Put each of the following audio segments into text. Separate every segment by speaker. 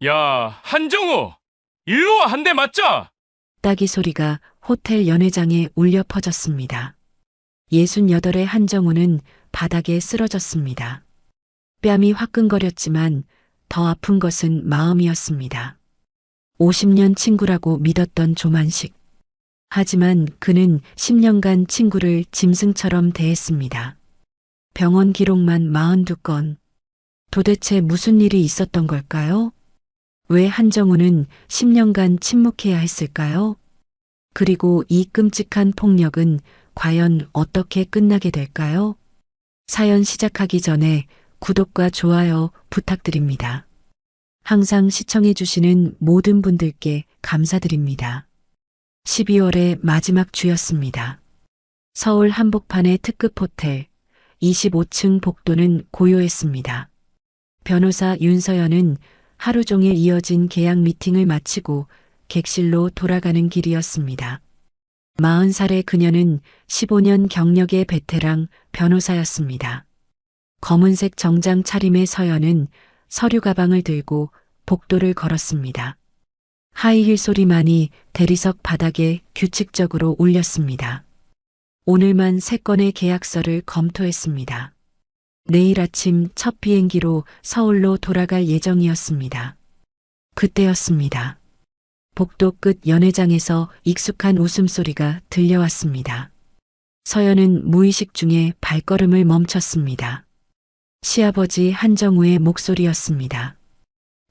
Speaker 1: 야, 한정우! 일로 와, 한 대 맞자!
Speaker 2: 따기 소리가 호텔 연회장에 울려 퍼졌습니다. 68의 한정우는 바닥에 쓰러졌습니다. 뺨이 화끈거렸지만 더 아픈 것은 마음이었습니다. 50년 친구라고 믿었던 조만식. 하지만 그는 10년간 친구를 짐승처럼 대했습니다. 병원 기록만 42건. 도대체 무슨 일이 있었던 걸까요? 왜 한정우는 10년간 침묵해야 했을까요? 그리고 이 끔찍한 폭력은 과연 어떻게 끝나게 될까요? 사연 시작하기 전에 구독과 좋아요 부탁드립니다. 항상 시청해주시는 모든 분들께 감사드립니다. 12월의 마지막 주였습니다. 서울 한복판의 특급 호텔 25층 복도는 고요했습니다. 변호사 윤서연은 하루 종일 이어진 계약 미팅을 마치고 객실로 돌아가는 길이었습니다. 40살의 그녀는 15년 경력의 베테랑 변호사였습니다. 검은색 정장 차림의 서연은 서류 가방을 들고 복도를 걸었습니다. 하이힐 소리만이 대리석 바닥에 규칙적으로 울렸습니다. 오늘만 3건의 계약서를 검토했습니다. 내일 아침 첫 비행기로 서울로 돌아갈 예정이었습니다. 그때였습니다. 복도 끝 연회장에서 익숙한 웃음소리가 들려왔습니다. 서연은 무의식 중에 발걸음을 멈췄습니다. 시아버지 한정우의 목소리였습니다.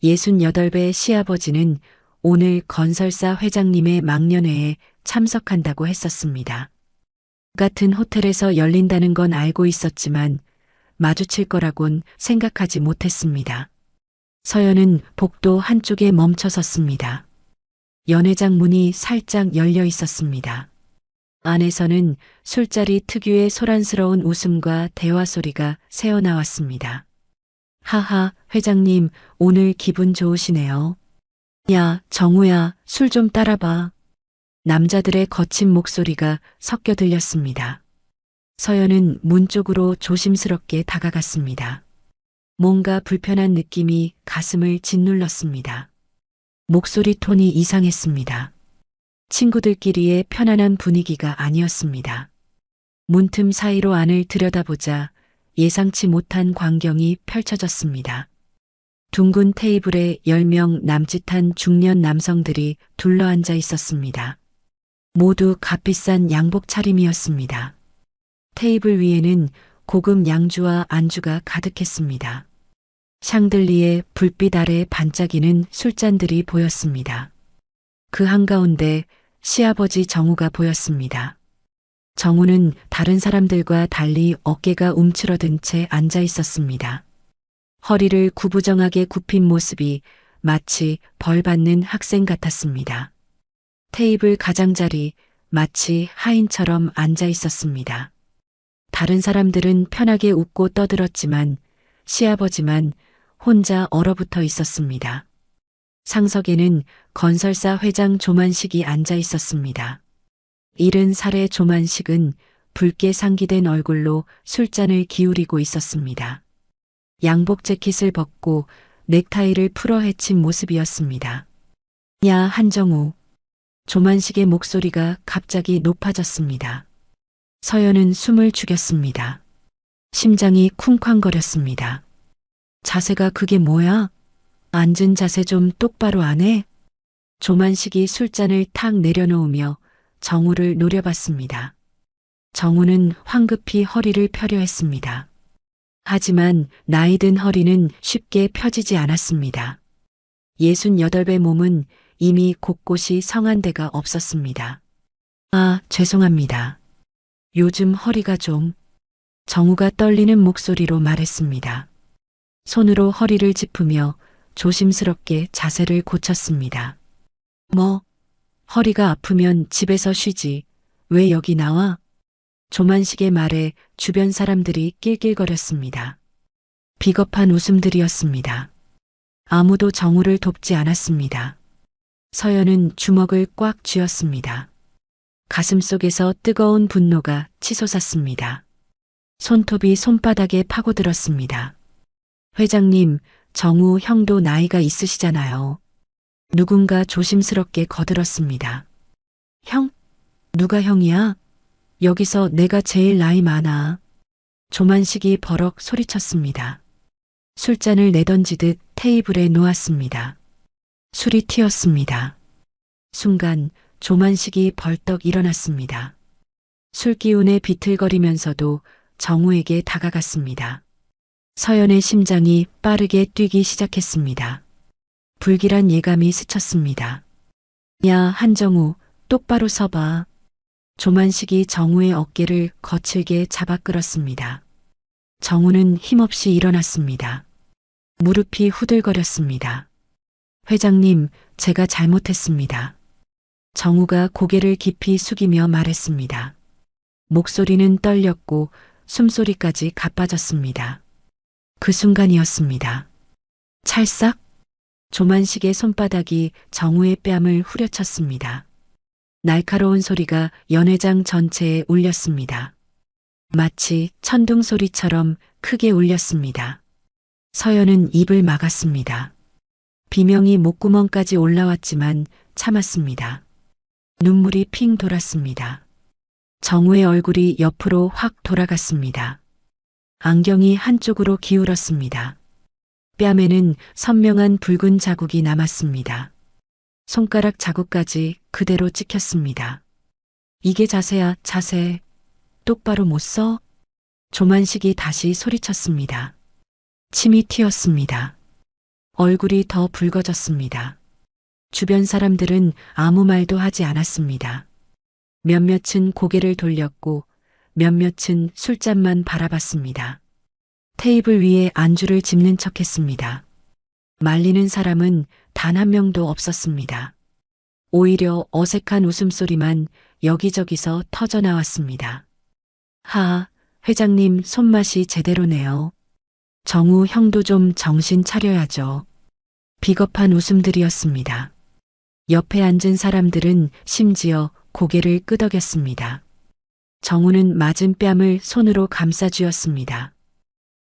Speaker 2: 68배 시아버지는 오늘 건설사 회장님의 망년회에 참석한다고 했었습니다. 같은 호텔에서 열린다는 건 알고 있었지만 마주칠 거라곤 생각하지 못했습니다. 서연은 복도 한쪽에 멈춰 섰습니다. 연회장 문이 살짝 열려 있었습니다. 안에서는 술자리 특유의 소란스러운 웃음과 대화 소리가 새어나왔습니다. 하하, 회장님, 오늘 기분 좋으시네요. 야, 정우야, 술 좀 따라봐. 남자들의 거친 목소리가 섞여 들렸습니다. 서연은 문 쪽으로 조심스럽게 다가갔습니다. 뭔가 불편한 느낌이 가슴을 짓눌렀습니다. 목소리 톤이 이상했습니다. 친구들끼리의 편안한 분위기가 아니었습니다. 문틈 사이로 안을 들여다보자 예상치 못한 광경이 펼쳐졌습니다. 둥근 테이블에 10명 남짓한 중년 남성들이 둘러앉아 있었습니다. 모두 값비싼 양복 차림이었습니다. 테이블 위에는 고급 양주와 안주가 가득했습니다. 샹들리에 불빛 아래 반짝이는 술잔들이 보였습니다. 그 한가운데 시아버지 정우가 보였습니다. 정우는 다른 사람들과 달리 어깨가 움츠러든 채 앉아 있었습니다. 허리를 구부정하게 굽힌 모습이 마치 벌 받는 학생 같았습니다. 테이블 가장자리 마치 하인처럼 앉아 있었습니다. 다른 사람들은 편하게 웃고 떠들었지만 시아버지만 혼자 얼어붙어 있었습니다. 상석에는 건설사 회장 조만식이 앉아 있었습니다. 70살의 조만식은 붉게 상기된 얼굴로 술잔을 기울이고 있었습니다. 양복 재킷을 벗고 넥타이를 풀어 헤친 모습이었습니다. 야, 한정우. 조만식의 목소리가 갑자기 높아졌습니다. 서연은 숨을 죽였습니다. 심장이 쿵쾅거렸습니다. 자세가 그게 뭐야? 앉은 자세 좀 똑바로 안 해? 조만식이 술잔을 탁 내려놓으며 정우를 노려봤습니다. 정우는 황급히 허리를 펴려 했습니다. 하지만 나이든 허리는 쉽게 펴지지 않았습니다. 68배 몸은 이미 곳곳이 성한 데가 없었습니다. 아, 죄송합니다. 요즘 허리가 좀... 정우가 떨리는 목소리로 말했습니다. 손으로 허리를 짚으며 조심스럽게 자세를 고쳤습니다. 뭐, 허리가 아프면 집에서 쉬지. 왜 여기 나와? 조만식의 말에 주변 사람들이 낄낄거렸습니다. 비겁한 웃음들이었습니다. 아무도 정우를 돕지 않았습니다. 서연은 주먹을 꽉 쥐었습니다. 가슴속에서 뜨거운 분노가 치솟았습니다. 손톱이 손바닥에 파고들었습니다. 회장님, 정우 형도 나이가 있으시잖아요. 누군가 조심스럽게 거들었습니다. 형? 누가 형이야? 여기서 내가 제일 나이 많아. 조만식이 버럭 소리쳤습니다. 술잔을 내던지듯 테이블에 놓았습니다. 술이 튀었습니다. 순간 조만식이 벌떡 일어났습니다. 술기운에 비틀거리면서도 정우에게 다가갔습니다. 서연의 심장이 빠르게 뛰기 시작했습니다. 불길한 예감이 스쳤습니다. 야, 한정우, 똑바로 서봐. 조만식이 정우의 어깨를 거칠게 잡아 끌었습니다. 정우는 힘없이 일어났습니다. 무릎이 후들거렸습니다. 회장님, 제가 잘못했습니다. 정우가 고개를 깊이 숙이며 말했습니다. 목소리는 떨렸고 숨소리까지 가빠졌습니다. 그 순간이었습니다. 찰싹! 조만식의 손바닥이 정우의 뺨을 후려쳤습니다. 날카로운 소리가 연회장 전체에 울렸습니다. 마치 천둥 소리처럼 크게 울렸습니다. 서연은 입을 막았습니다. 비명이 목구멍까지 올라왔지만 참았습니다. 눈물이 핑 돌았습니다. 정우의 얼굴이 옆으로 확 돌아갔습니다. 안경이 한쪽으로 기울었습니다. 뺨에는 선명한 붉은 자국이 남았습니다. 손가락 자국까지 그대로 찍혔습니다. 이게 자세야, 자세. 똑바로 못 서? 조만식이 다시 소리쳤습니다. 침이 튀었습니다. 얼굴이 더 붉어졌습니다. 주변 사람들은 아무 말도 하지 않았습니다. 몇몇은 고개를 돌렸고 몇몇은 술잔만 바라봤습니다. 테이블 위에 안주를 짚는 척했습니다. 말리는 사람은 단 한 명도 없었습니다. 오히려 어색한 웃음소리만 여기저기서 터져나왔습니다. 하, 회장님 손맛이 제대로네요. 정우 형도 좀 정신 차려야죠. 비겁한 웃음들이었습니다. 옆에 앉은 사람들은 심지어 고개를 끄덕였습니다. 정우는 맞은 뺨을 손으로 감싸 쥐었습니다.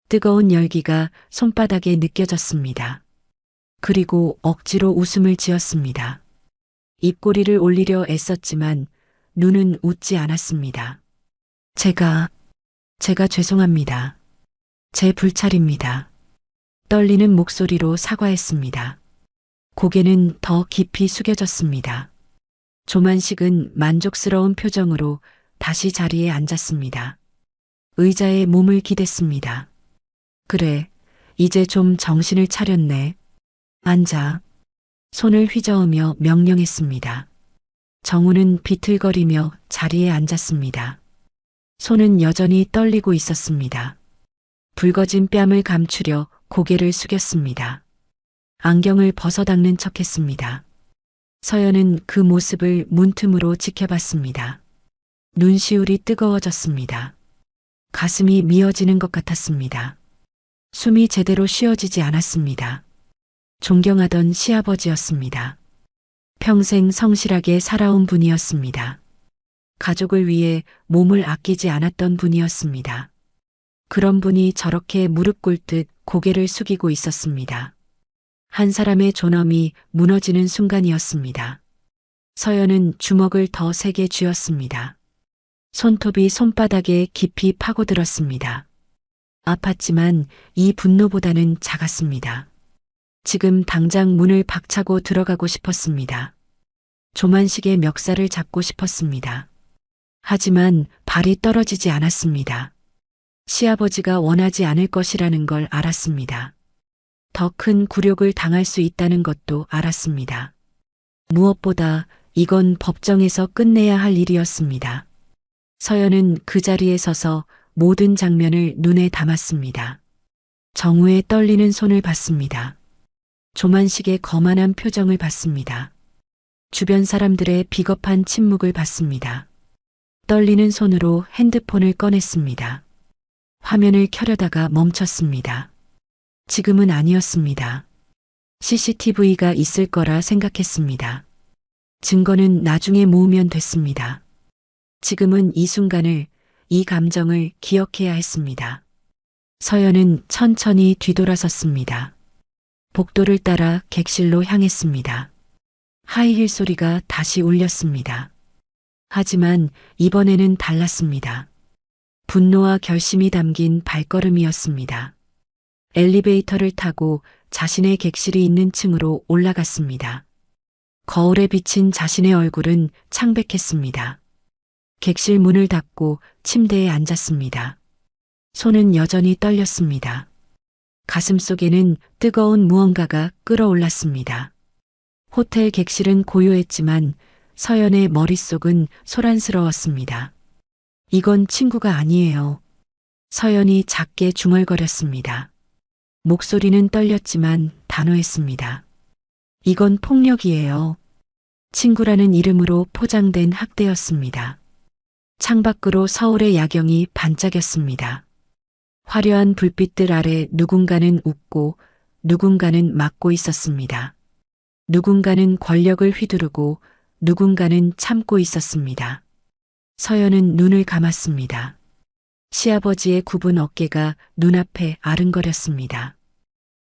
Speaker 2: 뜨거운 열기가 손바닥에 느껴졌습니다. 그리고 억지로 웃음을 지었습니다. 입꼬리를 올리려 애썼지만 눈은 웃지 않았습니다. 제가 죄송합니다. 제 불찰입니다. 떨리는 목소리로 사과했습니다. 고개는 더 깊이 숙여졌습니다. 조만식은 만족스러운 표정으로 다시 자리에 앉았습니다. 의자에 몸을 기댔습니다. 그래, 이제 좀 정신을 차렸네. 앉아. 손을 휘저으며 명령했습니다. 정우는 비틀거리며 자리에 앉았습니다. 손은 여전히 떨리고 있었습니다. 붉어진 뺨을 감추려 고개를 숙였습니다. 안경을 벗어닦는 척했습니다. 서연은 그 모습을 문틈으로 지켜봤습니다. 눈시울이 뜨거워졌습니다. 가슴이 미어지는 것 같았습니다. 숨이 제대로 쉬어지지 않았습니다. 존경하던 시아버지였습니다. 평생 성실하게 살아온 분이었습니다. 가족을 위해 몸을 아끼지 않았던 분이었습니다. 그런 분이 저렇게 무릎 꿇듯 고개를 숙이고 있었습니다. 한 사람의 존엄이 무너지는 순간이었습니다. 서연은 주먹을 더 세게 쥐었습니다. 손톱이 손바닥에 깊이 파고들었습니다. 아팠지만 이 분노보다는 작았습니다. 지금 당장 문을 박차고 들어가고 싶었습니다. 조만식의 멱살을 잡고 싶었습니다. 하지만 발이 떨어지지 않았습니다. 시아버지가 원하지 않을 것이라는 걸 알았습니다. 더 큰 굴욕을 당할 수 있다는 것도 알았습니다. 무엇보다 이건 법정에서 끝내야 할 일이었습니다. 서연은 그 자리에 서서 모든 장면을 눈에 담았습니다. 정우의 떨리는 손을 봤습니다. 조만식의 거만한 표정을 봤습니다. 주변 사람들의 비겁한 침묵을 봤습니다. 떨리는 손으로 핸드폰을 꺼냈습니다. 화면을 켜려다가 멈췄습니다. 지금은 아니었습니다. CCTV가 있을 거라 생각했습니다. 증거는 나중에 모으면 됐습니다. 지금은 이 순간을, 이 감정을 기억해야 했습니다. 서연은 천천히 뒤돌아섰습니다. 복도를 따라 객실로 향했습니다. 하이힐 소리가 다시 울렸습니다. 하지만 이번에는 달랐습니다. 분노와 결심이 담긴 발걸음이었습니다. 엘리베이터를 타고 자신의 객실이 있는 층으로 올라갔습니다. 거울에 비친 자신의 얼굴은 창백했습니다. 객실 문을 닫고 침대에 앉았습니다. 손은 여전히 떨렸습니다. 가슴 속에는 뜨거운 무언가가 끓어올랐습니다. 호텔 객실은 고요했지만 서연의 머릿속은 소란스러웠습니다. 이건 친구가 아니에요. 서연이 작게 중얼거렸습니다. 목소리는 떨렸지만 단호했습니다. 이건 폭력이에요. 친구라는 이름으로 포장된 학대였습니다. 창밖으로 서울의 야경이 반짝였습니다. 화려한 불빛들 아래 누군가는 웃고 누군가는 막고 있었습니다. 누군가는 권력을 휘두르고 누군가는 참고 있었습니다. 서연은 눈을 감았습니다. 시아버지의 굽은 어깨가 눈앞에 아른거렸습니다.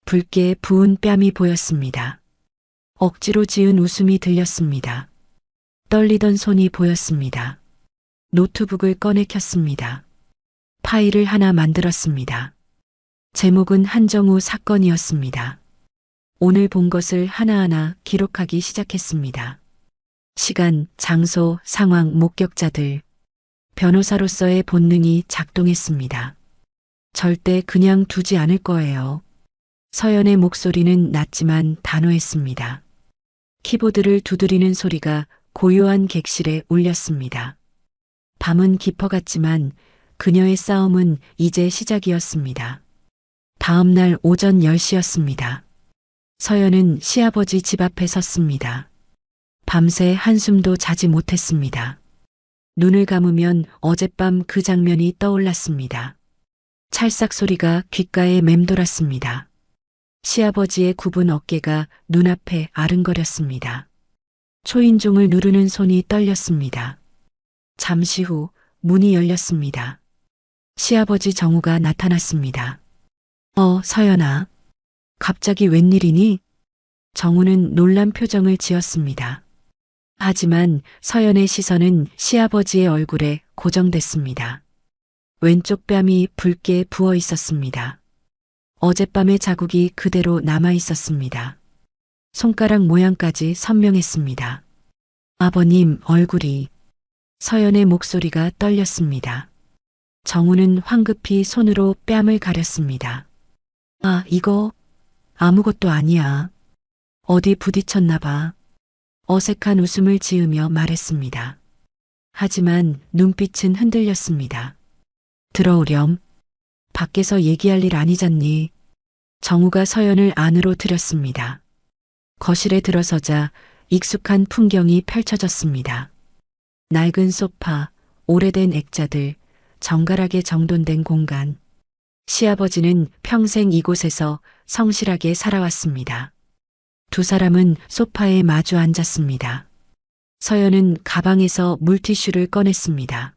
Speaker 2: 붉게 부은 뺨이 보였습니다. 억지로 지은 웃음이 들렸습니다. 떨리던 손이 보였습니다. 노트북을 꺼내 켰습니다. 파일을 하나 만들었습니다. 제목은 한정우 사건이었습니다. 오늘 본 것을 하나하나 기록하기 시작했습니다. 시간, 장소, 상황, 목격자들. 변호사로서의 본능이 작동했습니다. 절대 그냥 두지 않을 거예요. 서연의 목소리는 낮지만 단호했습니다. 키보드를 두드리는 소리가 고요한 객실에 울렸습니다. 밤은 깊어갔지만 그녀의 싸움은 이제 시작이었습니다. 다음 날 오전 10시였습니다. 서연은 시아버지 집 앞에 섰습니다. 밤새 한숨도 자지 못했습니다. 눈을 감으면 어젯밤 그 장면이 떠올랐습니다. 찰싹 소리가 귓가에 맴돌았습니다. 시아버지의 굽은 어깨가 눈앞에 아른거렸습니다. 초인종을 누르는 손이 떨렸습니다. 잠시 후 문이 열렸습니다. 시아버지 정우가 나타났습니다. 서연아. 갑자기 웬일이니? 정우는 놀란 표정을 지었습니다. 하지만 서연의 시선은 시아버지의 얼굴에 고정됐습니다. 왼쪽 뺨이 붉게 부어 있었습니다. 어젯밤의 자국이 그대로 남아 있었습니다. 손가락 모양까지 선명했습니다. 아버님 얼굴이. 서연의 목소리가 떨렸습니다. 정우는 황급히 손으로 뺨을 가렸습니다. 이거 아무것도 아니야. 어디 부딪혔나 봐. 어색한 웃음을 지으며 말했습니다. 하지만 눈빛은 흔들렸습니다. 들어오렴. 밖에서 얘기할 일 아니잖니. 정우가 서연을 안으로 들였습니다. 거실에 들어서자 익숙한 풍경이 펼쳐졌습니다. 낡은 소파, 오래된 액자들, 정갈하게 정돈된 공간. 시아버지는 평생 이곳에서 성실하게 살아왔습니다. 두 사람은 소파에 마주 앉았습니다. 서연은 가방에서 물티슈를 꺼냈습니다.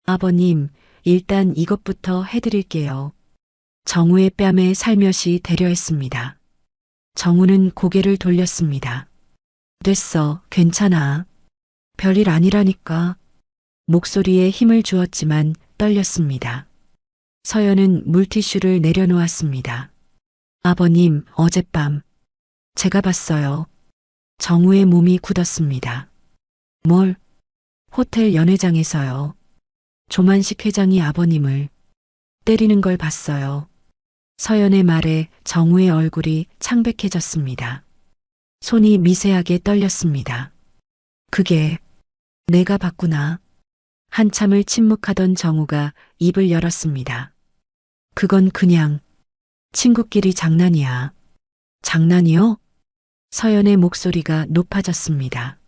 Speaker 2: 아버님, 일단 이것부터 해드릴게요. 정우의 뺨에 살며시 대려했습니다. 정우는 고개를 돌렸습니다. 됐어, 괜찮아. 별일 아니라니까. 목소리에 힘을 주었지만 떨렸습니다. 서연은 물티슈를 내려놓았습니다. 아버님, 어젯밤 제가 봤어요. 정우의 몸이 굳었습니다. 뭘? 호텔 연회장에서요. 조만식 회장이 아버님을 때리는 걸 봤어요. 서연의 말에 정우의 얼굴이 창백해졌습니다. 손이 미세하게 떨렸습니다. 그게 내가 봤구나. 한참을 침묵하던 정우가 입을 열었습니다. 그건 그냥 친구끼리 장난이야. 장난이요? 서연의 목소리가 높아졌습니다.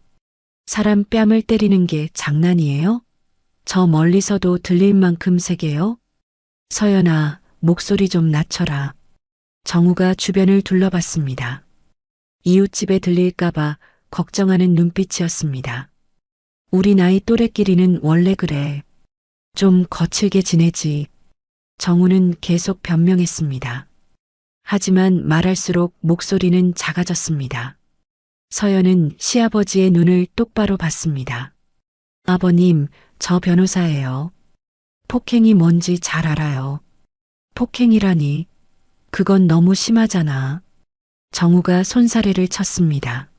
Speaker 2: 사람 뺨을 때리는 게 장난이에요? 저 멀리서도 들릴 만큼 세게요? 서연아, 목소리 좀 낮춰라. 정우가 주변을 둘러봤습니다. 이웃집에 들릴까봐 걱정하는 눈빛이었습니다. 우리 나이 또래끼리는 원래 그래. 좀 거칠게 지내지. 정우는 계속 변명했습니다. 하지만 말할수록 목소리는 작아졌습니다. 서연은 시아버지의 눈을 똑바로 봤습니다. 아버님, 저 변호사예요. 폭행이 뭔지 잘 알아요. 폭행이라니. 그건 너무 심하잖아. 정우가 손사래를 쳤습니다.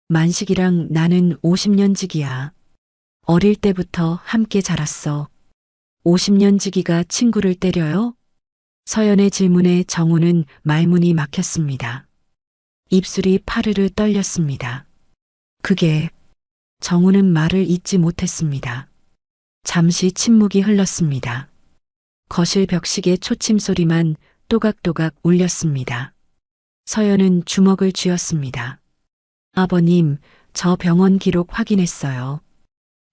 Speaker 2: 만식이랑 나는 50년 지기야. 어릴 때부터 함께 자랐어. 50년 지기가 친구를 때려요? 서연의 질문에 정우는 말문이 막혔습니다. 입술이 파르르 떨렸습니다. 그게 정우는 말을 잇지 못했습니다. 잠시 침묵이 흘렀습니다. 거실 벽식의 초침 소리만 또각또각 울렸습니다. 서연은 주먹을 쥐었습니다. 아버님, 저 병원 기록 확인했어요.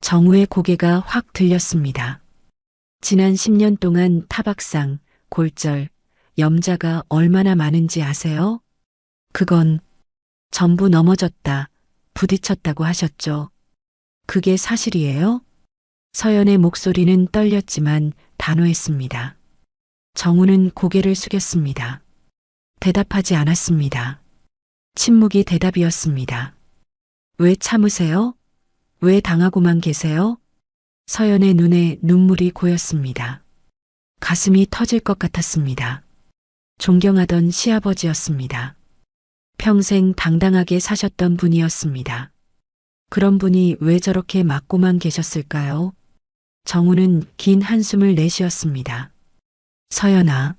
Speaker 2: 정우의 고개가 확 들렸습니다. 지난 10년 동안 타박상, 골절, 염자가 얼마나 많은지 아세요? 그건 전부 넘어졌다, 부딪혔다고 하셨죠. 그게 사실이에요? 서연의 목소리는 떨렸지만 단호했습니다. 정우는 고개를 숙였습니다. 대답하지 않았습니다. 침묵이 대답이었습니다. 왜 참으세요? 왜 당하고만 계세요? 서연의 눈에 눈물이 고였습니다. 가슴이 터질 것 같았습니다. 존경하던 시아버지였습니다. 평생 당당하게 사셨던 분이었습니다. 그런 분이 왜 저렇게 맞고만 계셨을까요? 정우는 긴 한숨을 내쉬었습니다. 서연아,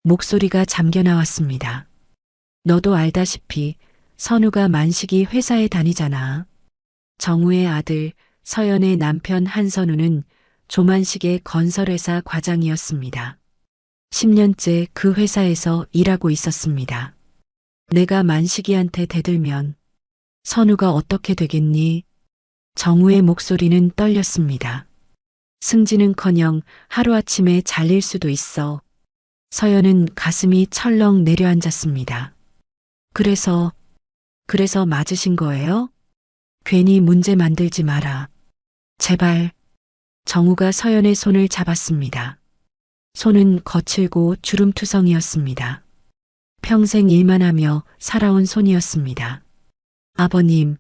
Speaker 2: 목소리가 잠겨 나왔습니다. 너도 알다시피 선우가 만식이 회사에 다니잖아. 정우의 아들 서연의 남편 한선우는 조만식의 건설회사 과장이었습니다. 10년째 그 회사에서 일하고 있었습니다. 내가 만식이한테 대들면 선우가 어떻게 되겠니? 정우의 목소리는 떨렸습니다. 승진은커녕 하루아침에 잘릴 수도 있어. 서연은 가슴이 철렁 내려앉았습니다. 그래서 맞으신 거예요? 괜히 문제 만들지 마라. 제발. 정우가 서연의 손을 잡았습니다. 손은 거칠고 주름투성이었습니다. 평생 일만 하며 살아온 손이었습니다. 아버님,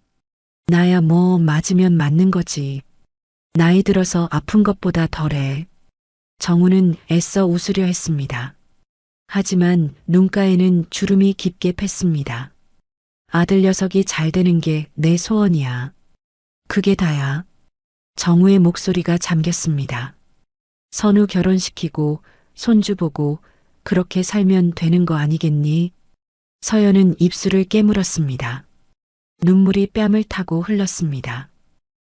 Speaker 2: 나야 뭐 맞으면 맞는 거지. 나이 들어서 아픈 것보다 덜해. 정우는 애써 웃으려 했습니다. 하지만 눈가에는 주름이 깊게 팼습니다. 아들 녀석이 잘 되는 게 내 소원이야. 그게 다야. 정우의 목소리가 잠겼습니다. 선우 결혼시키고 손주 보고 그렇게 살면 되는 거 아니겠니? 서연은 입술을 깨물었습니다. 눈물이 뺨을 타고 흘렀습니다.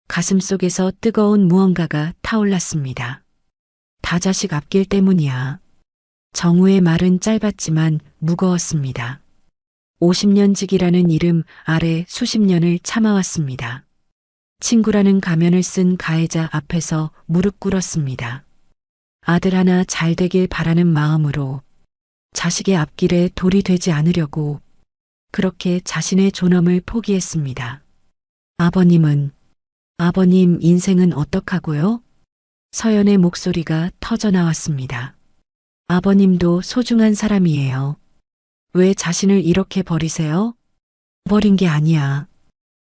Speaker 2: 가슴속에서 뜨거운 무언가가 타올랐습니다. 다 자식 앞길 때문이야. 정우의 말은 짧았지만 무거웠습니다. 50년직이라는 이름 아래 수십 년을 참아왔습니다. 친구라는 가면을 쓴 가해자 앞에서 무릎 꿇었습니다. 아들 하나 잘 되길 바라는 마음으로 자식의 앞길에 돌이 되지 않으려고 그렇게 자신의 존엄을 포기했습니다. 아버님 인생은 어떡하고요? 서연의 목소리가 터져 나왔습니다. 아버님도 소중한 사람이에요. 왜 자신을 이렇게 버리세요? 버린 게 아니야.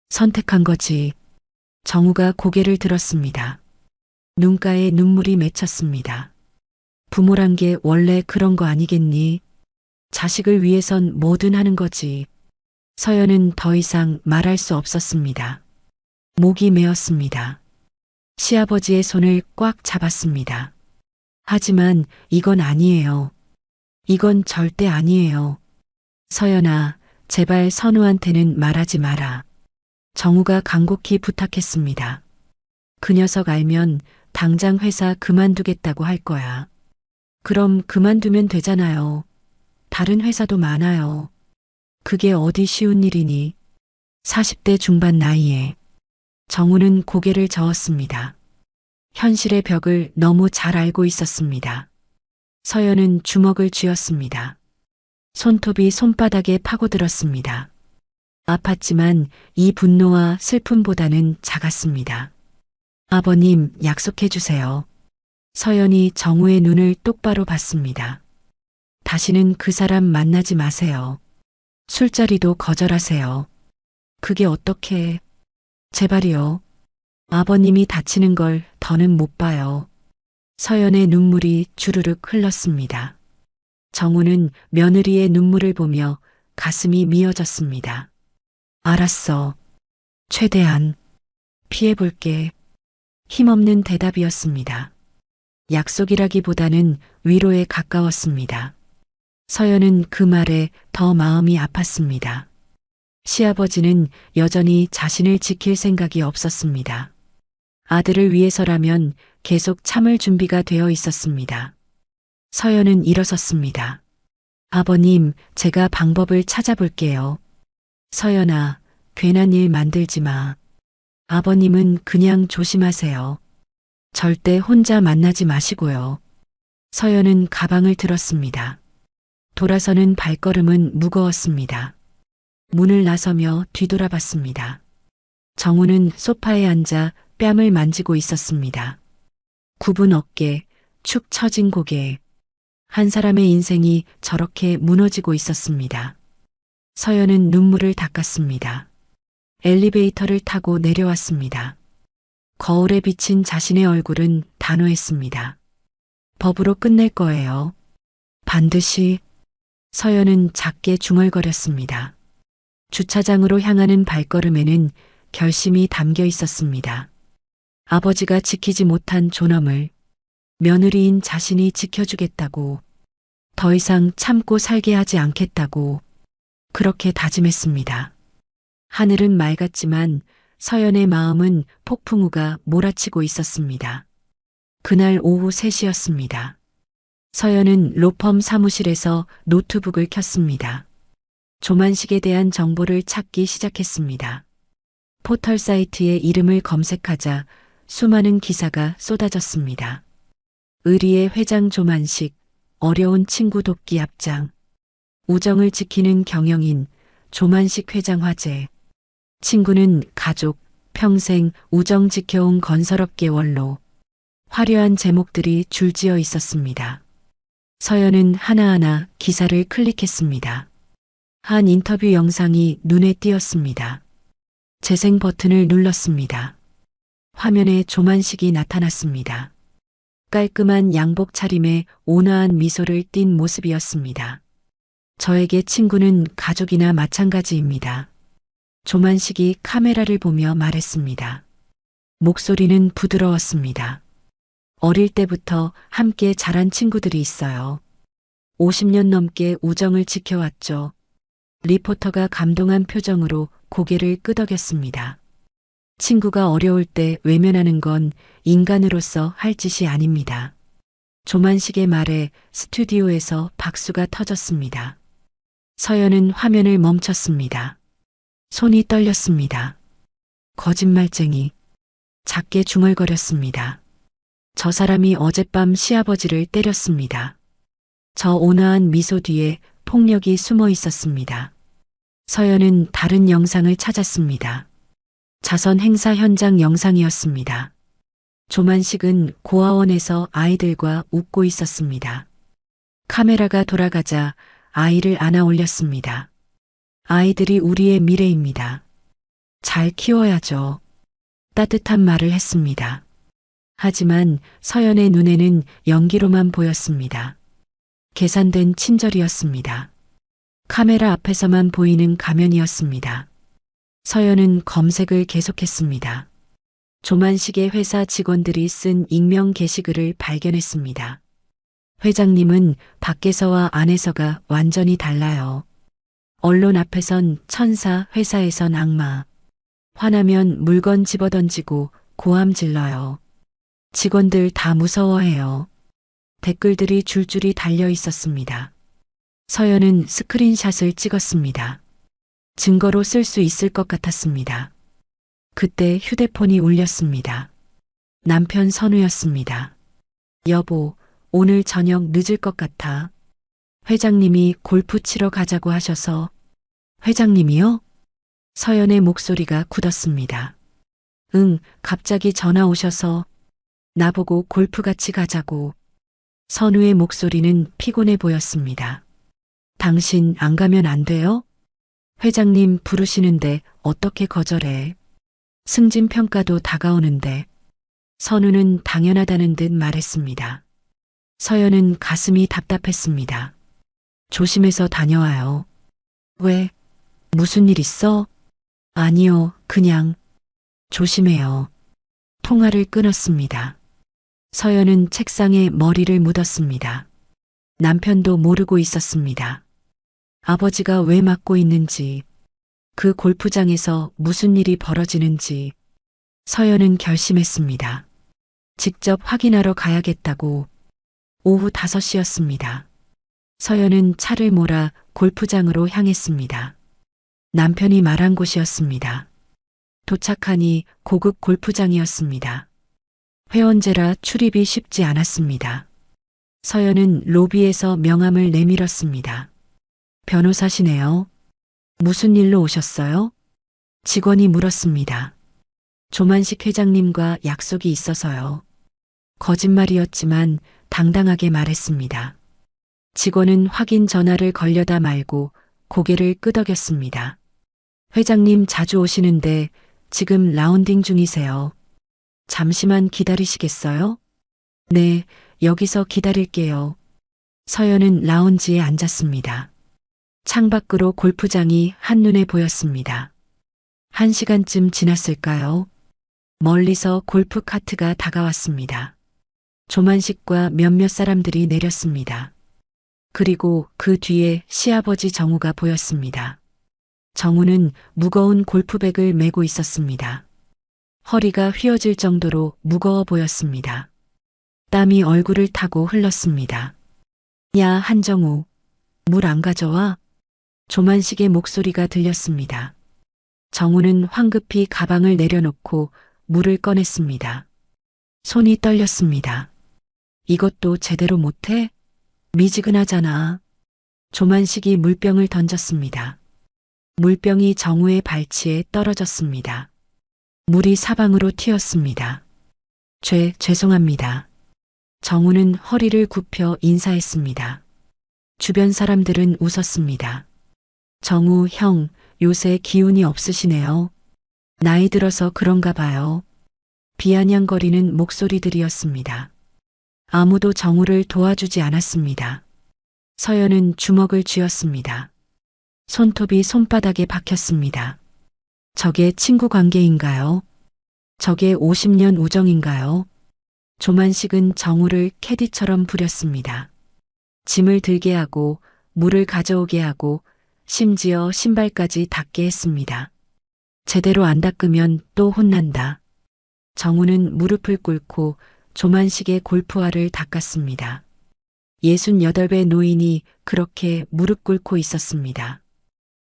Speaker 2: 선택한 거지. 정우가 고개를 들었습니다. 눈가에 눈물이 맺혔습니다. 부모란 게 원래 그런 거 아니겠니? 자식을 위해선 뭐든 하는 거지. 서연은 더 이상 말할 수 없었습니다. 목이 메었습니다. 시아버지의 손을 꽉 잡았습니다. 하지만 이건 아니에요. 이건 절대 아니에요. 서연아, 제발 선우한테는 말하지 마라. 정우가 간곡히 부탁했습니다. 그 녀석 알면 당장 회사 그만두겠다고 할 거야. 그럼 그만두면 되잖아요. 다른 회사도 많아요. 그게 어디 쉬운 일이니? 40대 중반 나이에. 정우는 고개를 저었습니다. 현실의 벽을 너무 잘 알고 있었습니다. 서연은 주먹을 쥐었습니다. 손톱이 손바닥에 파고들었습니다. 아팠지만 이 분노와 슬픔보다는 작았습니다. 아버님, 약속해 주세요. 서연이 정우의 눈을 똑바로 봤습니다. 다시는 그 사람 만나지 마세요. 술자리도 거절하세요. 그게 어떻게, 제발이요. 아버님이 다치는 걸 더는 못 봐요. 서연의 눈물이 주르륵 흘렀습니다. 정우는 며느리의 눈물을 보며 가슴이 미어졌습니다. 알았어. 최대한 피해볼게. 힘없는 대답이었습니다. 약속이라기보다는 위로에 가까웠습니다. 서연은 그 말에 더 마음이 아팠습니다. 시아버지는 여전히 자신을 지킬 생각이 없었습니다. 아들을 위해서라면 계속 참을 준비가 되어 있었습니다. 서연은 일어섰습니다. 아버님, 제가 방법을 찾아볼게요. 서연아, 괜한 일 만들지 마. 아버님은 그냥 조심하세요. 절대 혼자 만나지 마시고요. 서연은 가방을 들었습니다. 돌아서는 발걸음은 무거웠습니다. 문을 나서며 뒤돌아봤습니다. 정우는 소파에 앉아 뺨을 만지고 있었습니다. 굽은 어깨, 축 처진 고개. 한 사람의 인생이 저렇게 무너지고 있었습니다. 서연은 눈물을 닦았습니다. 엘리베이터를 타고 내려왔습니다. 거울에 비친 자신의 얼굴은 단호했습니다. 법으로 끝낼 거예요. 반드시. 서연은 작게 중얼거렸습니다. 주차장으로 향하는 발걸음에는 결심이 담겨 있었습니다. 아버지가 지키지 못한 존엄을 며느리인 자신이 지켜주겠다고, 더 이상 참고 살게 하지 않겠다고 그렇게 다짐했습니다. 하늘은 맑았지만 서연의 마음은 폭풍우가 몰아치고 있었습니다. 그날 오후 3시였습니다. 서연은 로펌 사무실에서 노트북을 켰습니다. 조만식에 대한 정보를 찾기 시작했습니다. 포털 사이트에 이름을 검색하자 수많은 기사가 쏟아졌습니다. 의리의 회장 조만식, 어려운 친구 돕기 앞장, 우정을 지키는 경영인 조만식 회장 화제, 친구는 가족, 평생 우정 지켜온 건설업계 원로. 화려한 제목들이 줄지어 있었습니다. 서연은 하나하나 기사를 클릭했습니다. 한 인터뷰 영상이 눈에 띄었습니다. 재생 버튼을 눌렀습니다. 화면에 조만식이 나타났습니다. 깔끔한 양복 차림에 온화한 미소를 띤 모습이었습니다. 저에게 친구는 가족이나 마찬가지입니다. 조만식이 카메라를 보며 말했습니다. 목소리는 부드러웠습니다. 어릴 때부터 함께 자란 친구들이 있어요. 50년 넘게 우정을 지켜왔죠. 리포터가 감동한 표정으로 고개를 끄덕였습니다. 친구가 어려울 때 외면하는 건 인간으로서 할 짓이 아닙니다. 조만식의 말에 스튜디오에서 박수가 터졌습니다. 서연은 화면을 멈췄습니다. 손이 떨렸습니다. 거짓말쟁이. 작게 중얼거렸습니다. 저 사람이 어젯밤 시아버지를 때렸습니다. 저 온화한 미소 뒤에 폭력이 숨어 있었습니다. 서연은 다른 영상을 찾았습니다. 자선 행사 현장 영상이었습니다. 조만식은 고아원에서 아이들과 웃고 있었습니다. 카메라가 돌아가자 아이를 안아 올렸습니다. 아이들이 우리의 미래입니다. 잘 키워야죠. 따뜻한 말을 했습니다. 하지만 서연의 눈에는 연기로만 보였습니다. 계산된 친절이었습니다. 카메라 앞에서만 보이는 가면이었습니다. 서연은 검색을 계속했습니다. 조만식의 회사 직원들이 쓴 익명 게시글을 발견했습니다. 회장님은 밖에서와 안에서가 완전히 달라요. 언론 앞에선 천사, 회사에선 악마. 화나면 물건 집어던지고 고함 질러요. 직원들 다 무서워해요. 댓글들이 줄줄이 달려 있었습니다. 서연은 스크린샷을 찍었습니다. 증거로 쓸 수 있을 것 같았습니다. 그때 휴대폰이 울렸습니다. 남편 선우였습니다. 여보, 오늘 저녁 늦을 것 같아. 회장님이 골프 치러 가자고 하셔서. 회장님이요? 서연의 목소리가 굳었습니다. 응, 갑자기 전화 오셔서 나보고 골프 같이 가자고. 선우의 목소리는 피곤해 보였습니다. 당신 안 가면 안 돼요? 회장님 부르시는데 어떻게 거절해? 승진 평가도 다가오는데. 선우는 당연하다는 듯 말했습니다. 서연은 가슴이 답답했습니다. 조심해서 다녀와요. 왜? 무슨 일 있어? 아니요, 그냥. 조심해요. 통화를 끊었습니다. 서연은 책상에 머리를 묻었습니다. 남편도 모르고 있었습니다. 아버지가 왜 맡고 있는지, 그 골프장에서 무슨 일이 벌어지는지 서연은 결심했습니다. 직접 확인하러 가야겠다고. 오후 5시였습니다. 서연은 차를 몰아 골프장으로 향했습니다. 남편이 말한 곳이었습니다. 도착하니 고급 골프장이었습니다. 회원제라 출입이 쉽지 않았습니다. 서연은 로비에서 명함을 내밀었습니다. 변호사시네요. 무슨 일로 오셨어요? 직원이 물었습니다. 조만식 회장님과 약속이 있어서요. 거짓말이었지만 당당하게 말했습니다. 직원은 확인 전화를 걸려다 말고 고개를 끄덕였습니다. 회장님 자주 오시는데 지금 라운딩 중이세요. 잠시만 기다리시겠어요? 네, 여기서 기다릴게요. 서연은 라운지에 앉았습니다. 창밖으로 골프장이 한눈에 보였습니다. 1시간쯤 지났을까요? 멀리서 골프 카트가 다가왔습니다. 조만식과 몇몇 사람들이 내렸습니다. 그리고 그 뒤에 시아버지 정우가 보였습니다. 정우는 무거운 골프백을 메고 있었습니다. 허리가 휘어질 정도로 무거워 보였습니다. 땀이 얼굴을 타고 흘렀습니다. 야, 한정우, 물 안 가져와? 조만식의 목소리가 들렸습니다. 정우는 황급히 가방을 내려놓고 물을 꺼냈습니다. 손이 떨렸습니다. 이것도 제대로 못해? 미지근하잖아. 조만식이 물병을 던졌습니다. 물병이 정우의 발치에 떨어졌습니다. 물이 사방으로 튀었습니다. 죄송합니다. 정우는 허리를 굽혀 인사했습니다. 주변 사람들은 웃었습니다. 정우 형, 요새 기운이 없으시네요. 나이 들어서 그런가 봐요. 비아냥거리는 목소리들이었습니다. 아무도 정우를 도와주지 않았습니다. 서연은 주먹을 쥐었습니다. 손톱이 손바닥에 박혔습니다. 저게 친구 관계인가요? 저게 50년 우정인가요? 조만식은 정우를 캐디처럼 부렸습니다. 짐을 들게 하고 물을 가져오게 하고 심지어 신발까지 닦게 했습니다. 제대로 안 닦으면 또 혼난다. 정우는 무릎을 꿇고 조만식의 골프화를 닦았습니다. 68배 노인이 그렇게 무릎 꿇고 있었습니다.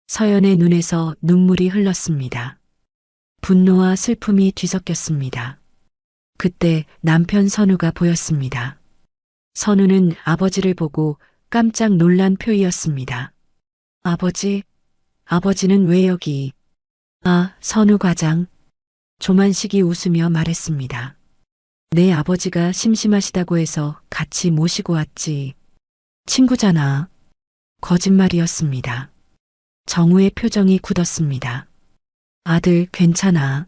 Speaker 2: 서연의 눈에서 눈물이 흘렀습니다. 분노와 슬픔이 뒤섞였습니다. 그때 남편 선우가 보였습니다. 선우는 아버지를 보고 깜짝 놀란 표이었습니다. 아버지는 왜 여기? 아, 선우 과장. 조만식이 웃으며 말했습니다. 내 아버지가 심심하시다고 해서 같이 모시고 왔지. 친구잖아. 거짓말이었습니다. 정우의 표정이 굳었습니다. 아들, 괜찮아.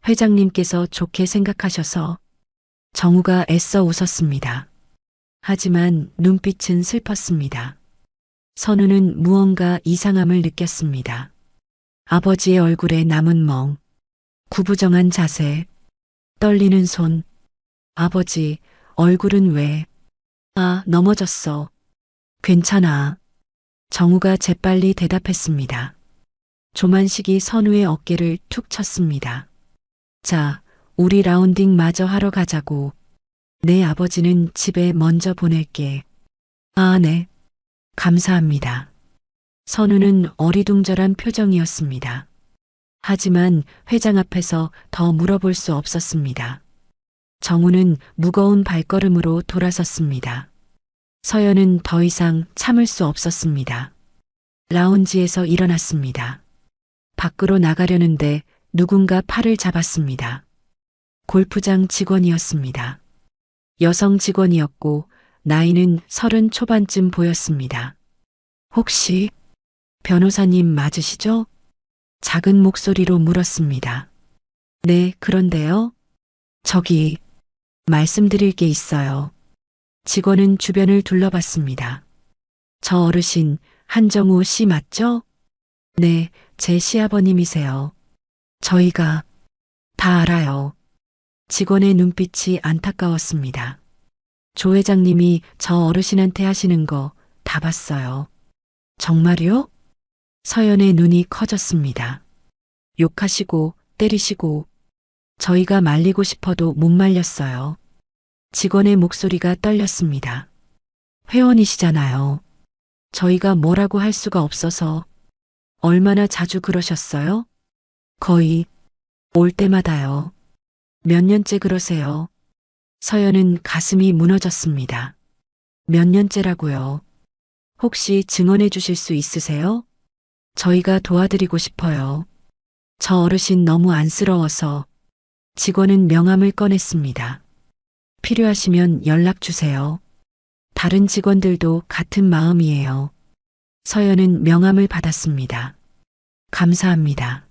Speaker 2: 회장님께서 좋게 생각하셔서. 정우가 애써 웃었습니다. 하지만 눈빛은 슬펐습니다. 선우는 무언가 이상함을 느꼈습니다. 아버지의 얼굴에 남은 멍, 구부정한 자세, 떨리는 손. 아버지, 얼굴은 왜? 아, 넘어졌어. 괜찮아. 정우가 재빨리 대답했습니다. 조만식이 선우의 어깨를 툭 쳤습니다. 자, 우리 라운딩 마저 하러 가자고. 내 아버지는 집에 먼저 보낼게. 아, 네. 감사합니다. 선우는 어리둥절한 표정이었습니다. 하지만 회장 앞에서 더 물어볼 수 없었습니다. 정우는 무거운 발걸음으로 돌아섰습니다. 서연은 더 이상 참을 수 없었습니다. 라운지에서 일어났습니다. 밖으로 나가려는데 누군가 팔을 잡았습니다. 골프장 직원이었습니다. 여성 직원이었고 나이는 30 초반쯤 보였습니다. 혹시 변호사님 맞으시죠? 작은 목소리로 물었습니다. 네, 그런데요. 저기, 말씀드릴 게 있어요. 직원은 주변을 둘러봤습니다. 저 어르신, 한정우 씨 맞죠? 네, 제 시아버님이세요. 저희가 다 알아요. 직원의 눈빛이 안타까웠습니다. 조 회장님이 저 어르신한테 하시는 거 다 봤어요. 정말요? 서연의 눈이 커졌습니다. 욕하시고 때리시고 저희가 말리고 싶어도 못 말렸어요. 직원의 목소리가 떨렸습니다. 회원이시잖아요. 저희가 뭐라고 할 수가 없어서. 얼마나 자주 그러셨어요? 거의 올 때마다요. 몇 년째 그러세요? 서연은 가슴이 무너졌습니다. 몇 년째라고요? 혹시 증언해 주실 수 있으세요? 저희가 도와드리고 싶어요. 저 어르신 너무 안쓰러워서. 직원은 명함을 꺼냈습니다. 필요하시면 연락 주세요. 다른 직원들도 같은 마음이에요. 서연은 명함을 받았습니다. 감사합니다.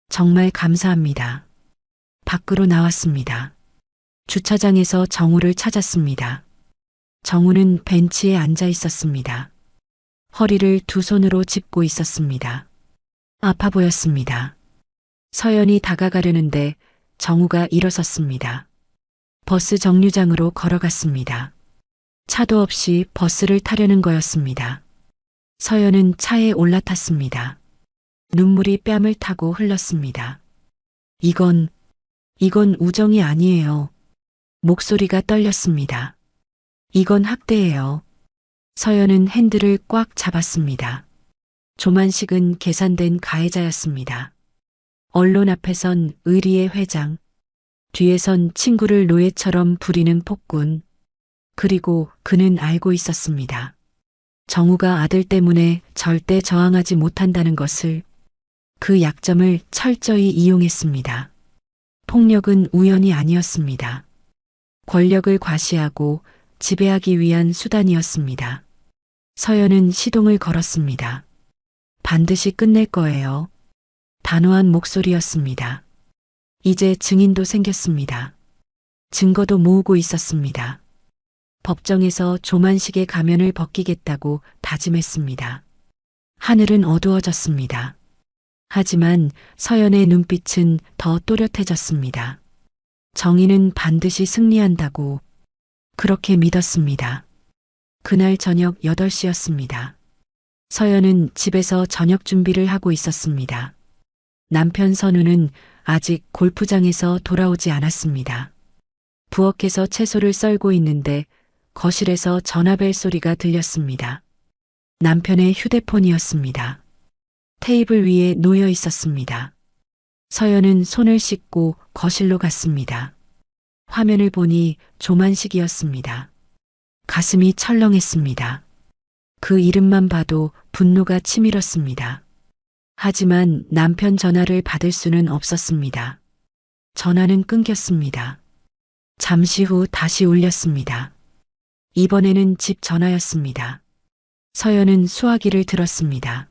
Speaker 2: 정말 감사합니다. 밖으로 나왔습니다. 주차장에서 정우를 찾았습니다. 정우는 벤치에 앉아 있었습니다. 허리를 두 손으로 짚고 있었습니다. 아파 보였습니다. 서연이 다가가려는데 정우가 일어섰습니다. 버스 정류장으로 걸어갔습니다. 차도 없이 버스를 타려는 거였습니다. 서연은 차에 올라탔습니다. 눈물이 뺨을 타고 흘렀습니다. 이건 우정이 아니에요. 목소리가 떨렸습니다. 이건 학대예요. 서연은 핸들을 꽉 잡았습니다. 조만식은 계산된 가해자였습니다. 언론 앞에선 의리의 회장, 뒤에선 친구를 노예처럼 부리는 폭군. 그리고 그는 알고 있었습니다. 정우가 아들 때문에 절대 저항하지 못한다는 것을, 그 약점을 철저히 이용했습니다. 폭력은 우연이 아니었습니다. 권력을 과시하고 지배하기 위한 수단이었습니다. 서연은 시동을 걸었습니다. 반드시 끝낼 거예요. 단호한 목소리였습니다. 이제 증인도 생겼습니다. 증거도 모으고 있었습니다. 법정에서 조만식의 가면을 벗기겠다고 다짐했습니다. 하늘은 어두워졌습니다. 하지만 서연의 눈빛은 더 또렷해졌습니다. 정의는 반드시 승리한다고 그렇게 믿었습니다. 그날 저녁 8시였습니다. 서연은 집에서 저녁 준비를 하고 있었습니다. 남편 선우는 아직 골프장에서 돌아오지 않았습니다. 부엌에서 채소를 썰고 있는데 거실에서 전화벨 소리가 들렸습니다. 남편의 휴대폰이었습니다. 테이블 위에 놓여 있었습니다. 서연은 손을 씻고 거실로 갔습니다. 화면을 보니 조만식이었습니다. 가슴이 철렁했습니다. 그 이름만 봐도 분노가 치밀었습니다. 하지만 남편 전화를 받을 수는 없었습니다. 전화는 끊겼습니다. 잠시 후 다시 울렸습니다. 이번에는 집 전화였습니다. 서연은 수화기를 들었습니다.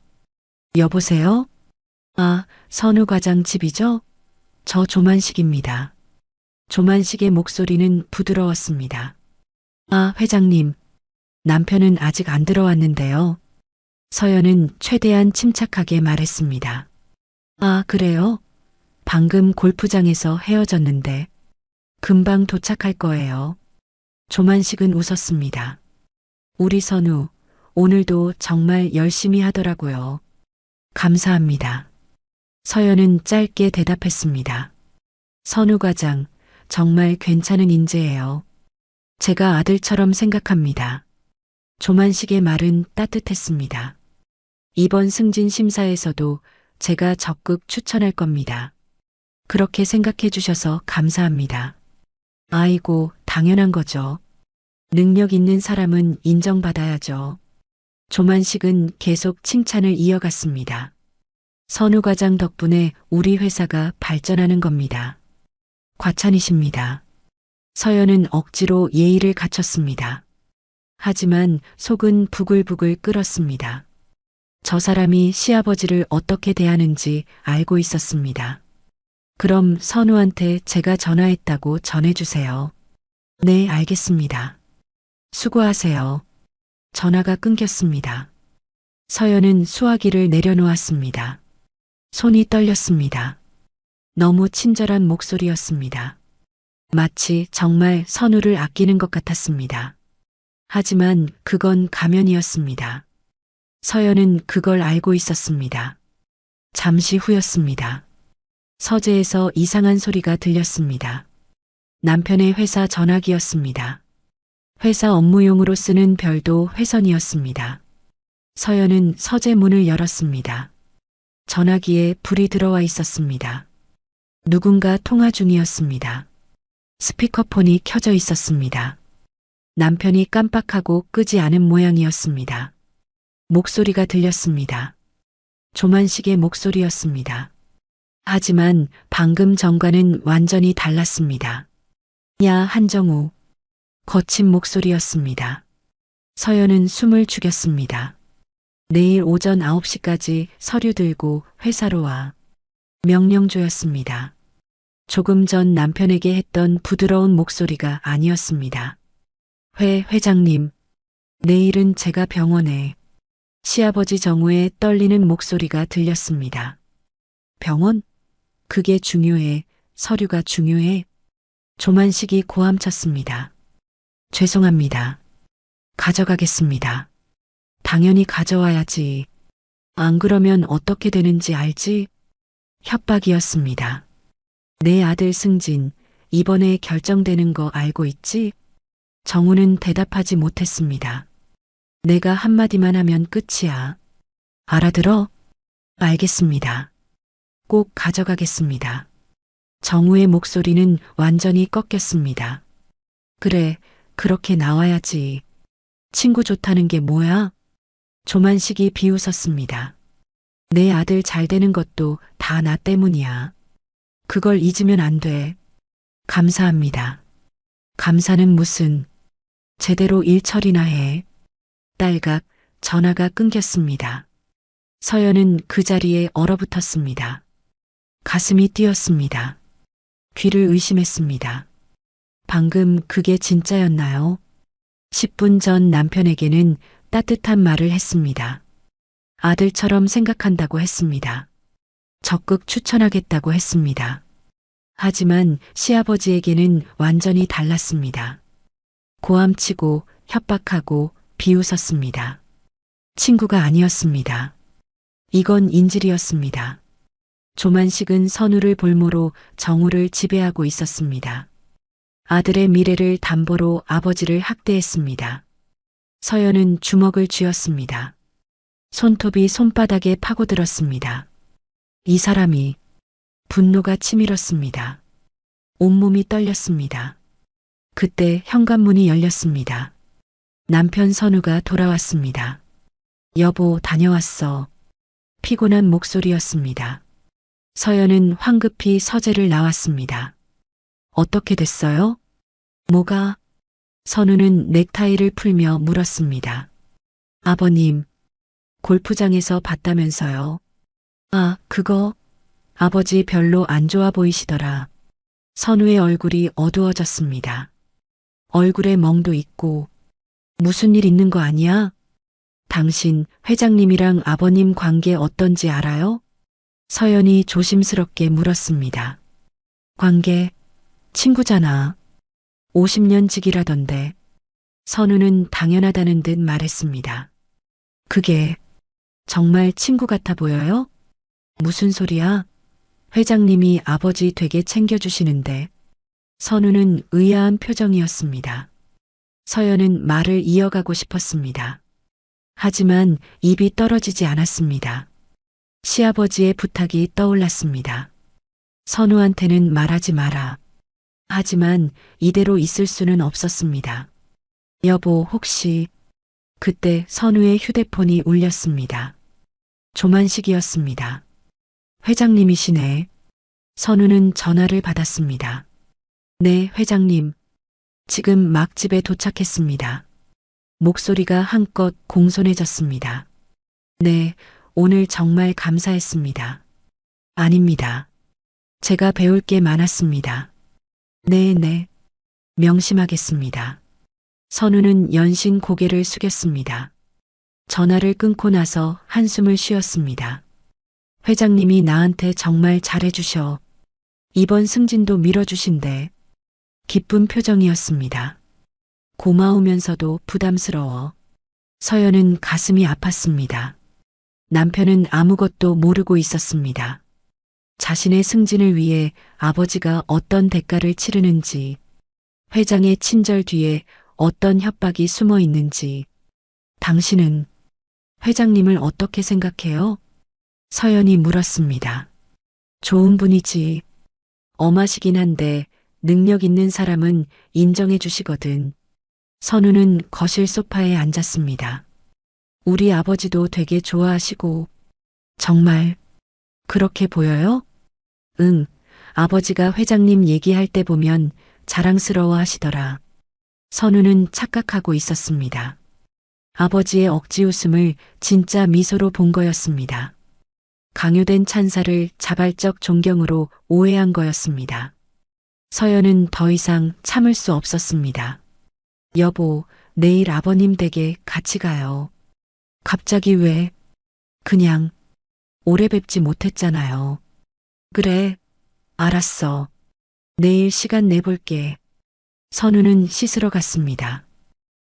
Speaker 2: 여보세요? 아, 선우 과장 집이죠? 저 조만식입니다. 조만식의 목소리는 부드러웠습니다. 아, 회장님. 남편은 아직 안 들어왔는데요. 서연은 최대한 침착하게 말했습니다. 아, 그래요? 방금 골프장에서 헤어졌는데 금방 도착할 거예요. 조만식은 웃었습니다. 우리 선우, 오늘도 정말 열심히 하더라고요. 감사합니다. 서연은 짧게 대답했습니다. 선우 과장, 정말 괜찮은 인재예요. 제가 아들처럼 생각합니다. 조만식의 말은 따뜻했습니다. 이번 승진 심사에서도 제가 적극 추천할 겁니다. 그렇게 생각해 주셔서 감사합니다. 아이고, 당연한 거죠. 능력 있는 사람은 인정받아야죠. 조만식은 계속 칭찬을 이어갔습니다. 선우 과장 덕분에 우리 회사가 발전하는 겁니다. 과찬이십니다. 서연은 억지로 예의를 갖췄습니다. 하지만 속은 부글부글 끓었습니다. 저 사람이 시아버지를 어떻게 대하는지 알고 있었습니다. 그럼 선우한테 제가 전화했다고 전해주세요. 네, 알겠습니다. 수고하세요. 전화가 끊겼습니다. 서연은 수화기를 내려놓았습니다. 손이 떨렸습니다. 너무 친절한 목소리였습니다. 마치 정말 선우를 아끼는 것 같았습니다. 하지만 그건 가면이었습니다. 서연은 그걸 알고 있었습니다. 잠시 후였습니다. 서재에서 이상한 소리가 들렸습니다. 남편의 회사 전화기였습니다. 회사 업무용으로 쓰는 별도 회선이었습니다. 서연은 서재 문을 열었습니다. 전화기에 불이 들어와 있었습니다. 누군가 통화 중이었습니다. 스피커폰이 켜져 있었습니다. 남편이 깜빡하고 끄지 않은 모양이었습니다. 목소리가 들렸습니다. 조만식의 목소리였습니다. 하지만 방금 전과는 완전히 달랐습니다. 야, 한정우. 거친 목소리였습니다. 서연은 숨을 죽였습니다. 내일 오전 9시까지 서류 들고 회사로 와. 명령조였습니다. 조금 전 남편에게 했던 부드러운 목소리가 아니었습니다. 회장님, 내일은 제가 병원에. 시아버지 정우의 떨리는 목소리가 들렸습니다. 병원? 그게 중요해. 서류가 중요해. 조만식이 고함쳤습니다. 죄송합니다. 가져가겠습니다. 당연히 가져와야지. 안 그러면 어떻게 되는지 알지? 협박이었습니다. 내 아들 승진, 이번에 결정되는 거 알고 있지? 정우는 대답하지 못했습니다. 내가 한마디만 하면 끝이야. 알아들어? 알겠습니다. 꼭 가져가겠습니다. 정우의 목소리는 완전히 꺾였습니다. 그래, 그렇게 나와야지. 친구 좋다는 게 뭐야? 조만식이 비웃었습니다. 내 아들 잘 되는 것도 다 나 때문이야. 그걸 잊으면 안 돼. 감사합니다. 감사는 무슨. 제대로 일 처리나 해. 딸각, 전화가 끊겼습니다. 서연은 그 자리에 얼어붙었습니다. 가슴이 뛰었습니다. 귀를 의심했습니다. 방금 그게 진짜였나요? 10분 전 남편에게는 따뜻한 말을 했습니다. 아들처럼 생각한다고 했습니다. 적극 추천하겠다고 했습니다. 하지만 시아버지에게는 완전히 달랐습니다. 고함치고 협박하고 비웃었습니다. 친구가 아니었습니다. 이건 인질이었습니다. 조만식은 선우를 볼모로 정우를 지배하고 있었습니다. 아들의 미래를 담보로 아버지를 학대했습니다. 서연은 주먹을 쥐었습니다. 손톱이 손바닥에 파고들었습니다. 이 사람이. 분노가 치밀었습니다. 온몸이 떨렸습니다. 그때 현관문이 열렸습니다. 남편 선우가 돌아왔습니다. 여보, 다녀왔어. 피곤한 목소리였습니다. 서연은 황급히 서재를 나왔습니다. 어떻게 됐어요? 뭐가? 선우는 넥타이를 풀며 물었습니다. 아버님, 골프장에서 봤다면서요. 아, 그거? 아버지 별로 안 좋아 보이시더라. 선우의 얼굴이 어두워졌습니다. 얼굴에 멍도 있고. 무슨 일 있는 거 아니야? 당신 회장님이랑 아버님 관계 어떤지 알아요? 서연이 조심스럽게 물었습니다. 관계? 친구잖아. 50년 지기라던데. 선우는 당연하다는 듯 말했습니다. 그게 정말 친구 같아 보여요? 무슨 소리야? 회장님이 아버지 되게 챙겨주시는데. 선우는 의아한 표정이었습니다. 서연은 말을 이어가고 싶었습니다. 하지만 입이 떨어지지 않았습니다. 시아버지의 부탁이 떠올랐습니다. 선우한테는 말하지 마라. 하지만 이대로 있을 수는 없었습니다. 여보, 혹시. 그때 선우의 휴대폰이 울렸습니다. 조만식이었습니다. 회장님이시네. 선우는 전화를 받았습니다. 네, 회장님. 지금 막 집에 도착했습니다. 목소리가 한껏 공손해졌습니다. 네, 오늘 정말 감사했습니다. 아닙니다. 제가 배울 게 많았습니다. 네. 명심하겠습니다. 선우는 연신 고개를 숙였습니다. 전화를 끊고 나서 한숨을 쉬었습니다. 회장님이 나한테 정말 잘해주셔. 이번 승진도 밀어주신대. 기쁜 표정이었습니다. 고마우면서도 부담스러워. 서연은 가슴이 아팠습니다. 남편은 아무것도 모르고 있었습니다. 자신의 승진을 위해 아버지가 어떤 대가를 치르는지, 회장의 친절 뒤에 어떤 협박이 숨어 있는지. 당신은 회장님을 어떻게 생각해요? 서연이 물었습니다. 좋은 분이지. 엄하시긴 한데 능력 있는 사람은 인정해 주시거든. 선우는 거실 소파에 앉았습니다. 우리 아버지도 되게 좋아하시고. 정말 그렇게 보여요? 응, 아버지가 회장님 얘기할 때 보면 자랑스러워 하시더라. 선우는 착각하고 있었습니다. 아버지의 억지 웃음을 진짜 미소로 본 거였습니다. 강요된 찬사를 자발적 존경으로 오해한 거였습니다. 서연은 더 이상 참을 수 없었습니다. 여보, 내일 아버님 댁에 같이 가요. 갑자기 왜? 그냥 오래 뵙지 못했잖아요. 그래, 알았어. 내일 시간 내볼게. 선우는 씻으러 갔습니다.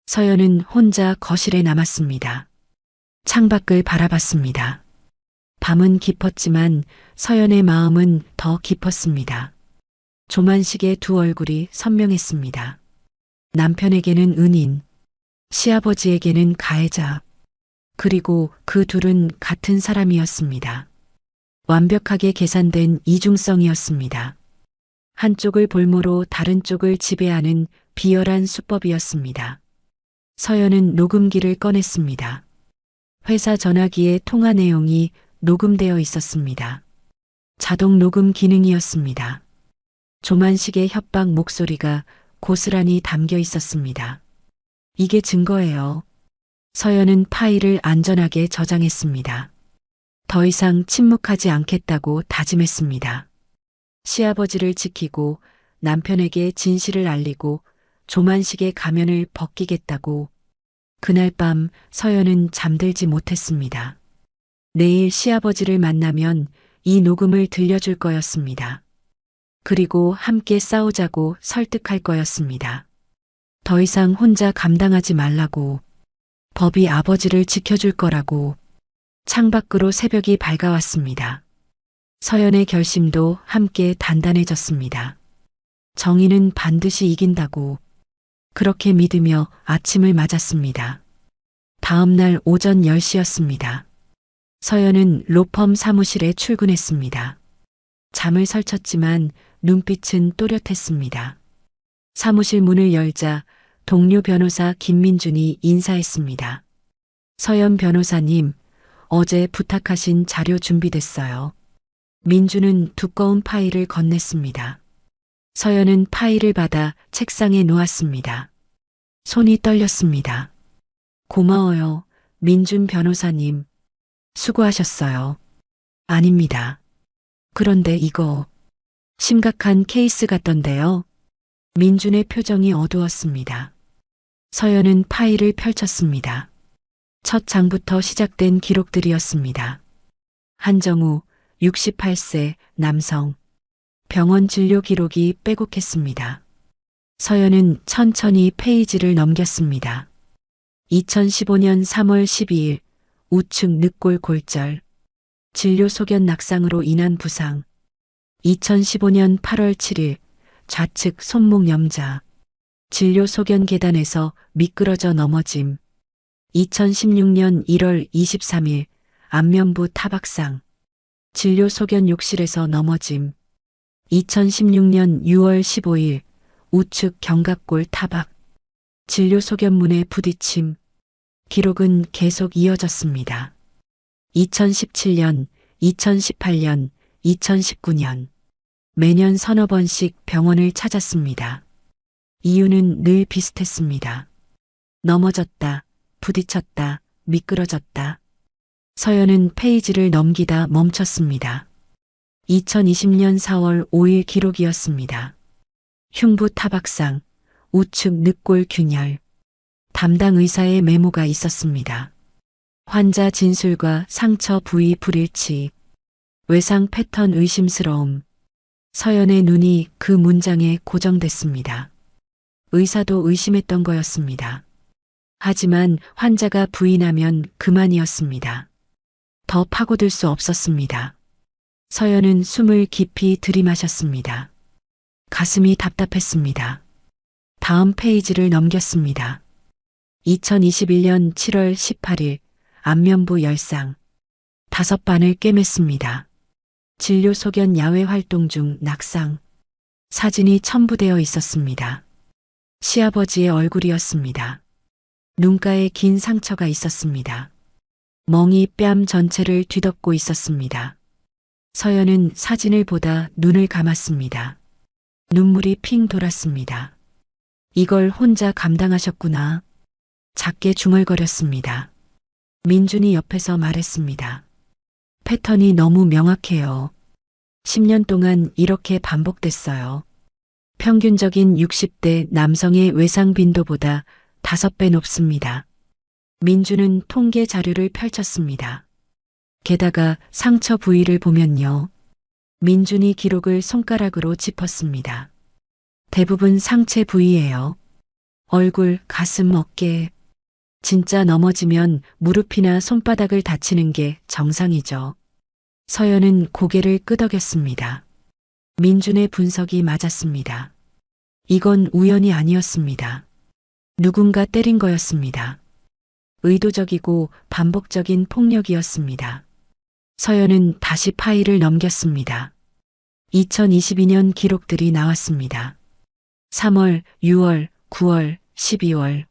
Speaker 2: 서연은 혼자 거실에 남았습니다. 창밖을 바라봤습니다. 밤은 깊었지만 서연의 마음은 더 깊었습니다. 조만식의 두 얼굴이 선명했습니다. 남편에게는 은인, 시아버지에게는 가해자, 그리고 그 둘은 같은 사람이었습니다. 완벽하게 계산된 이중성이었습니다. 한쪽을 볼모로 다른 쪽을 지배하는 비열한 수법이었습니다. 서연은 녹음기를 꺼냈습니다. 회사 전화기의 통화 내용이 녹음되어 있었습니다. 자동 녹음 기능이었습니다. 조만식의 협박 목소리가 고스란히 담겨 있었습니다. 이게 증거예요. 서연은 파일을 안전하게 저장했습니다. 더 이상 침묵하지 않겠다고 다짐했습니다. 시아버지를 지키고 남편에게 진실을 알리고 조만식의 가면을 벗기겠다고. 그날 밤 서연은 잠들지 못했습니다. 내일 시아버지를 만나면 이 녹음을 들려줄 거였습니다. 그리고 함께 싸우자고 설득할 거였습니다. 더 이상 혼자 감당하지 말라고. 법이 아버지를 지켜줄 거라고. 창밖으로 새벽이 밝아왔습니다. 서연의 결심도 함께 단단해졌습니다. 정의는 반드시 이긴다고. 그렇게 믿으며 아침을 맞았습니다. 다음 날 오전 10시였습니다. 서연은 로펌 사무실에 출근했습니다. 잠을 설쳤지만 눈빛은 또렷했습니다. 사무실 문을 열자 동료 변호사 김민준이 인사했습니다. 서연 변호사님, 어제 부탁하신 자료 준비됐어요. 민준은 두꺼운 파일을 건넸습니다. 서연은 파일을 받아 책상에 놓았습니다. 손이 떨렸습니다. 고마워요, 민준 변호사님. 수고하셨어요. 아닙니다. 그런데 이거 심각한 케이스 같던데요. 민준의 표정이 어두웠습니다. 서연은 파일을 펼쳤습니다. 첫 장부터 시작된 기록들이었습니다. 한정우, 68세, 남성. 병원 진료 기록이 빼곡했습니다. 서연은 천천히 페이지를 넘겼습니다. 2015년 3월 12일, 우측 늑골 골절. 진료 소견 낙상으로 인한 부상. 2015년 8월 7일, 좌측 손목 염자. 진료 소견 계단에서 미끄러져 넘어짐. 2016년 1월 23일, 안면부 타박상. 진료 소견 욕실에서 넘어짐. 2016년 6월 15일, 우측 견갑골 타박. 진료 소견문에 부딪힘. 기록은 계속 이어졌습니다. 2017년, 2018년, 2019년. 매년 서너 번씩 병원을 찾았습니다. 이유는 늘 비슷했습니다. 넘어졌다, 부딪혔다, 미끄러졌다. 서연은 페이지를 넘기다 멈췄습니다. 2020년 4월 5일 기록이었습니다. 흉부 타박상, 우측 늑골 균열. 담당 의사의 메모가 있었습니다. 환자 진술과 상처 부위 불일치, 외상 패턴 의심스러움. 서연의 눈이 그 문장에 고정됐습니다. 의사도 의심했던 거였습니다. 하지만 환자가 부인하면 그만이었습니다. 더 파고들 수 없었습니다. 서연은 숨을 깊이 들이마셨습니다. 가슴이 답답했습니다. 다음 페이지를 넘겼습니다. 2021년 7월 18일 안면부 열상. 5반을 꿰맸습니다. 진료 소견 야외 활동 중 낙상. 사진이 첨부되어 있었습니다. 시아버지의 얼굴이었습니다. 눈가에 긴 상처가 있었습니다. 멍이 뺨 전체를 뒤덮고 있었습니다. 서연은 사진을 보다 눈을 감았습니다. 눈물이 핑 돌았습니다. 이걸 혼자 감당하셨구나. 작게 중얼거렸습니다. 민준이 옆에서 말했습니다. 패턴이 너무 명확해요. 10년 동안 이렇게 반복됐어요. 평균적인 60대 남성의 외상 빈도보다 5배 높습니다. 민주는 통계 자료를 펼쳤습니다. 게다가 상처 부위를 보면요. 민준이 기록을 손가락으로 짚었습니다. 대부분 상체 부위예요. 얼굴, 가슴, 어깨. 진짜 넘어지면 무릎이나 손바닥을 다치는 게 정상이죠. 서연은 고개를 끄덕였습니다. 민준의 분석이 맞았습니다. 이건 우연이 아니었습니다. 누군가 때린 거였습니다. 의도적이고 반복적인 폭력이었습니다. 서연은 다시 파일을 넘겼습니다. 2022년 기록들이 나왔습니다. 3월, 6월, 9월, 12월.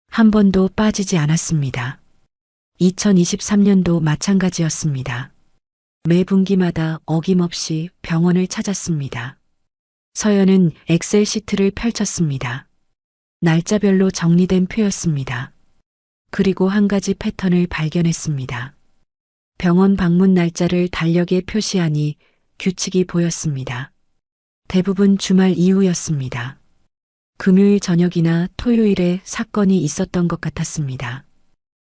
Speaker 2: 한 번도 빠지지 않았습니다. 2023년도 마찬가지였습니다. 매 분기마다 어김없이 병원을 찾았습니다. 서연은 엑셀 시트를 펼쳤습니다. 날짜별로 정리된 표였습니다. 그리고 한 가지 패턴을 발견했습니다. 병원 방문 날짜를 달력에 표시하니 규칙이 보였습니다. 대부분 주말 이후였습니다. 금요일 저녁이나 토요일에 사건이 있었던 것 같았습니다.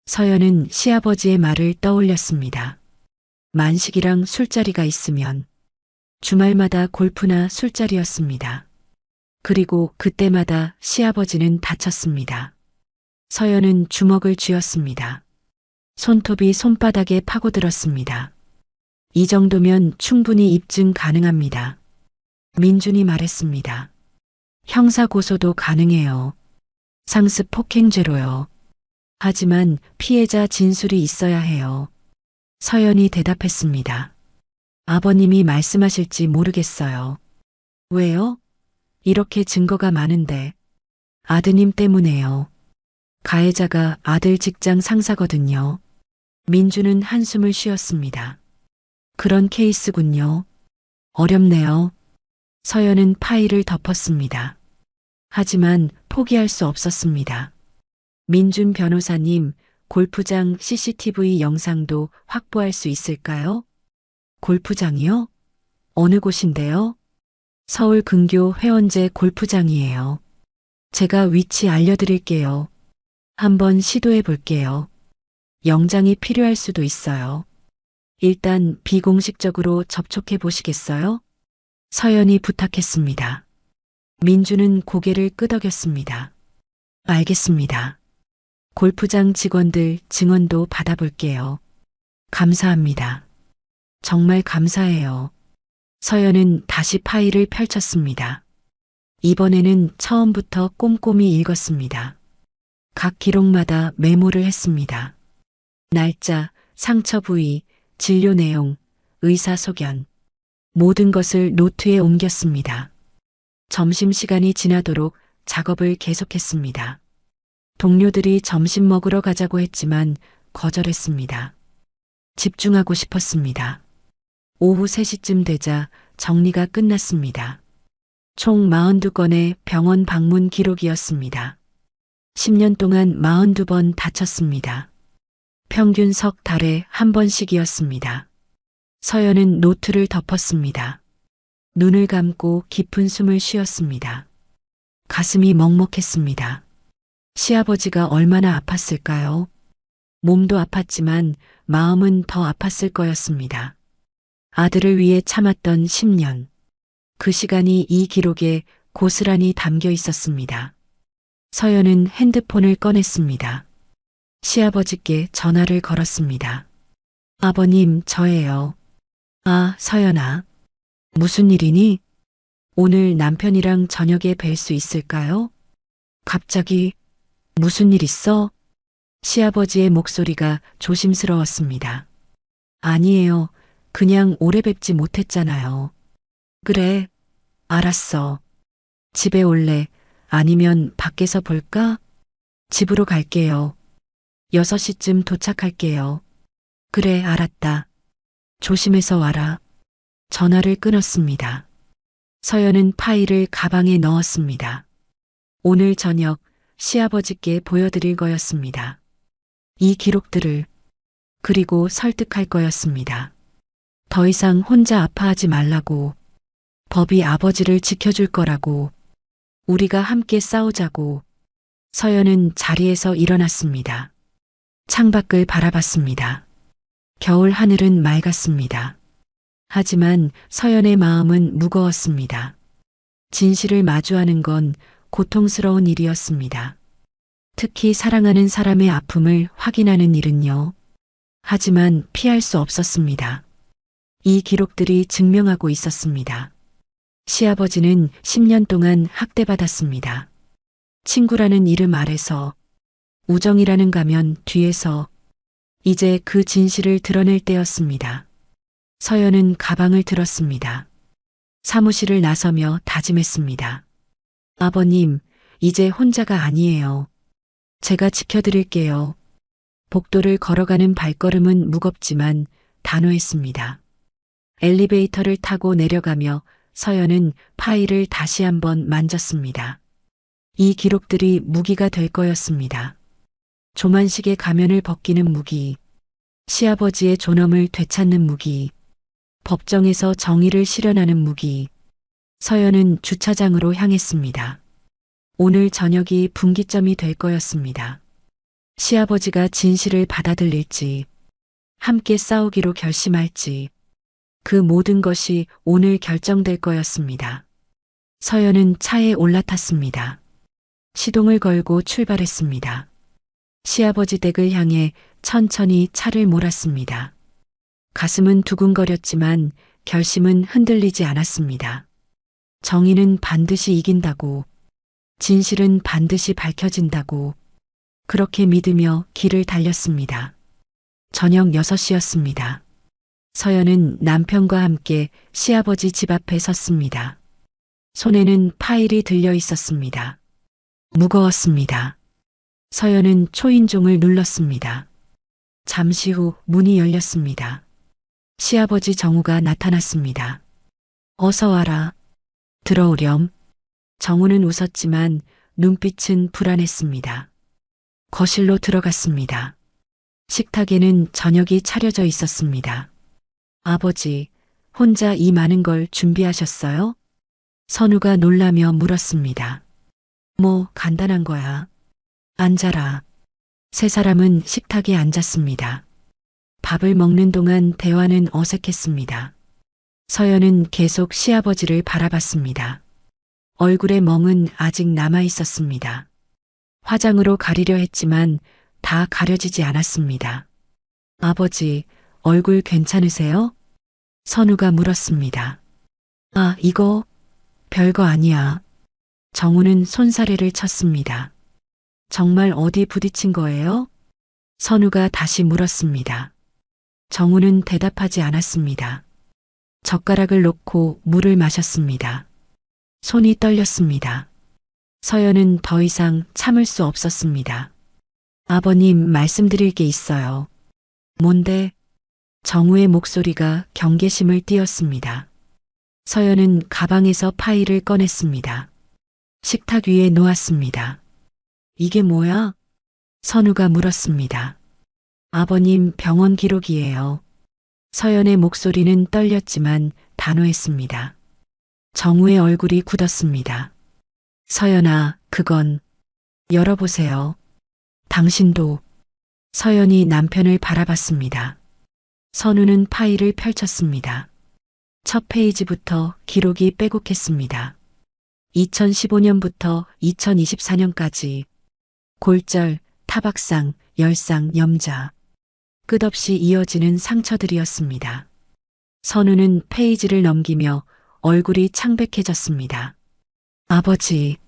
Speaker 2: 서연은 시아버지의 말을 떠올렸습니다. 만식이랑 술자리가 있으면 주말마다 골프나 술자리였습니다. 그리고 그때마다 시아버지는 다쳤습니다. 서연은 주먹을 쥐었습니다. 손톱이 손바닥에 파고들었습니다. 이 정도면 충분히 입증 가능합니다. 민준이 말했습니다. 형사 고소도 가능해요. 상습 폭행죄로요. 하지만 피해자 진술이 있어야 해요. 서연이 대답했습니다. 아버님이 말씀하실지 모르겠어요. 왜요? 이렇게 증거가 많은데. 아드님 때문에요. 가해자가 아들 직장 상사거든요. 민주는 한숨을 쉬었습니다. 그런 케이스군요. 어렵네요. 서연은 파일을 덮었습니다. 하지만 포기할 수 없었습니다. 민준 변호사님, 골프장 CCTV 영상도 확보할 수 있을까요? 골프장이요? 어느 곳인데요? 서울 근교 회원제 골프장이에요. 제가 위치 알려드릴게요. 한번 시도해 볼게요. 영장이 필요할 수도 있어요. 일단 비공식적으로 접촉해 보시겠어요? 서연이 부탁했습니다. 민주는 고개를 끄덕였습니다. 알겠습니다. 골프장 직원들 증언도 받아볼게요. 감사합니다. 정말 감사해요. 서연은 다시 파일을 펼쳤습니다. 이번에는 처음부터 꼼꼼히 읽었습니다. 각 기록마다 메모를 했습니다. 날짜, 상처 부위, 진료 내용, 의사 소견. 모든 것을 노트에 옮겼습니다. 점심시간이 지나도록 작업을 계속했습니다. 동료들이 점심 먹으러 가자고 했지만 거절했습니다. 집중하고 싶었습니다. 오후 3시쯤 되자 정리가 끝났습니다. 총 42건의 병원 방문 기록이었습니다. 10년 동안 42번 다쳤습니다. 평균 석 달에 한 번씩이었습니다. 서연은 노트를 덮었습니다. 눈을 감고 깊은 숨을 쉬었습니다. 가슴이 먹먹했습니다. 시아버지가 얼마나 아팠을까요? 몸도 아팠지만 마음은 더 아팠을 거였습니다. 아들을 위해 참았던 10년. 그 시간이 이 기록에 고스란히 담겨 있었습니다. 서연은 핸드폰을 꺼냈습니다. 시아버지께 전화를 걸었습니다. 아버님, 저예요. 아, 서연아. 무슨 일이니? 오늘 남편이랑 저녁에 뵐 수 있을까요? 갑자기 무슨 일 있어? 시아버지의 목소리가 조심스러웠습니다. 아니에요. 그냥 오래 뵙지 못했잖아요. 그래. 알았어. 집에 올래? 아니면 밖에서 볼까? 집으로 갈게요. 6시쯤 도착할게요. 그래, 알았다. 조심해서 와라. 전화를 끊었습니다. 서연은 파일을 가방에 넣었습니다. 오늘 저녁 시아버지께 보여드릴 거였습니다. 이 기록들을, 그리고 설득할 거였습니다. 더 이상 혼자 아파하지 말라고, 법이 아버지를 지켜줄 거라고, 우리가 함께 싸우자고. 서연은 자리에서 일어났습니다. 창밖을 바라봤습니다. 겨울 하늘은 맑았습니다. 하지만 서연의 마음은 무거웠습니다. 진실을 마주하는 건 고통스러운 일이었습니다. 특히 사랑하는 사람의 아픔을 확인하는 일은요. 하지만 피할 수 없었습니다. 이 기록들이 증명하고 있었습니다. 시아버지는 10년 동안 학대받았습니다. 친구라는 이름 아래서, 우정이라는 가면 뒤에서. 이제 그 진실을 드러낼 때였습니다. 서연은 가방을 들었습니다. 사무실을 나서며 다짐했습니다. 아버님, 이제 혼자가 아니에요. 제가 지켜드릴게요. 복도를 걸어가는 발걸음은 무겁지만 단호했습니다. 엘리베이터를 타고 내려가며 서연은 파일을 다시 한번 만졌습니다. 이 기록들이 무기가 될 거였습니다. 조만식의 가면을 벗기는 무기, 시아버지의 존엄을 되찾는 무기, 법정에서 정의를 실현하는 무기. 서연은 주차장으로 향했습니다. 오늘 저녁이 분기점이 될 거였습니다. 시아버지가 진실을 받아들일지, 함께 싸우기로 결심할지, 그 모든 것이 오늘 결정될 거였습니다. 서연은 차에 올라탔습니다. 시동을 걸고 출발했습니다. 시아버지 댁을 향해 천천히 차를 몰았습니다. 가슴은 두근거렸지만 결심은 흔들리지 않았습니다. 정의는 반드시 이긴다고, 진실은 반드시 밝혀진다고, 그렇게 믿으며 길을 달렸습니다. 저녁 6시였습니다. 서연은 남편과 함께 시아버지 집 앞에 섰습니다. 손에는 파일이 들려 있었습니다. 무거웠습니다. 서연은 초인종을 눌렀습니다. 잠시 후 문이 열렸습니다. 시아버지 정우가 나타났습니다. 어서 와라. 들어오렴. 정우는 웃었지만 눈빛은 불안했습니다. 거실로 들어갔습니다. 식탁에는 저녁이 차려져 있었습니다. 아버지, 혼자 이 많은 걸 준비하셨어요? 선우가 놀라며 물었습니다. 뭐, 간단한 거야. 앉아라. 세 사람은 식탁에 앉았습니다. 밥을 먹는 동안 대화는 어색했습니다. 서연은 계속 시아버지를 바라봤습니다. 얼굴의 멍은 아직 남아 있었습니다. 화장으로 가리려 했지만 다 가려지지 않았습니다. 아버지, 얼굴 괜찮으세요? 선우가 물었습니다. 아, 이거 별거 아니야. 정우는 손사래를 쳤습니다. 정말 어디 부딪힌 거예요? 선우가 다시 물었습니다. 정우는 대답하지 않았습니다. 젓가락을 놓고 물을 마셨습니다. 손이 떨렸습니다. 서연은 더 이상 참을 수 없었습니다. 아버님, 말씀드릴 게 있어요. 뭔데? 정우의 목소리가 경계심을 띄었습니다. 서연은 가방에서 파일을 꺼냈습니다. 식탁 위에 놓았습니다. 이게 뭐야? 선우가 물었습니다. 아버님 병원 기록이에요. 서연의 목소리는 떨렸지만 단호했습니다. 정우의 얼굴이 굳었습니다. 서연아, 그건 열어보세요. 당신도. 서연이 남편을 바라봤습니다. 선우는 파일을 펼쳤습니다. 첫 페이지부터 기록이 빼곡했습니다. 2015년부터 2024년까지 골절, 타박상, 열상, 염자. 끝없이 이어지는 상처들이었습니다. 선우는 페이지를 넘기며 얼굴이 창백해졌습니다. 아버지,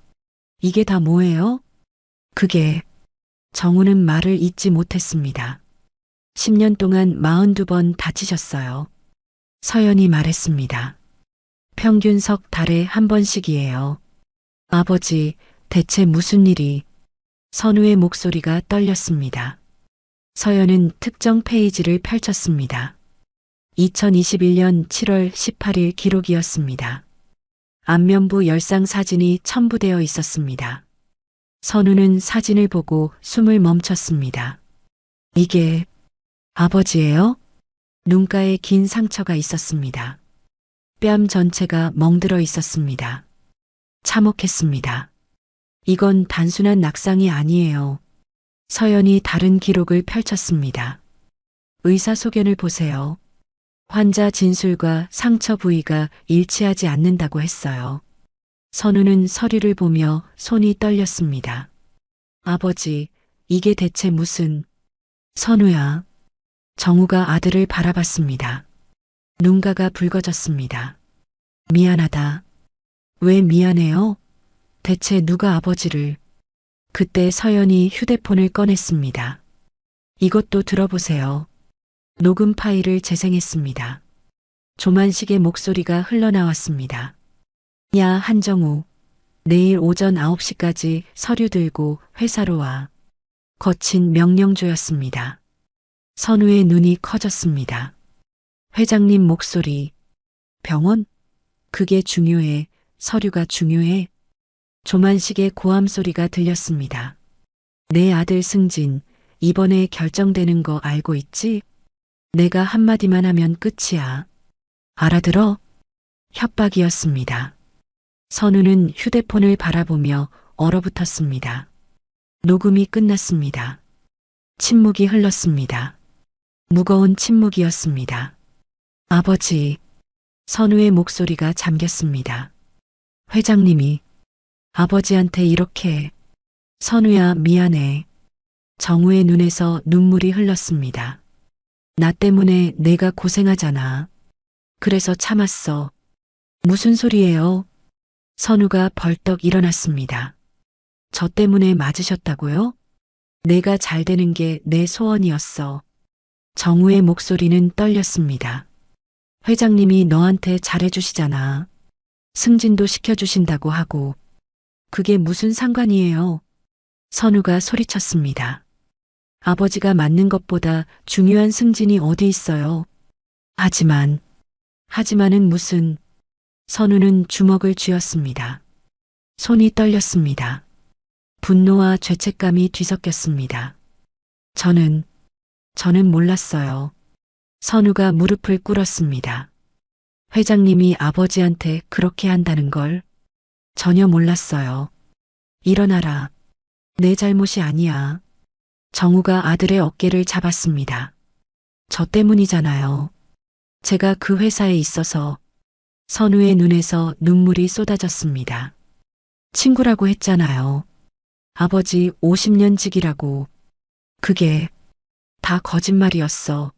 Speaker 2: 이게 다 뭐예요? 그게 정우는 말을 잇지 못했습니다. 10년 동안 42번 다치셨어요. 서연이 말했습니다. 평균 석 달에 한 번씩이에요. 아버지, 대체 무슨 일이? 선우의 목소리가 떨렸습니다. 서연은 특정 페이지를 펼쳤습니다. 2021년 7월 18일 기록이었습니다. 안면부 열상 사진이 첨부되어 있었습니다. 선우는 사진을 보고 숨을 멈췄습니다. 이게 아버지예요? 눈가에 긴 상처가 있었습니다. 뺨 전체가 멍들어 있었습니다. 참혹했습니다. 이건 단순한 낙상이 아니에요. 서연이 다른 기록을 펼쳤습니다. 의사소견을 보세요. 환자 진술과 상처 부위가 일치하지 않는다고 했어요. 선우는 서류를 보며 손이 떨렸습니다. 아버지, 이게 대체 무슨... 선우야. 정우가 아들을 바라봤습니다. 눈가가 붉어졌습니다. 미안하다. 왜 미안해요? 대체 누가 아버지를... 그때 서연이 휴대폰을 꺼냈습니다. 이것도 들어보세요. 녹음 파일을 재생했습니다. 조만식의 목소리가 흘러나왔습니다. 야, 한정우. 내일 오전 9시까지 서류 들고 회사로 와. 거친 명령조였습니다. 선우의 눈이 커졌습니다. 회장님 목소리. 병원? 그게 중요해. 서류가 중요해. 조만식의 고함 소리가 들렸습니다. 내 아들 승진, 이번에 결정되는 거 알고 있지? 내가 한마디만 하면 끝이야. 알아들어? 협박이었습니다. 선우는 휴대폰을 바라보며 얼어붙었습니다. 녹음이 끝났습니다. 침묵이 흘렀습니다. 무거운 침묵이었습니다. 아버지, 선우의 목소리가 잠겼습니다. 회장님이 아버지한테 이렇게... 선우야, 미안해. 정우의 눈에서 눈물이 흘렀습니다. 나 때문에 내가 고생하잖아. 그래서 참았어. 무슨 소리예요? 선우가 벌떡 일어났습니다. 저 때문에 맞으셨다고요? 내가 잘 되는 게 내 소원이었어. 정우의 목소리는 떨렸습니다. 회장님이 너한테 잘해주시잖아. 승진도 시켜주신다고 하고. 그게 무슨 상관이에요? 선우가 소리쳤습니다. 아버지가 맞는 것보다 중요한 승진이 어디 있어요? 하지만은 무슨... 선우는 주먹을 쥐었습니다. 손이 떨렸습니다. 분노와 죄책감이 뒤섞였습니다. 저는 몰랐어요. 선우가 무릎을 꿇었습니다. 회장님이 아버지한테 그렇게 한다는 걸 전혀 몰랐어요. 일어나라. 내 잘못이 아니야. 정우가 아들의 어깨를 잡았습니다. 저 때문이잖아요. 제가 그 회사에 있어서... 선우의 눈에서 눈물이 쏟아졌습니다. 친구라고 했잖아요. 아버지 50년 직이라고. 그게 다 거짓말이었어.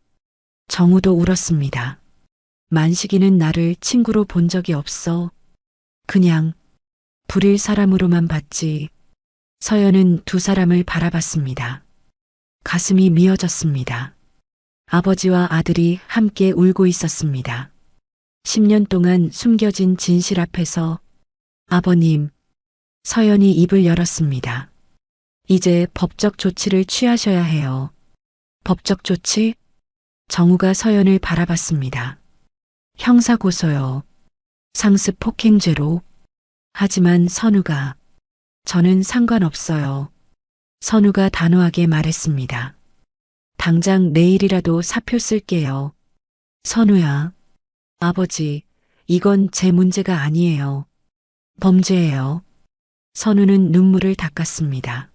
Speaker 2: 정우도 울었습니다. 만식이는 나를 친구로 본 적이 없어. 그냥 불일 사람으로만 봤지. 서연은 두 사람을 바라봤습니다. 가슴이 미어졌습니다. 아버지와 아들이 함께 울고 있었습니다. 10년 동안 숨겨진 진실 앞에서 아버님, 서연이 입을 열었습니다. 이제 법적 조치를 취하셔야 해요. 법적 조치? 정우가 서연을 바라봤습니다. 형사고소요. 상습 폭행죄로. 하지만 선우가 저는 상관없어요. 선우가 단호하게 말했습니다. 당장 내일이라도 사표 쓸게요. 선우야. 아버지, 이건 제 문제가 아니에요. 범죄예요. 선우는 눈물을 닦았습니다.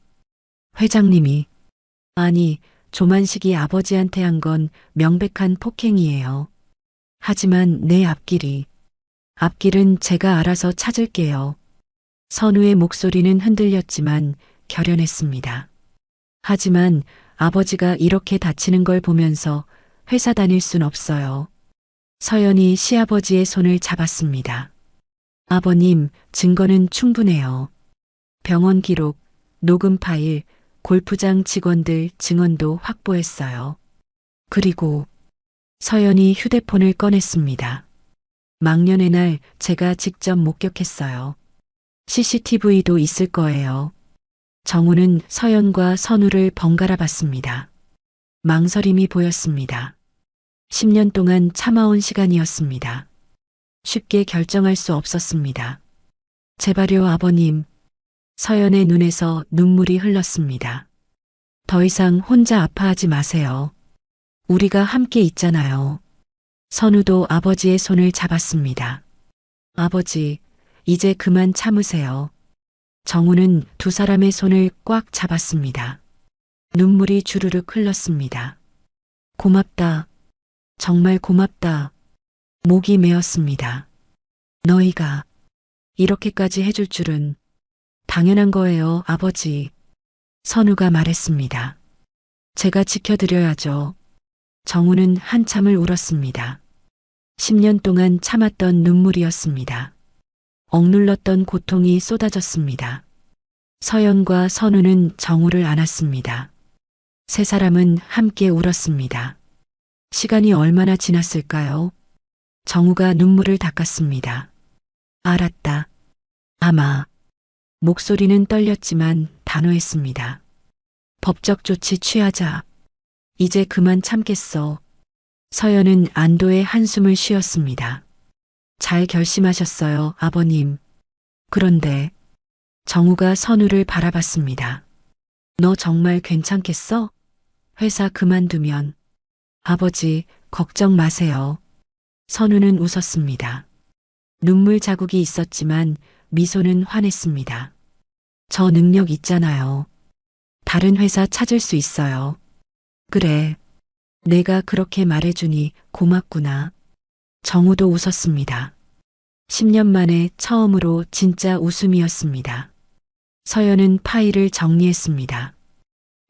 Speaker 2: 회장님이, 아니, 조만식이 아버지한테 한 건 명백한 폭행이에요. 하지만 내 앞길은 제가 알아서 찾을게요. 선우의 목소리는 흔들렸지만 결연했습니다. 하지만 아버지가 이렇게 다치는 걸 보면서 회사 다닐 순 없어요. 서연이 시아버지의 손을 잡았습니다. 아버님, 증거는 충분해요. 병원 기록, 녹음 파일, 골프장 직원들 증언도 확보했어요. 그리고 서연이 휴대폰을 꺼냈습니다. 망년의 날 제가 직접 목격했어요. CCTV도 있을 거예요. 정우는 서연과 선우를 번갈아 봤습니다. 망설임이 보였습니다. 10년 동안 참아온 시간이었습니다. 쉽게 결정할 수 없었습니다. 제발요, 아버님. 서연의 눈에서 눈물이 흘렀습니다. 더 이상 혼자 아파하지 마세요. 우리가 함께 있잖아요. 선우도 아버지의 손을 잡았습니다. 아버지, 이제 그만 참으세요. 정우는 두 사람의 손을 꽉 잡았습니다. 눈물이 주르륵 흘렀습니다. 고맙다. 정말 고맙다. 목이 메었습니다. 너희가 이렇게까지 해줄 줄은 당연한 거예요, 아버지. 선우가 말했습니다. 제가 지켜드려야죠. 정우는 한참을 울었습니다. 10년 동안 참았던 눈물이었습니다. 억눌렀던 고통이 쏟아졌습니다. 서연과 선우는 정우를 안았습니다. 세 사람은 함께 울었습니다. 시간이 얼마나 지났을까요? 정우가 눈물을 닦았습니다. 알았다. 아마. 목소리는 떨렸지만 단호했습니다. 법적 조치 취하자. 이제 그만 참겠어. 서연은 안도의 한숨을 쉬었습니다. 잘 결심하셨어요, 아버님. 그런데 정우가 선우를 바라봤습니다. 너 정말 괜찮겠어? 회사 그만두면. 아버지, 걱정 마세요. 선우는 웃었습니다. 눈물 자국이 있었지만 미소는 환했습니다. 저 능력 있잖아요. 다른 회사 찾을 수 있어요. 그래. 내가 그렇게 말해주니 고맙구나. 정우도 웃었습니다. 10년 만에 처음으로 진짜 웃음이었습니다. 서연은 파일을 정리했습니다.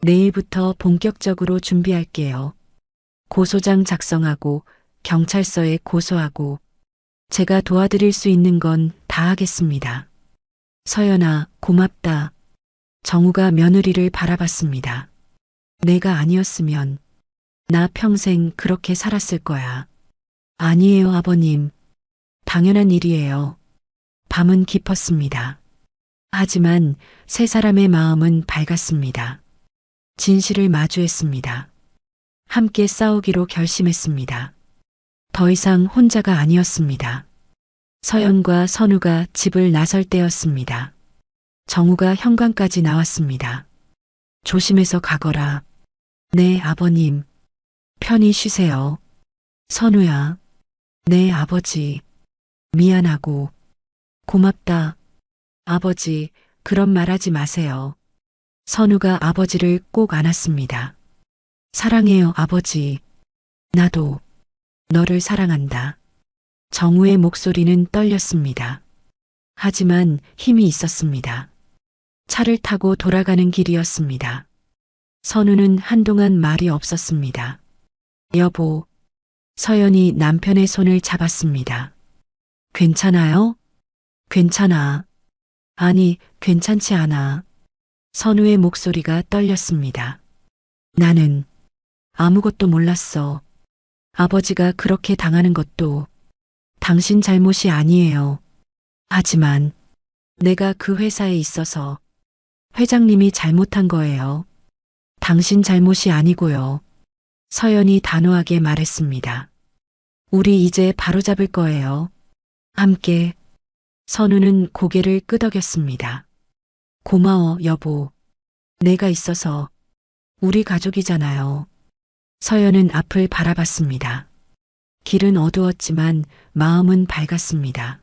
Speaker 2: 내일부터 본격적으로 준비할게요. 고소장 작성하고 경찰서에 고소하고 제가 도와드릴 수 있는 건 다 하겠습니다. 서연아, 고맙다. 정우가 며느리를 바라봤습니다. 내가 아니었으면 나 평생 그렇게 살았을 거야. 아니에요, 아버님. 당연한 일이에요. 밤은 깊었습니다. 하지만 세 사람의 마음은 밝았습니다. 진실을 마주했습니다. 함께 싸우기로 결심했습니다. 더 이상 혼자가 아니었습니다. 서연과 선우가 집을 나설 때였습니다. 정우가 현관까지 나왔습니다. 조심해서 가거라. 네, 아버님. 편히 쉬세요. 선우야. 네, 아버지. 미안하고 고맙다. 아버지, 그런 말하지 마세요. 선우가 아버지를 꼭 안았습니다. 사랑해요, 아버지. 나도 너를 사랑한다. 정우의 목소리는 떨렸습니다. 하지만 힘이 있었습니다. 차를 타고 돌아가는 길이었습니다. 선우는 한동안 말이 없었습니다. 여보. 서연이 남편의 손을 잡았습니다. 괜찮아요? 괜찮아. 아니, 괜찮지 않아. 선우의 목소리가 떨렸습니다. 나는 아무것도 몰랐어. 아버지가 그렇게 당하는 것도 당신 잘못이 아니에요. 하지만 내가 그 회사에 있어서 회장님이 잘못한 거예요. 당신 잘못이 아니고요. 서연이 단호하게 말했습니다. 우리 이제 바로잡을 거예요. 함께. 선우는 고개를 끄덕였습니다. 고마워, 여보. 내가 있어서 우리 가족이잖아요. 서연은 앞을 바라봤습니다. 길은 어두웠지만 마음은 밝았습니다.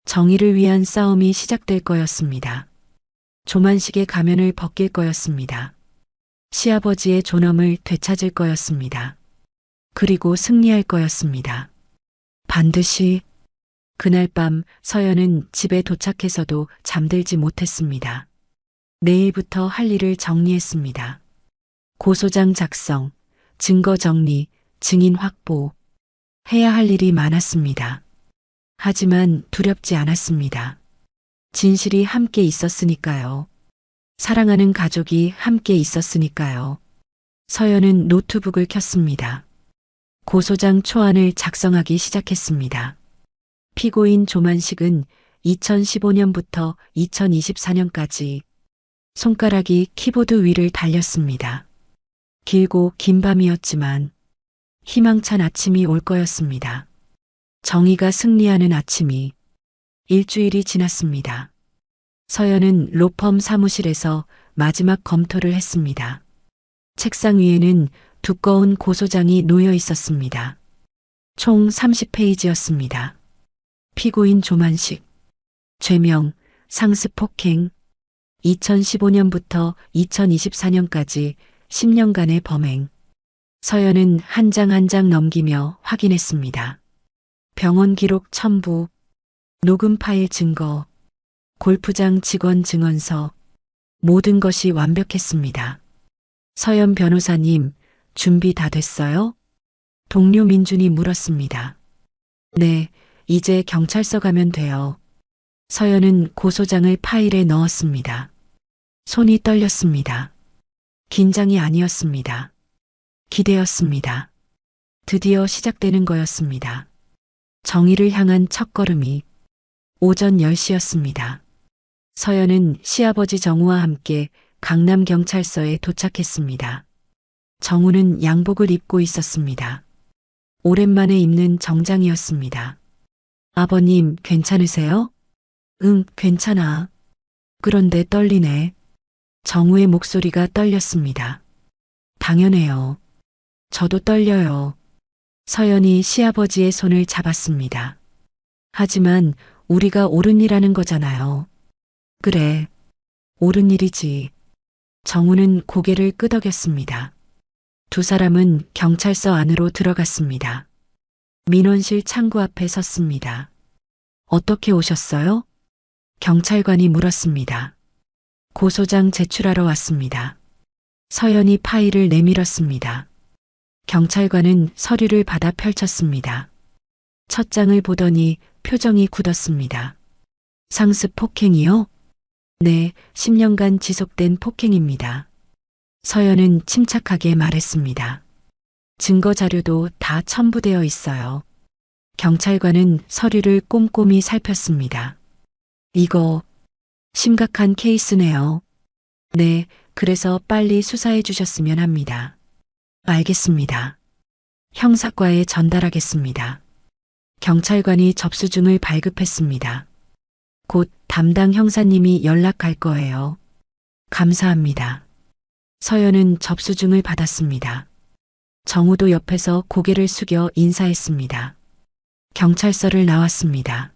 Speaker 2: 정의를 위한 싸움이 시작될 거였습니다. 조만식의 가면을 벗길 거였습니다. 시아버지의 존엄을 되찾을 거였습니다. 그리고 승리할 거였습니다. 반드시. 그날 밤 서연은 집에 도착해서도 잠들지 못했습니다. 내일부터 할 일을 정리했습니다. 고소장 작성, 증거 정리, 증인 확보. 해야 할 일이 많았습니다. 하지만 두렵지 않았습니다. 진실이 함께 있었으니까요. 사랑하는 가족이 함께 있었으니까요. 서연은 노트북을 켰습니다. 고소장 초안을 작성하기 시작했습니다. 피고인 조만식은 2015년부터 2024년까지 손가락이 키보드 위를 달렸습니다. 길고 긴 밤이었지만 희망찬 아침이 올 거였습니다. 정의가 승리하는 아침이. 일주일이 지났습니다. 서연은 로펌 사무실에서 마지막 검토를 했습니다. 책상 위에는 두꺼운 고소장이 놓여 있었습니다. 총 30페이지였습니다. 피고인 조만식. 죄명, 상습 폭행. 2015년부터 2024년까지 10년간의 범행. 서연은 한 장 한 장 넘기며 확인했습니다. 병원 기록 첨부, 녹음 파일 증거, 골프장 직원 증언서, 모든 것이 완벽했습니다. 서연 변호사님, 준비 다 됐어요? 동료 민준이 물었습니다. 네, 이제 경찰서 가면 돼요. 서연은 고소장을 파일에 넣었습니다. 손이 떨렸습니다. 긴장이 아니었습니다. 기대였습니다. 드디어 시작되는 거였습니다. 정의를 향한 첫걸음이. 오전 10시였습니다. 서연은 시아버지 정우와 함께 강남경찰서에 도착했습니다. 정우는 양복을 입고 있었습니다. 오랜만에 입는 정장이었습니다. 아버님, 괜찮으세요? 응, 괜찮아. 그런데 떨리네. 정우의 목소리가 떨렸습니다. 당연해요. 저도 떨려요. 서연이 시아버지의 손을 잡았습니다. 하지만 우리가 옳은 일하는 거잖아요. 그래, 옳은 일이지. 정우는 고개를 끄덕였습니다. 두 사람은 경찰서 안으로 들어갔습니다. 민원실 창구 앞에 섰습니다. 어떻게 오셨어요? 경찰관이 물었습니다. 고소장 제출하러 왔습니다. 서연이 파일을 내밀었습니다. 경찰관은 서류를 받아 펼쳤습니다. 첫 장을 보더니 표정이 굳었습니다. 상습 폭행이요? 네, 10년간 지속된 폭행입니다. 서연은 침착하게 말했습니다. 증거 자료도 다 첨부되어 있어요. 경찰관은 서류를 꼼꼼히 살폈습니다. 이거 심각한 케이스네요. 네, 그래서 빨리 수사해 주셨으면 합니다. 알겠습니다. 형사과에 전달하겠습니다. 경찰관이 접수중을 발급했습니다. 곧 담당 형사님이 연락할 거예요. 감사합니다. 서연은 접수중을 받았습니다. 정우도 옆에서 고개를 숙여 인사했습니다. 경찰서를 나왔습니다.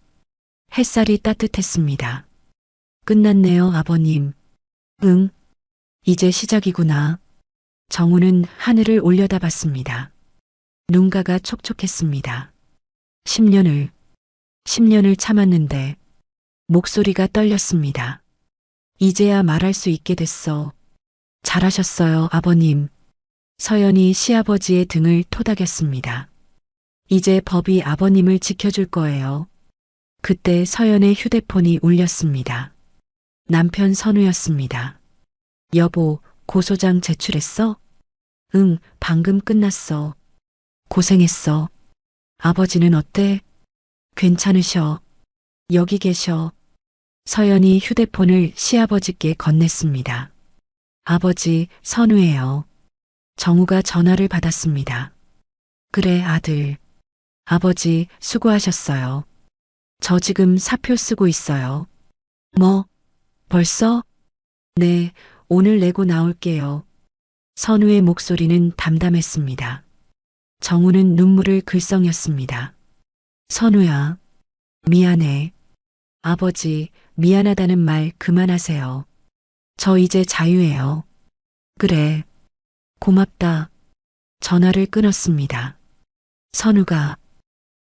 Speaker 2: 햇살이 따뜻했습니다. 끝났네요, 아버님. 응, 이제 시작이구나. 정우는 하늘을 올려다봤습니다. 눈가가 촉촉했습니다. 10년을 참았는데 목소리가 떨렸습니다. 이제야 말할 수 있게 됐어. 잘하셨어요, 아버님. 서연이 시아버지의 등을 토닥였습니다. 이제 법이 아버님을 지켜줄 거예요. 그때 서연의 휴대폰이 울렸습니다. 남편 선우였습니다. 여보, 고소장 제출했어? 응, 방금 끝났어. 고생했어. 아버지는 어때? 괜찮으셔. 여기 계셔. 서연이 휴대폰을 시아버지께 건넸습니다. 아버지, 선우예요. 정우가 전화를 받았습니다. 그래, 아들. 아버지, 수고하셨어요. 저 지금 사표 쓰고 있어요. 뭐? 벌써? 네, 오늘 내고 나올게요. 선우의 목소리는 담담했습니다. 정우는 눈물을 글썽였습니다. 선우야, 미안해. 아버지, 미안하다는 말 그만하세요. 저 이제 자유해요. 그래. 고맙다. 전화를 끊었습니다. 선우가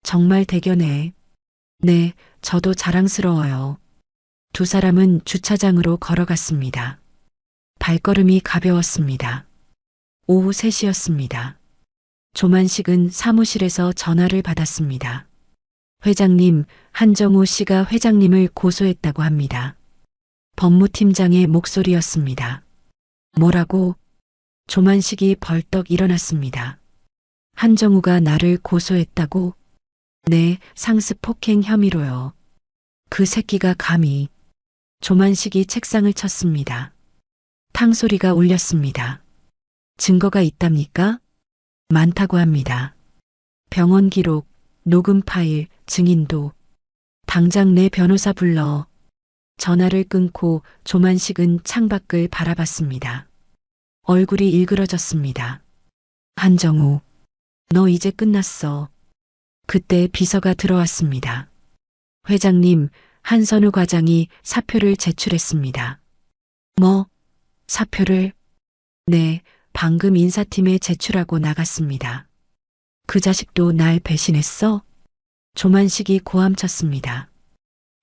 Speaker 2: 정말 대견해. 네, 저도 자랑스러워요. 두 사람은 주차장으로 걸어갔습니다. 발걸음이 가벼웠습니다. 오후 3시였습니다. 조만식은 사무실에서 전화를 받았습니다. 회장님, 한정우 씨가 회장님을 고소했다고 합니다. 법무팀장의 목소리였습니다. 뭐라고? 조만식이 벌떡 일어났습니다. 한정우가 나를 고소했다고? 네, 상습 폭행 혐의로요. 그 새끼가 감히. 조만식이 책상을 쳤습니다. 탕소리가 울렸습니다. 증거가 있답니까? 많다고 합니다. 병원 기록, 녹음 파일, 증인도. 당장 내 변호사 불러. 전화를 끊고 조만식은 창밖을 바라봤습니다. 얼굴이 일그러졌습니다. 한정우, 너 이제 끝났어. 그때 비서가 들어왔습니다. 회장님, 한선우 과장이 사표를 제출했습니다. 뭐? 사표를? 네, 방금 인사팀에 제출하고 나갔습니다. 그 자식도 날 배신했어? 조만식이 고함쳤습니다.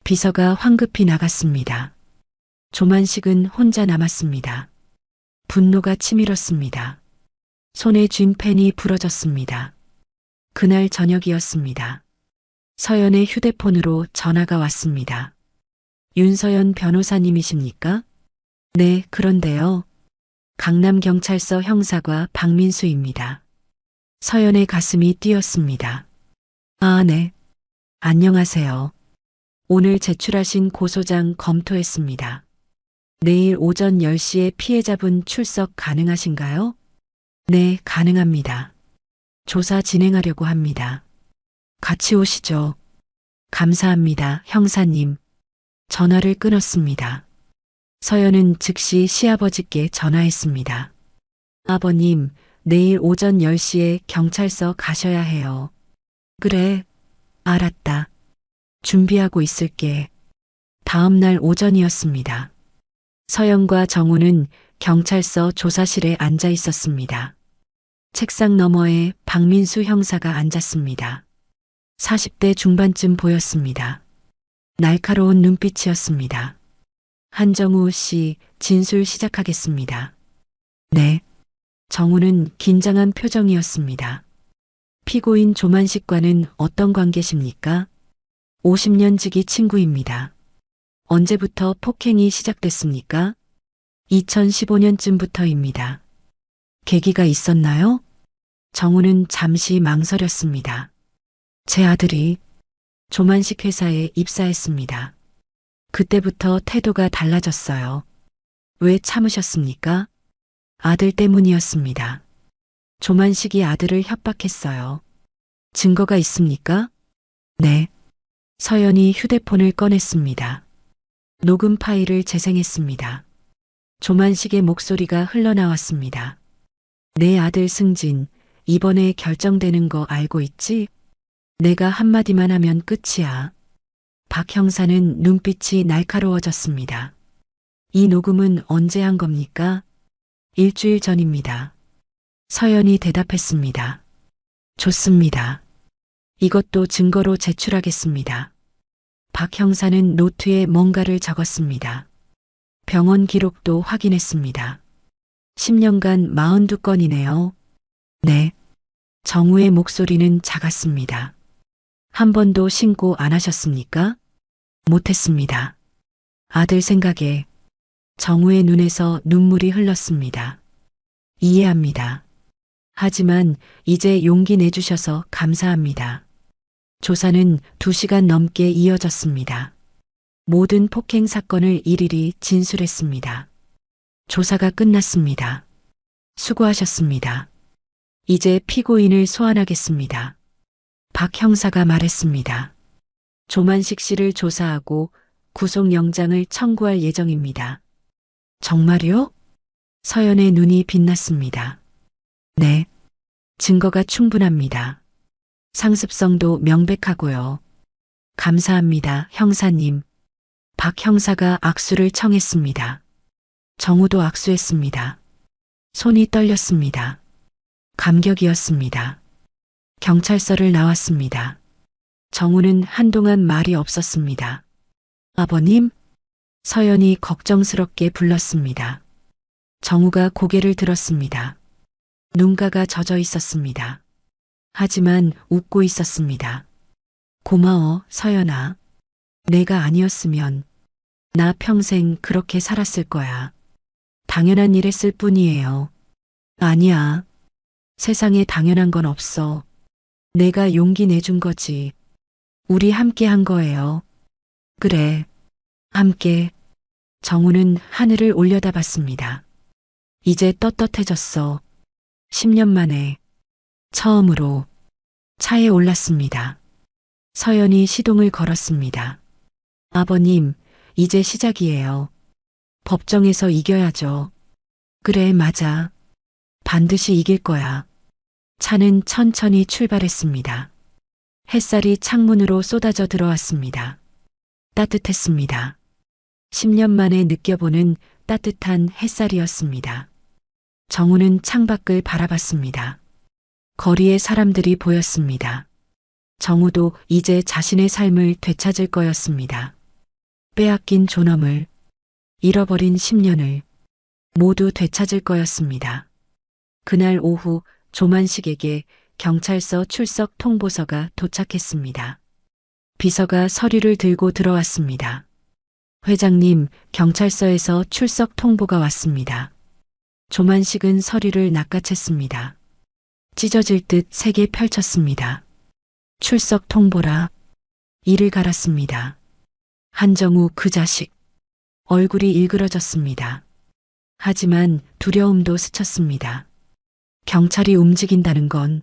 Speaker 2: 비서가 황급히 나갔습니다. 조만식은 혼자 남았습니다. 분노가 치밀었습니다. 손에 쥔 펜이 부러졌습니다. 그날 저녁이었습니다. 서연의 휴대폰으로 전화가 왔습니다. 윤서연 변호사님이십니까? 네, 그런데요. 강남경찰서 형사과 박민수입니다. 서연의 가슴이 뛰었습니다. 아, 네. 안녕하세요. 오늘 제출하신 고소장 검토했습니다. 내일 오전 10시에 피해자분 출석 가능하신가요? 네, 가능합니다. 조사 진행하려고 합니다. 같이 오시죠. 감사합니다, 형사님. 전화를 끊었습니다. 서연은 즉시 시아버지께 전화했습니다. 아버님, 내일 오전 10시에 경찰서 가셔야 해요. 그래, 알았다. 준비하고 있을게. 다음 날 오전이었습니다. 서연과 정우는 경찰서 조사실에 앉아 있었습니다. 책상 너머에 박민수 형사가 앉았습니다. 40대 중반쯤 보였습니다. 날카로운 눈빛이었습니다. 한정우 씨, 진술 시작하겠습니다. 네. 정우는 긴장한 표정이었습니다. 피고인 조만식과는 어떤 관계십니까? 50년 지기 친구입니다. 언제부터 폭행이 시작됐습니까? 2015년쯤부터입니다. 계기가 있었나요? 정우는 잠시 망설였습니다. 제 아들이 조만식 회사에 입사했습니다. 그때부터 태도가 달라졌어요. 왜 참으셨습니까? 아들 때문이었습니다. 조만식이 아들을 협박했어요. 증거가 있습니까? 네. 서연이 휴대폰을 꺼냈습니다. 녹음 파일을 재생했습니다. 조만식의 목소리가 흘러나왔습니다. 내 아들 승진, 이번에 결정되는 거 알고 있지? 내가 한마디만 하면 끝이야. 박 형사는 눈빛이 날카로워졌습니다. 이 녹음은 언제 한 겁니까? 일주일 전입니다. 서연이 대답했습니다. 좋습니다. 이것도 증거로 제출하겠습니다. 박 형사는 노트에 뭔가를 적었습니다. 병원 기록도 확인했습니다. 10년간 42건이네요. 네. 정우의 목소리는 작았습니다. 한 번도 신고 안 하셨습니까? 못했습니다. 아들 생각에 정우의 눈에서 눈물이 흘렀습니다. 이해합니다. 하지만 이제 용기 내주셔서 감사합니다. 조사는 2시간 넘게 이어졌습니다. 모든 폭행 사건을 일일이 진술했습니다. 조사가 끝났습니다. 수고하셨습니다. 이제 피고인을 소환하겠습니다. 박 형사가 말했습니다. 조만식 씨를 조사하고 구속영장을 청구할 예정입니다. 정말요? 서연의 눈이 빛났습니다. 네, 증거가 충분합니다. 상습성도 명백하고요. 감사합니다, 형사님. 박 형사가 악수를 청했습니다. 정우도 악수했습니다. 손이 떨렸습니다. 감격이었습니다. 경찰서를 나왔습니다. 정우는 한동안 말이 없었습니다. 아버님? 서연이 걱정스럽게 불렀습니다. 정우가 고개를 들었습니다. 눈가가 젖어 있었습니다. 하지만 웃고 있었습니다. 고마워, 서연아. 내가 아니었으면 나 평생 그렇게 살았을 거야. 당연한 일했을 뿐이에요. 아니야. 세상에 당연한 건 없어. 내가 용기 내준 거지. 우리 함께 한 거예요. 그래. 함께. 정우는 하늘을 올려다봤습니다. 이제 떳떳해졌어. 10년 만에 처음으로 차에 올랐습니다. 서연이 시동을 걸었습니다. 아버님, 이제 시작이에요. 법정에서 이겨야죠. 그래, 맞아. 반드시 이길 거야. 차는 천천히 출발했습니다. 햇살이 창문으로 쏟아져 들어왔습니다. 따뜻했습니다. 10년 만에 느껴보는 따뜻한 햇살이었습니다. 정우는 창밖을 바라봤습니다. 거리에 사람들이 보였습니다. 정우도 이제 자신의 삶을 되찾을 거였습니다. 빼앗긴 존엄을, 잃어버린 10년을 모두 되찾을 거였습니다. 그날 오후 조만식에게 경찰서 출석 통보서가 도착했습니다. 비서가 서류를 들고 들어왔습니다. 회장님, 경찰서에서 출석 통보가 왔습니다. 조만식은 서류를 낚아챘습니다. 찢어질 듯 세게 펼쳤습니다. 출석 통보라. 이를 갈았습니다. 한정우 그 자식. 얼굴이 일그러졌습니다. 하지만 두려움도 스쳤습니다. 경찰이 움직인다는 건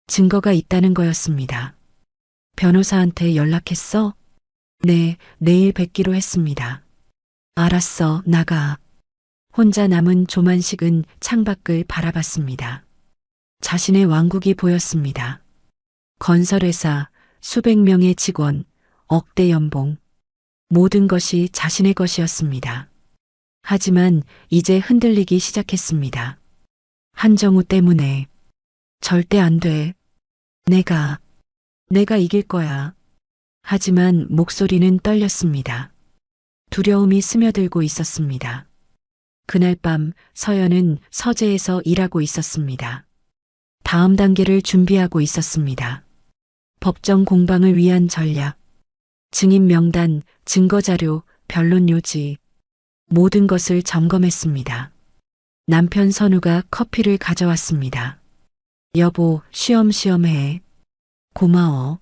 Speaker 2: 증거가 있다는 거였습니다. 변호사한테 연락했어? 네, 내일 뵙기로 했습니다. 알았어, 나가. 혼자 남은 조만식은 창밖을 바라봤습니다. 자신의 왕국이 보였습니다. 건설회사, 수백 명의 직원, 억대 연봉. 모든 것이 자신의 것이었습니다. 하지만 이제 흔들리기 시작했습니다. 한정우 때문에. 절대 안 돼. 내가 이길 거야. 하지만 목소리는 떨렸습니다. 두려움이 스며들고 있었습니다. 그날 밤 서연은 서재에서 일하고 있었습니다. 다음 단계를 준비하고 있었습니다. 법정 공방을 위한 전략, 증인 명단, 증거자료, 변론 요지, 모든 것을 점검했습니다. 남편 선우가 커피를 가져왔습니다. 여보, 쉬엄쉬엄 해. 고마워.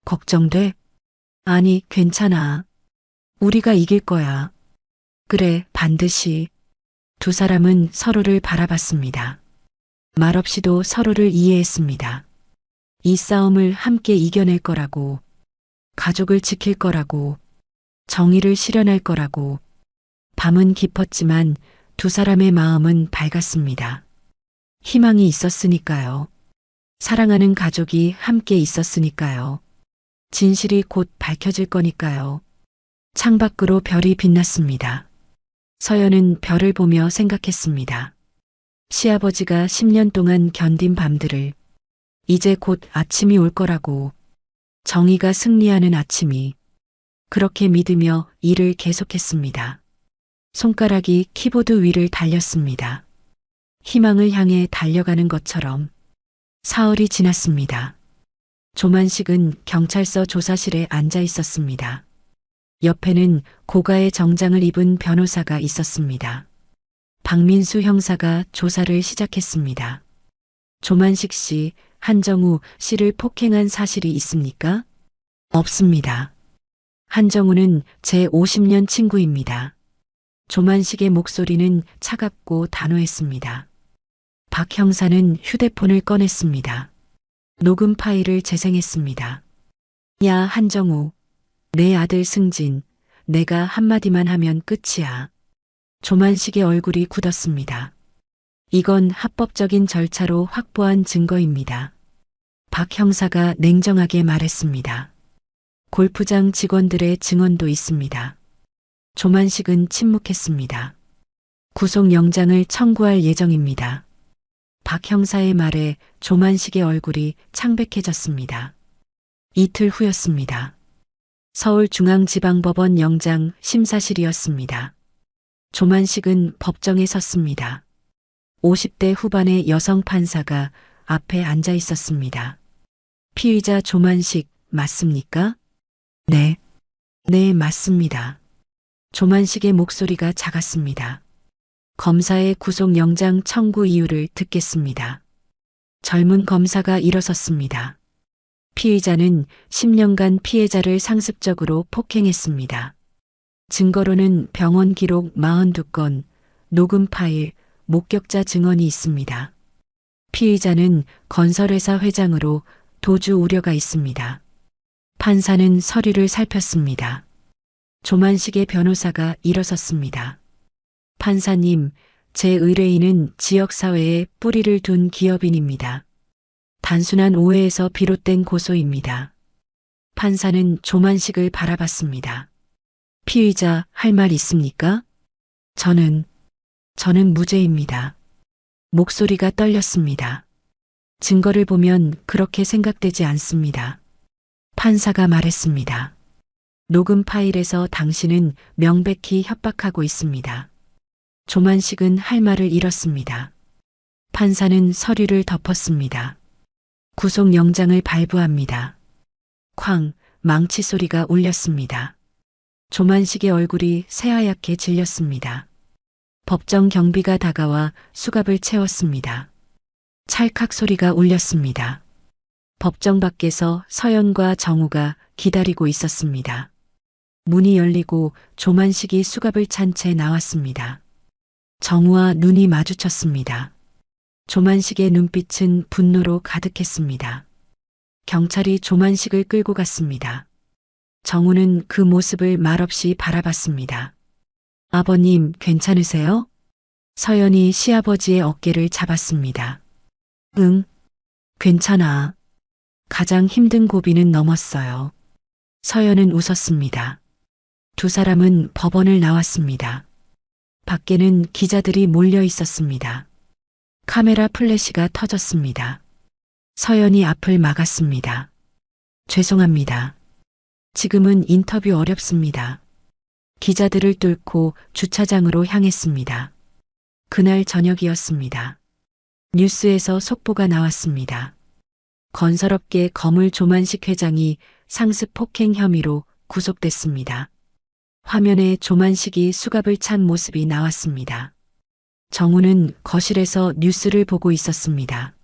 Speaker 2: 걱정돼? 아니, 괜찮아. 우리가 이길 거야. 그래, 반드시. 두 사람은 서로를 바라봤습니다. 말없이도 서로를 이해했습니다. 이 싸움을 함께 이겨낼 거라고, 가족을 지킬 거라고, 정의를 실현할 거라고. 밤은 깊었지만 두 사람의 마음은 밝았습니다. 희망이 있었으니까요. 사랑하는 가족이 함께 있었으니까요. 진실이 곧 밝혀질 거니까요. 창밖으로 별이 빛났습니다. 서연은 별을 보며 생각했습니다. 시아버지가 10년 동안 견딘 밤들을 이제 곧 아침이 올 거라고, 정의가 승리하는 아침이. 그렇게 믿으며 일을 계속했습니다. 손가락이 키보드 위를 달렸습니다. 희망을 향해 달려가는 것처럼. 사흘이 지났습니다. 조만식은 경찰서 조사실에 앉아 있었습니다. 옆에는 고가의 정장을 입은 변호사가 있었습니다. 박민수 형사가 조사를 시작했습니다. 조만식 씨, 한정우 씨를 폭행한 사실이 있습니까? 없습니다. 한정우는 제 50년 친구입니다. 조만식의 목소리는 차갑고 단호했습니다. 박 형사는 휴대폰을 꺼냈습니다. 녹음 파일을 재생했습니다. 야, 한정우. 내 아들 승진. 내가 한마디만 하면 끝이야. 조만식의 얼굴이 굳었습니다. 이건 합법적인 절차로 확보한 증거입니다. 박 형사가 냉정하게 말했습니다. 골프장 직원들의 증언도 있습니다. 조만식은 침묵했습니다. 구속영장을 청구할 예정입니다. 박 형사의 말에 조만식의 얼굴이 창백해졌습니다. 이틀 후였습니다. 서울중앙지방법원 영장 심사실이었습니다. 조만식은 법정에 섰습니다. 50대 후반의 여성 판사가 앞에 앉아 있었습니다. 피의자 조만식 맞습니까? 네. 네, 맞습니다. 조만식의 목소리가 작았습니다. 검사의 구속영장 청구 이유를 듣겠습니다. 젊은 검사가 일어섰습니다. 피의자는 10년간 피해자를 상습적으로 폭행했습니다. 증거로는 병원 기록 42건, 녹음 파일, 목격자 증언이 있습니다. 피의자는 건설회사 회장으로 도주 우려가 있습니다. 판사는 서류를 살폈습니다. 조만식의 변호사가 일어섰습니다. 판사님, 제 의뢰인은 지역사회에 뿌리를 둔 기업인입니다. 단순한 오해에서 비롯된 고소입니다. 판사는 조만식을 바라봤습니다. 피의자 할 말 있습니까? 저는 무죄입니다. 목소리가 떨렸습니다. 증거를 보면 그렇게 생각되지 않습니다. 판사가 말했습니다. 녹음 파일에서 당신은 명백히 협박하고 있습니다. 조만식은 할 말을 잃었습니다. 판사는 서류를 덮었습니다. 구속영장을 발부합니다. 쾅, 망치 소리가 울렸습니다. 조만식의 얼굴이 새하얗게 질렸습니다. 법정 경비가 다가와 수갑을 채웠습니다. 찰칵 소리가 울렸습니다. 법정 밖에서 서연과 정우가 기다리고 있었습니다. 문이 열리고 조만식이 수갑을 찬 채 나왔습니다. 정우와 눈이 마주쳤습니다. 조만식의 눈빛은 분노로 가득했습니다. 경찰이 조만식을 끌고 갔습니다. 정우는 그 모습을 말없이 바라봤습니다. 아버님, 괜찮으세요? 서연이 시아버지의 어깨를 잡았습니다. 응, 괜찮아. 가장 힘든 고비는 넘었어요. 서연은 웃었습니다. 두 사람은 법원을 나왔습니다. 밖에는 기자들이 몰려 있었습니다. 카메라 플래시가 터졌습니다. 서연이 앞을 막았습니다. 죄송합니다. 지금은 인터뷰 어렵습니다. 기자들을 뚫고 주차장으로 향했습니다. 그날 저녁이었습니다. 뉴스에서 속보가 나왔습니다. 건설업계 거물 조만식 회장이 상습 폭행 혐의로 구속됐습니다. 화면에 조만식이 수갑을 찬 모습이 나왔습니다. 정우는 거실에서 뉴스를 보고 있었습니다.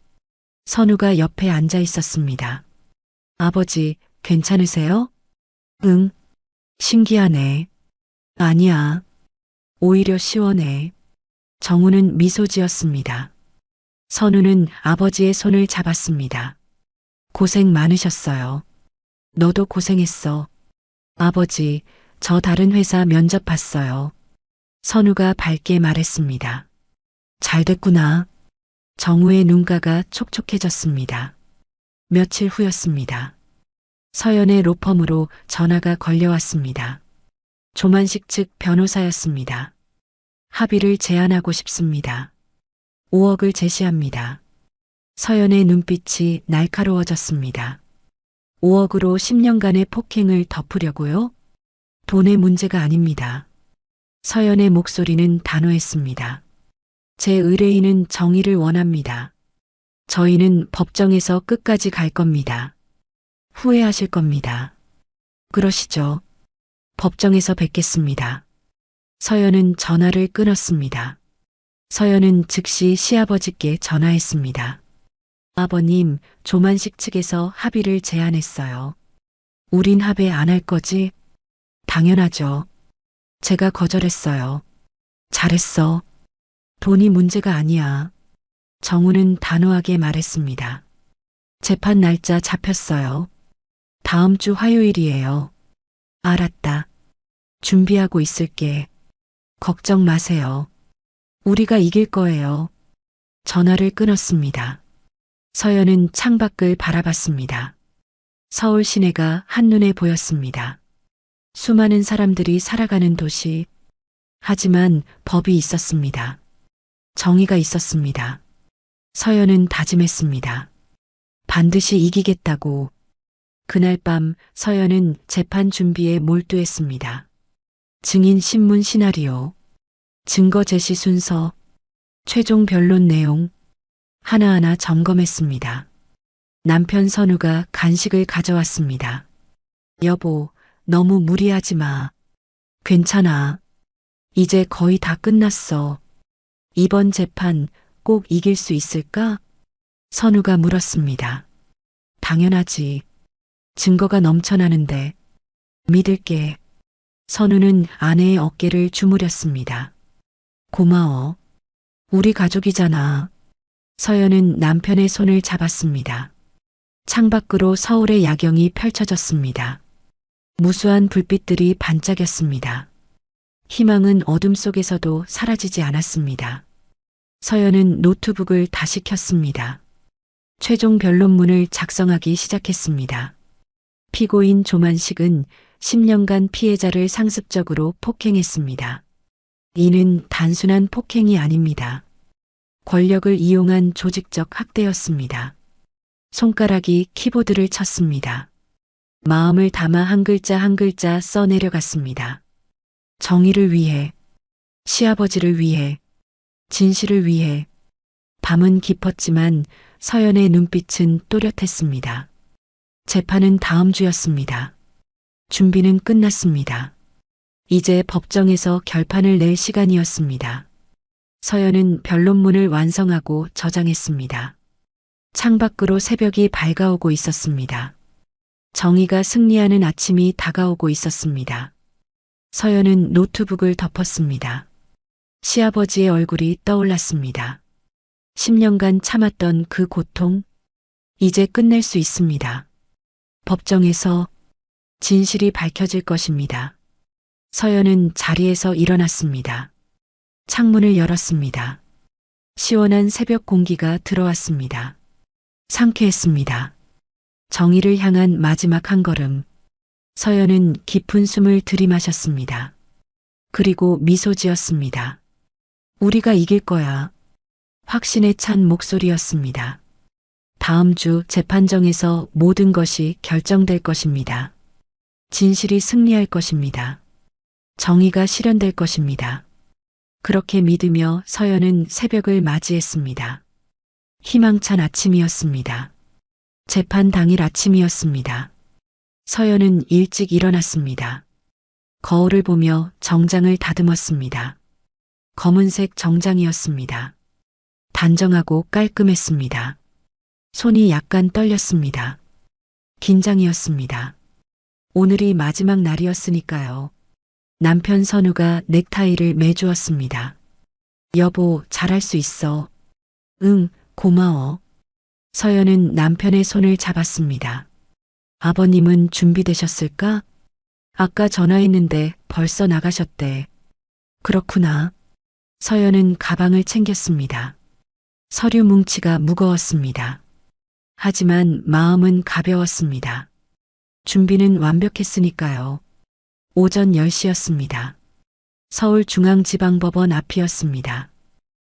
Speaker 2: 선우가 옆에 앉아 있었습니다. 아버지, 괜찮으세요? 응. 신기하네. 아니야. 오히려 시원해. 정우는 미소 지었습니다. 선우는 아버지의 손을 잡았습니다. 고생 많으셨어요. 너도 고생했어. 아버지, 저 다른 회사 면접 봤어요. 선우가 밝게 말했습니다. 잘 됐구나. 정우의 눈가가 촉촉해졌습니다. 며칠 후였습니다. 서연의 로펌으로 전화가 걸려왔습니다. 조만식 측 변호사였습니다. 합의를 제안하고 싶습니다. 5억을 제시합니다. 서연의 눈빛이 날카로워졌습니다. 5억으로 10년간의 폭행을 덮으려고요? 돈의 문제가 아닙니다. 서연의 목소리는 단호했습니다. 제 의뢰인은 정의를 원합니다. 저희는 법정에서 끝까지 갈 겁니다. 후회하실 겁니다. 그러시죠. 법정에서 뵙겠습니다. 서연은 전화를 끊었습니다. 서연은 즉시 시아버지께 전화했습니다. 아버님, 조만식 측에서 합의를 제안했어요. 우린 합의 안 할 거지? 당연하죠. 제가 거절했어요. 잘했어. 돈이 문제가 아니야. 정우는 단호하게 말했습니다. 재판 날짜 잡혔어요. 다음 주 화요일이에요. 알았다. 준비하고 있을게. 걱정 마세요. 우리가 이길 거예요. 전화를 끊었습니다. 서연은 창밖을 바라봤습니다. 서울 시내가 한눈에 보였습니다. 수많은 사람들이 살아가는 도시. 하지만 법이 있었습니다. 정의가 있었습니다. 서연은 다짐했습니다. 반드시 이기겠다고. 그날 밤 서연은 재판 준비에 몰두했습니다. 증인 신문 시나리오, 증거 제시 순서, 최종 변론 내용 하나하나 점검했습니다. 남편 선우가 간식을 가져왔습니다. 여보, 너무 무리하지 마. 괜찮아. 이제 거의 다 끝났어. 이번 재판 꼭 이길 수 있을까? 선우가 물었습니다. 당연하지. 증거가 넘쳐나는데. 믿을게. 선우는 아내의 어깨를 주무렸습니다. 고마워. 우리 가족이잖아. 서연은 남편의 손을 잡았습니다. 창밖으로 서울의 야경이 펼쳐졌습니다. 무수한 불빛들이 반짝였습니다. 희망은 어둠 속에서도 사라지지 않았습니다. 서연은 노트북을 다시 켰습니다. 최종 변론문을 작성하기 시작했습니다. 피고인 조만식은 10년간 피해자를 상습적으로 폭행했습니다. 이는 단순한 폭행이 아닙니다. 권력을 이용한 조직적 학대였습니다. 손가락이 키보드를 쳤습니다. 마음을 담아 한 글자 한 글자 써 내려갔습니다. 정의를 위해, 시아버지를 위해, 진실을 위해. 밤은 깊었지만 서연의 눈빛은 또렷했습니다. 재판은 다음 주였습니다. 준비는 끝났습니다. 이제 법정에서 결판을 낼 시간이었습니다. 서연은 변론문을 완성하고 저장했습니다. 창밖으로 새벽이 밝아오고 있었습니다. 정의가 승리하는 아침이 다가오고 있었습니다. 서연은 노트북을 덮었습니다. 시아버지의 얼굴이 떠올랐습니다. 10년간 참았던 그 고통, 이제 끝낼 수 있습니다. 법정에서 진실이 밝혀질 것입니다. 서연은 자리에서 일어났습니다. 창문을 열었습니다. 시원한 새벽 공기가 들어왔습니다. 상쾌했습니다. 정의를 향한 마지막 한 걸음. 서연은 깊은 숨을 들이마셨습니다. 그리고 미소 지었습니다. 우리가 이길 거야. 확신에 찬 목소리였습니다. 다음 주 재판정에서 모든 것이 결정될 것입니다. 진실이 승리할 것입니다. 정의가 실현될 것입니다. 그렇게 믿으며 서연은 새벽을 맞이했습니다. 희망찬 아침이었습니다. 재판 당일 아침이었습니다. 서연은 일찍 일어났습니다. 거울을 보며 정장을 다듬었습니다. 검은색 정장이었습니다. 단정하고 깔끔했습니다. 손이 약간 떨렸습니다. 긴장이었습니다. 오늘이 마지막 날이었으니까요. 남편 선우가 넥타이를 매주었습니다. 여보, 잘할 수 있어. 응, 고마워. 서연은 남편의 손을 잡았습니다. 아버님은 준비되셨을까? 아까 전화했는데 벌써 나가셨대. 그렇구나. 서연은 가방을 챙겼습니다. 서류 뭉치가 무거웠습니다. 하지만 마음은 가벼웠습니다. 준비는 완벽했으니까요. 오전 10시였습니다. 서울중앙지방법원 앞이었습니다.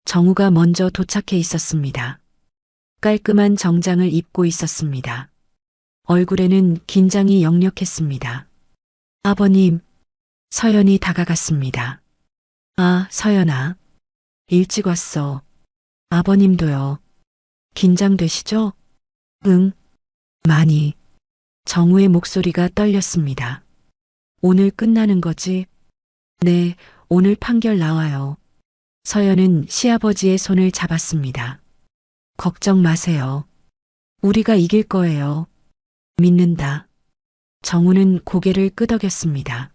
Speaker 2: 정우가 먼저 도착해 있었습니다. 깔끔한 정장을 입고 있었습니다. 얼굴에는 긴장이 역력했습니다. 아버님, 서연이 다가갔습니다. 아, 서연아. 일찍 왔어. 아버님도요. 긴장되시죠? 응, 많이. 정우의 목소리가 떨렸습니다. 오늘 끝나는 거지? 네, 오늘 판결 나와요. 서연은 시아버지의 손을 잡았습니다. 걱정 마세요. 우리가 이길 거예요. 믿는다. 정우는 고개를 끄덕였습니다.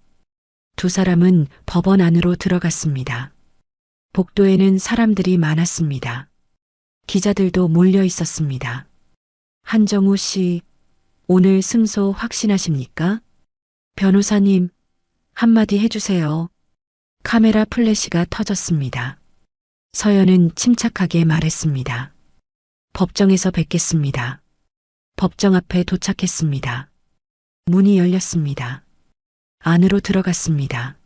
Speaker 2: 두 사람은 법원 안으로 들어갔습니다. 복도에는 사람들이 많았습니다. 기자들도 몰려 있었습니다. 한정우 씨, 오늘 승소 확신하십니까? 변호사님, 한마디 해주세요. 카메라 플래시가 터졌습니다. 서연은 침착하게 말했습니다. 법정에서 뵙겠습니다. 법정 앞에 도착했습니다. 문이 열렸습니다. 안으로 들어갔습니다.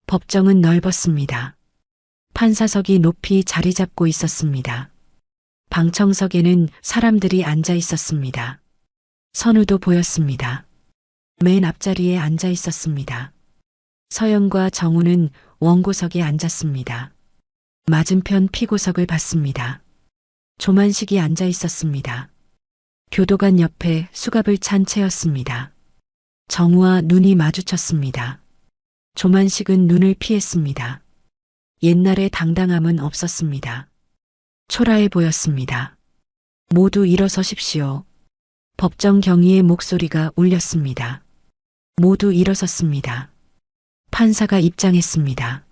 Speaker 2: 법정은 넓었습니다. 판사석이 높이 자리 잡고 있었습니다. 방청석에는 사람들이 앉아 있었습니다. 선우도 보였습니다. 맨 앞자리에 앉아 있었습니다. 서연과 정우는 원고석에 앉았습니다. 맞은편 피고석을 봤습니다. 조만식이 앉아 있었습니다. 교도관 옆에 수갑을 찬 채였습니다. 정우와 눈이 마주쳤습니다. 조만식은 눈을 피했습니다. 옛날의 당당함은 없었습니다. 초라해 보였습니다. 모두 일어서십시오. 법정 경위의 목소리가 울렸습니다. 모두 일어섰습니다. 판사가 입장했습니다.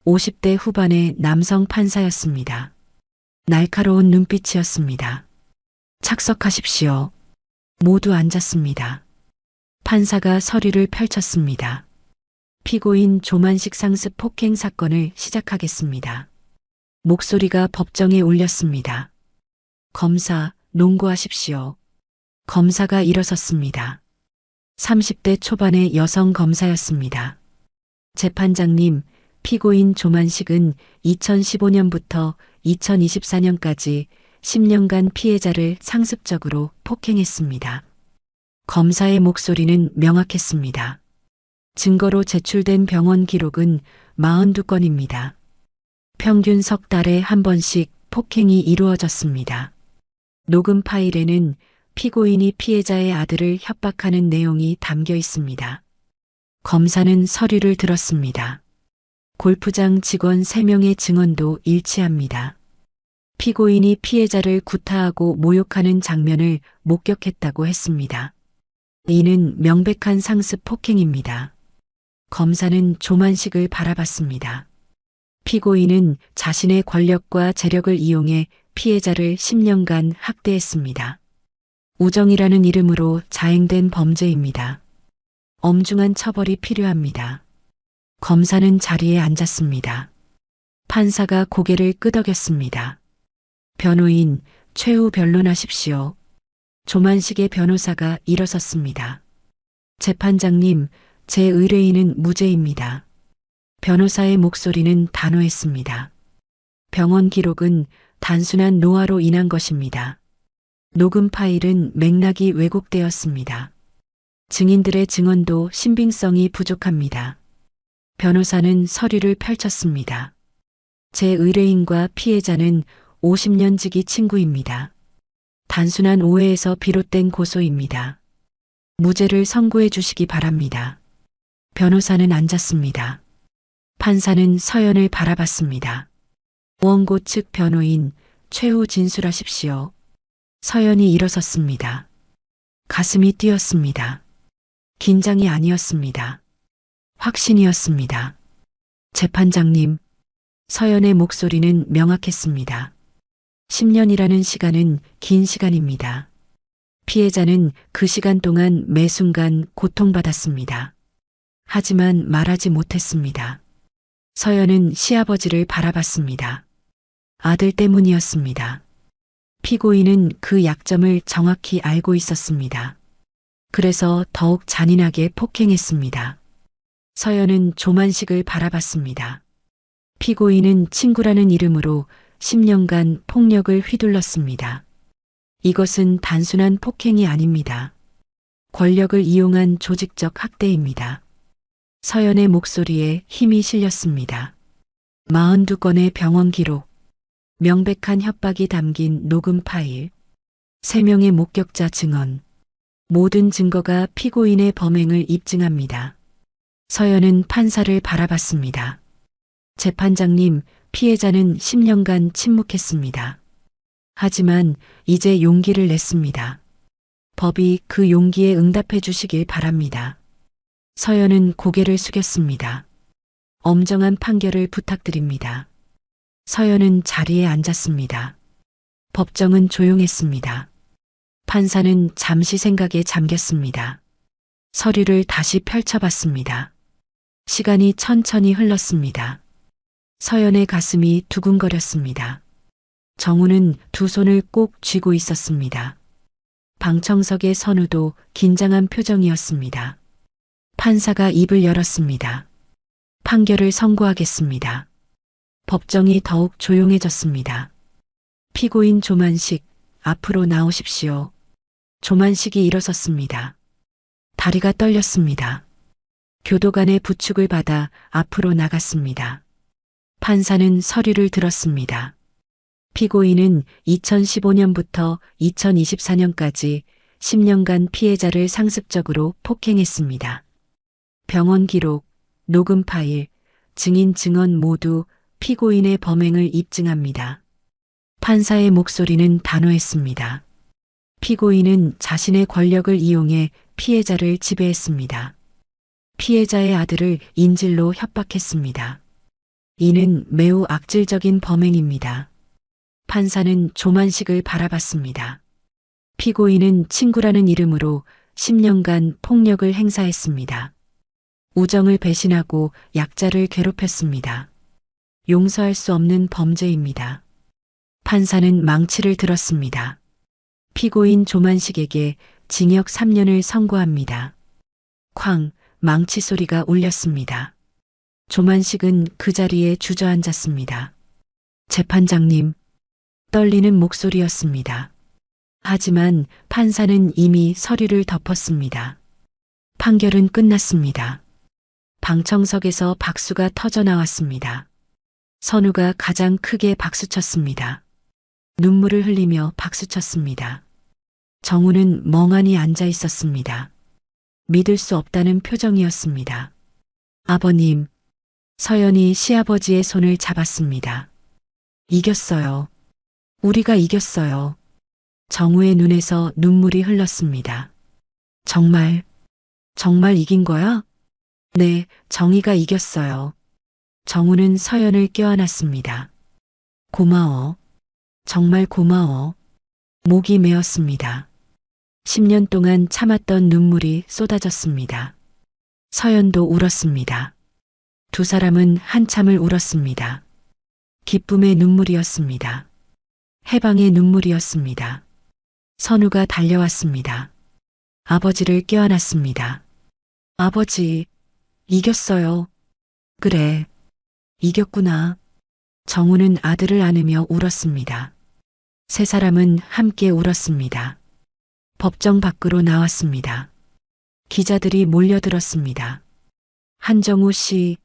Speaker 2: 50대 후반의 남성 판사였습니다. 날카로운 눈빛이었습니다. 착석하십시오. 모두 앉았습니다. 판사가 서류를 펼쳤습니다. 피고인 조만식 상습 폭행 사건을 시작하겠습니다. 목소리가 법정에 울렸습니다. 검사, 논고하십시오. 검사가 일어섰습니다. 30대 초반의 여성 검사였습니다. 재판장님, 피고인 조만식은 2015년부터 2024년까지 10년간 피해자를 상습적으로 폭행했습니다. 검사의 목소리는 명확했습니다. 증거로 제출된 병원 기록은 42건입니다. 평균 석 달에 한 번씩 폭행이 이루어졌습니다. 녹음 파일에는 피고인이 피해자의 아들을 협박하는 내용이 담겨 있습니다. 검사는 서류를 들었습니다. 골프장 직원 3명의 증언도 일치합니다. 피고인이 피해자를 구타하고 모욕하는 장면을 목격했다고 했습니다. 이는 명백한 상습 폭행입니다. 검사는 조만식을 바라봤습니다. 피고인은 자신의 권력과 재력을 이용해 피해자를 10년간 학대했습니다. 우정이라는 이름으로 자행된 범죄입니다. 엄중한 처벌이 필요합니다. 검사는 자리에 앉았습니다. 판사가 고개를 끄덕였습니다. 변호인, 최후 변론하십시오. 조만식의 변호사가 일어섰습니다. 재판장님, 제 의뢰인은 무죄입니다. 변호사의 목소리는 단호했습니다. 병원 기록은 단순한 노화로 인한 것입니다. 녹음 파일은 맥락이 왜곡되었습니다. 증인들의 증언도 신빙성이 부족합니다. 변호사는 서류를 펼쳤습니다. 제 의뢰인과 피해자는 50년 지기 친구입니다. 단순한 오해에서 비롯된 고소입니다. 무죄를 선고해 주시기 바랍니다. 변호사는 앉았습니다. 판사는 서연을 바라봤습니다. 원고 측 변호인, 최후 진술하십시오. 서연이 일어섰습니다. 가슴이 뛰었습니다. 긴장이 아니었습니다. 확신이었습니다. 재판장님, 서연의 목소리는 명확했습니다. 10년이라는 시간은 긴 시간입니다. 피해자는 그 시간 동안 매 순간 고통받았습니다. 하지만 말하지 못했습니다. 서연은 시아버지를 바라봤습니다. 아들 때문이었습니다. 피고인은 그 약점을 정확히 알고 있었습니다. 그래서 더욱 잔인하게 폭행했습니다. 서연은 조만식을 바라봤습니다. 피고인은 친구라는 이름으로 10년간 폭력을 휘둘렀습니다. 이것은 단순한 폭행이 아닙니다. 권력을 이용한 조직적 학대입니다. 서연의 목소리에 힘이 실렸습니다. 42건의 병원 기록, 명백한 협박이 담긴 녹음 파일, 3명의 목격자 증언, 모든 증거가 피고인의 범행을 입증합니다. 서연은 판사를 바라봤습니다. 재판장님, 피해자는 10년간 침묵했습니다. 하지만 이제 용기를 냈습니다. 법이 그 용기에 응답해 주시길 바랍니다. 서연은 고개를 숙였습니다. 엄정한 판결을 부탁드립니다. 서연은 자리에 앉았습니다. 법정은 조용했습니다. 판사는 잠시 생각에 잠겼습니다. 서류를 다시 펼쳐봤습니다. 시간이 천천히 흘렀습니다. 서연의 가슴이 두근거렸습니다. 정우는 두 손을 꼭 쥐고 있었습니다. 방청석의 선우도 긴장한 표정이었습니다. 판사가 입을 열었습니다. 판결을 선고하겠습니다. 법정이 더욱 조용해졌습니다. 피고인 조만식, 앞으로 나오십시오. 조만식이 일어섰습니다. 다리가 떨렸습니다. 교도관의 부축을 받아 앞으로 나갔습니다. 판사는 서류를 들었습니다. 피고인은 2015년부터 2024년까지 10년간 피해자를 상습적으로 폭행했습니다. 병원 기록, 녹음 파일, 증인 증언 모두 피고인의 범행을 입증합니다. 판사의 목소리는 단호했습니다. 피고인은 자신의 권력을 이용해 피해자를 지배했습니다. 피해자의 아들을 인질로 협박했습니다. 이는 매우 악질적인 범행입니다. 판사는 조만식을 바라봤습니다. 피고인은 친구라는 이름으로 10년간 폭력을 행사했습니다. 우정을 배신하고 약자를 괴롭혔습니다. 용서할 수 없는 범죄입니다. 판사는 망치를 들었습니다. 피고인 조만식에게 징역 3년을 선고합니다. 쾅, 망치 소리가 울렸습니다. 조만식은 그 자리에 주저앉았습니다. 재판장님, 떨리는 목소리였습니다. 하지만 판사는 이미 서류를 덮었습니다. 판결은 끝났습니다. 방청석에서 박수가 터져 나왔습니다. 선우가 가장 크게 박수쳤습니다. 눈물을 흘리며 박수쳤습니다. 정우는 멍하니 앉아 있었습니다. 믿을 수 없다는 표정이었습니다. 아버님, 서연이 시아버지의 손을 잡았습니다. 이겼어요. 우리가 이겼어요. 정우의 눈에서 눈물이 흘렀습니다. 정말 이긴 거야? 네, 정의가 이겼어요. 정우는 서연을 껴안았습니다. 고마워. 정말 고마워. 목이 메었습니다. 10년 동안 참았던 눈물이 쏟아졌습니다. 서연도 울었습니다. 두 사람은 한참을 울었습니다. 기쁨의 눈물이었습니다. 해방의 눈물이었습니다. 선우가 달려왔습니다. 아버지를 껴안았습니다. 아버지, 이겼어요. 그래, 이겼구나. 정우는 아들을 안으며 울었습니다. 세 사람은 함께 울었습니다. 법정 밖으로 나왔습니다. 기자들이 몰려들었습니다. 한정우 씨,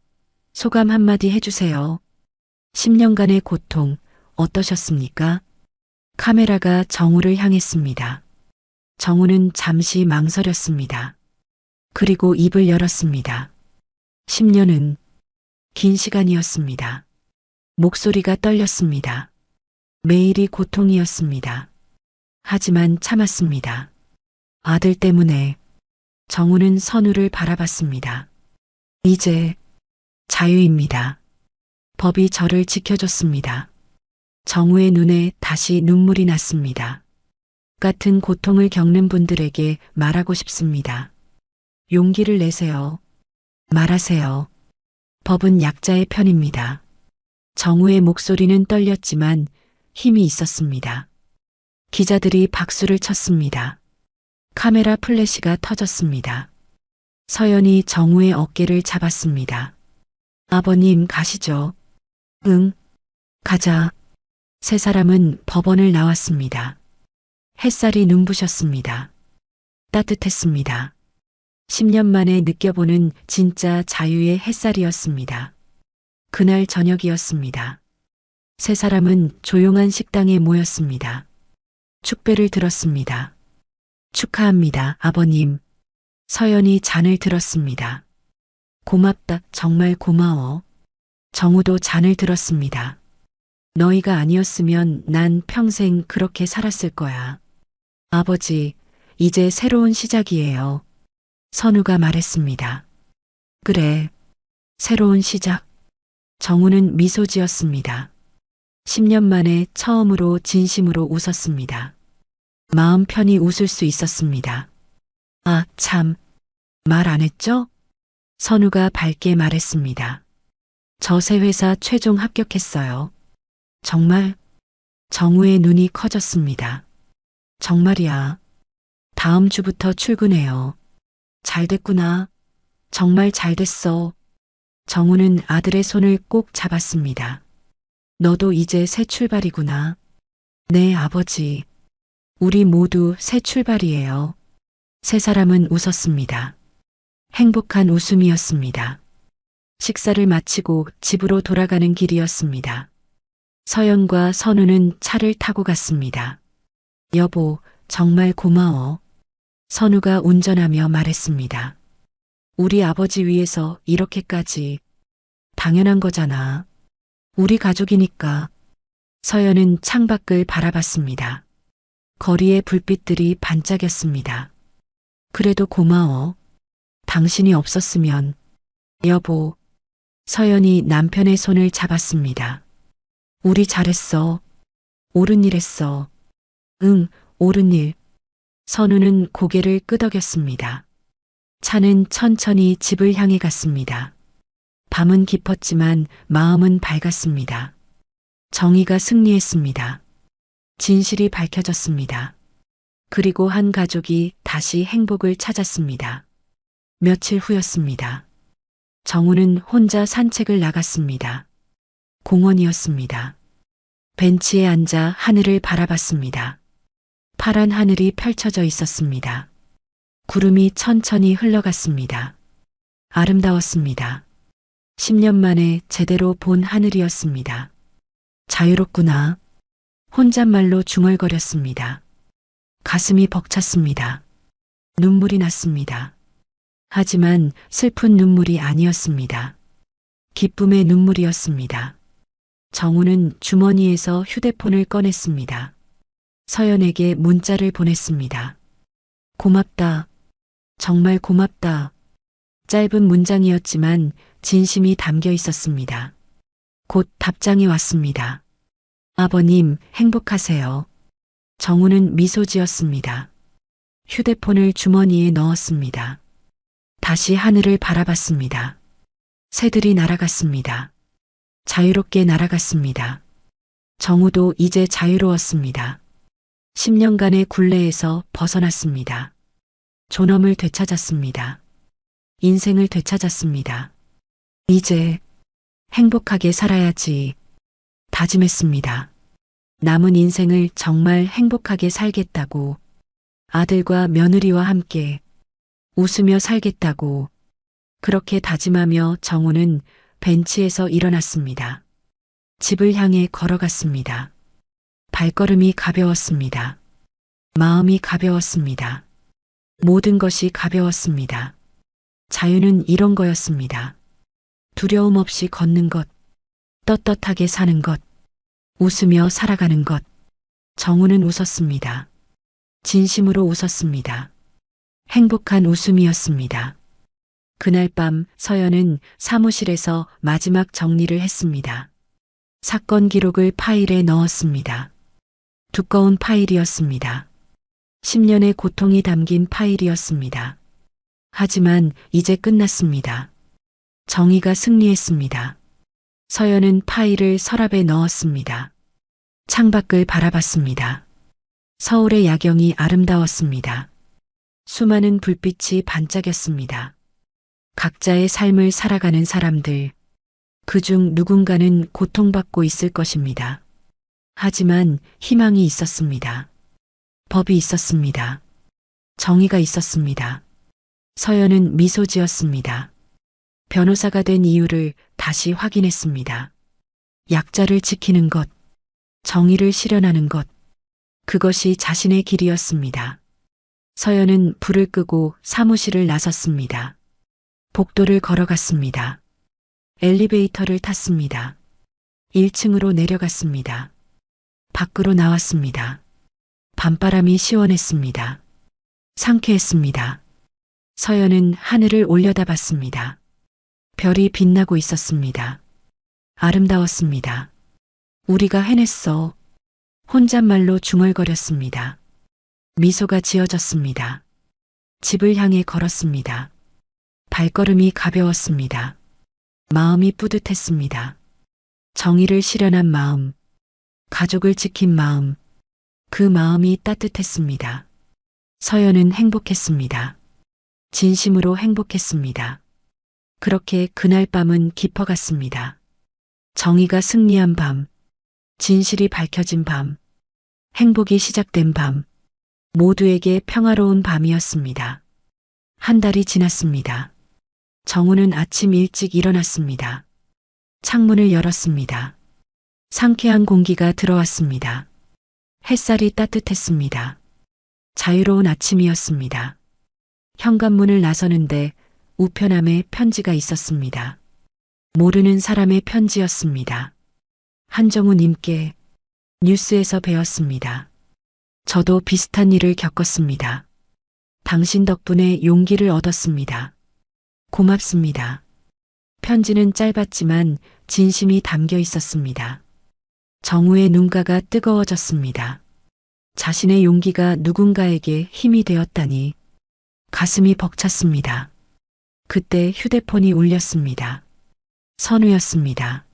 Speaker 2: 소감 한마디 해주세요. 10년간의 고통 어떠셨습니까? 카메라가 정우를 향했습니다. 정우는 잠시 망설였습니다. 그리고 입을 열었습니다. 10년은 긴 시간이었습니다. 목소리가 떨렸습니다. 매일이 고통이었습니다. 하지만 참았습니다. 아들 때문에. 정우는 선우를 바라봤습니다. 이제 자유입니다. 법이 저를 지켜줬습니다. 정우의 눈에 다시 눈물이 났습니다. 같은 고통을 겪는 분들에게 말하고 싶습니다. 용기를 내세요. 말하세요. 법은 약자의 편입니다. 정우의 목소리는 떨렸지만 힘이 있었습니다. 기자들이 박수를 쳤습니다. 카메라 플래시가 터졌습니다. 서연이 정우의 어깨를 잡았습니다. 아버님 가시죠. 응, 가자. 세 사람은 법원을 나왔습니다. 햇살이 눈부셨습니다. 따뜻했습니다. 10년 만에 느껴보는 진짜 자유의 햇살이었습니다. 그날 저녁이었습니다. 세 사람은 조용한 식당에 모였습니다. 축배를 들었습니다. 축하합니다, 아버님. 서연이 잔을 들었습니다. 고맙다, 정말 고마워. 정우도 잔을 들었습니다. 너희가 아니었으면 난 평생 그렇게 살았을 거야. 아버지, 이제 새로운 시작이에요. 선우가 말했습니다. 그래, 새로운 시작. 정우는 미소 지었습니다. 10년 만에 처음으로 진심으로 웃었습니다. 마음 편히 웃을 수 있었습니다. 아, 참, 말 안 했죠? 선우가 밝게 말했습니다. 저 새 회사 최종 합격했어요. 정말? 정우의 눈이 커졌습니다. 정말이야. 다음 주부터 출근해요. 잘 됐구나. 정말 잘 됐어. 정우는 아들의 손을 꼭 잡았습니다. 너도 이제 새 출발이구나. 네, 아버지. 우리 모두 새 출발이에요. 세 사람은 웃었습니다. 행복한 웃음이었습니다. 식사를 마치고 집으로 돌아가는 길이었습니다. 서연과 선우는 차를 타고 갔습니다. 여보, 정말 고마워. 선우가 운전하며 말했습니다. 우리 아버지 위해서 이렇게까지. 당연한 거잖아. 우리 가족이니까. 서연은 창밖을 바라봤습니다. 거리의 불빛들이 반짝였습니다. 그래도 고마워. 당신이 없었으면. 여보. 서연이 남편의 손을 잡았습니다. 우리 잘했어. 옳은 일 했어. 응, 옳은 일. 선우는 고개를 끄덕였습니다. 차는 천천히 집을 향해 갔습니다. 밤은 깊었지만 마음은 밝았습니다. 정의가 승리했습니다. 진실이 밝혀졌습니다. 그리고 한 가족이 다시 행복을 찾았습니다. 며칠 후였습니다. 정우는 혼자 산책을 나갔습니다. 공원이었습니다. 벤치에 앉아 하늘을 바라봤습니다. 파란 하늘이 펼쳐져 있었습니다. 구름이 천천히 흘러갔습니다. 아름다웠습니다. 10년 만에 제대로 본 하늘이었습니다. 자유롭구나. 혼잣말로 중얼거렸습니다. 가슴이 벅찼습니다. 눈물이 났습니다. 하지만 슬픈 눈물이 아니었습니다. 기쁨의 눈물이었습니다. 정우는 주머니에서 휴대폰을 꺼냈습니다. 서연에게 문자를 보냈습니다. 고맙다. 정말 고맙다. 짧은 문장이었지만 진심이 담겨 있었습니다. 곧 답장이 왔습니다. 아버님, 행복하세요. 정우는 미소 지었습니다. 휴대폰을 주머니에 넣었습니다. 다시 하늘을 바라봤습니다. 새들이 날아갔습니다. 자유롭게 날아갔습니다. 정우도 이제 자유로웠습니다. 10년간의 굴레에서 벗어났습니다. 존엄을 되찾았습니다. 인생을 되찾았습니다. 이제 행복하게 살아야지 다짐했습니다. 남은 인생을 정말 행복하게 살겠다고, 아들과 며느리와 함께 웃으며 살겠다고, 그렇게 다짐하며 정우는 벤치에서 일어났습니다. 집을 향해 걸어갔습니다. 발걸음이 가벼웠습니다. 마음이 가벼웠습니다. 모든 것이 가벼웠습니다. 자유는 이런 거였습니다. 두려움 없이 걷는 것, 떳떳하게 사는 것, 웃으며 살아가는 것. 정우는 웃었습니다. 진심으로 웃었습니다. 행복한 웃음이었습니다. 그날 밤 서연은 사무실에서 마지막 정리를 했습니다. 사건 기록을 파일에 넣었습니다. 두꺼운 파일이었습니다. 10년의 고통이 담긴 파일이었습니다. 하지만 이제 끝났습니다. 정의가 승리했습니다. 서연은 파일을 서랍에 넣었습니다. 창밖을 바라봤습니다. 서울의 야경이 아름다웠습니다. 수많은 불빛이 반짝였습니다. 각자의 삶을 살아가는 사람들, 그중 누군가는 고통받고 있을 것입니다. 하지만 희망이 있었습니다. 법이 있었습니다. 정의가 있었습니다. 서연은 미소 지었습니다. 변호사가 된 이유를 다시 확인했습니다. 약자를 지키는 것, 정의를 실현하는 것, 그것이 자신의 길이었습니다. 서연은 불을 끄고 사무실을 나섰습니다. 복도를 걸어갔습니다. 엘리베이터를 탔습니다. 1층으로 내려갔습니다. 밖으로 나왔습니다. 밤바람이 시원했습니다. 상쾌했습니다. 서연은 하늘을 올려다봤습니다. 별이 빛나고 있었습니다. 아름다웠습니다. 우리가 해냈어. 혼잣말로 중얼거렸습니다. 미소가 지어졌습니다. 집을 향해 걸었습니다. 발걸음이 가벼웠습니다. 마음이 뿌듯했습니다. 정의를 실현한 마음, 가족을 지킨 마음, 그 마음이 따뜻했습니다. 서연은 행복했습니다. 진심으로 행복했습니다. 그렇게 그날 밤은 깊어갔습니다. 정의가 승리한 밤, 진실이 밝혀진 밤, 행복이 시작된 밤, 모두에게 평화로운 밤이었습니다. 한 달이 지났습니다. 정우는 아침 일찍 일어났습니다. 창문을 열었습니다. 상쾌한 공기가 들어왔습니다. 햇살이 따뜻했습니다. 자유로운 아침이었습니다. 현관문을 나서는데 우편함에 편지가 있었습니다. 모르는 사람의 편지였습니다. 한정우 님께 뉴스에서 배웠습니다. 저도 비슷한 일을 겪었습니다. 당신 덕분에 용기를 얻었습니다. 고맙습니다. 편지는 짧았지만 진심이 담겨 있었습니다. 정우의 눈가가 뜨거워졌습니다. 자신의 용기가 누군가에게 힘이 되었다니 가슴이 벅찼습니다. 그때 휴대폰이 울렸습니다. 선우였습니다.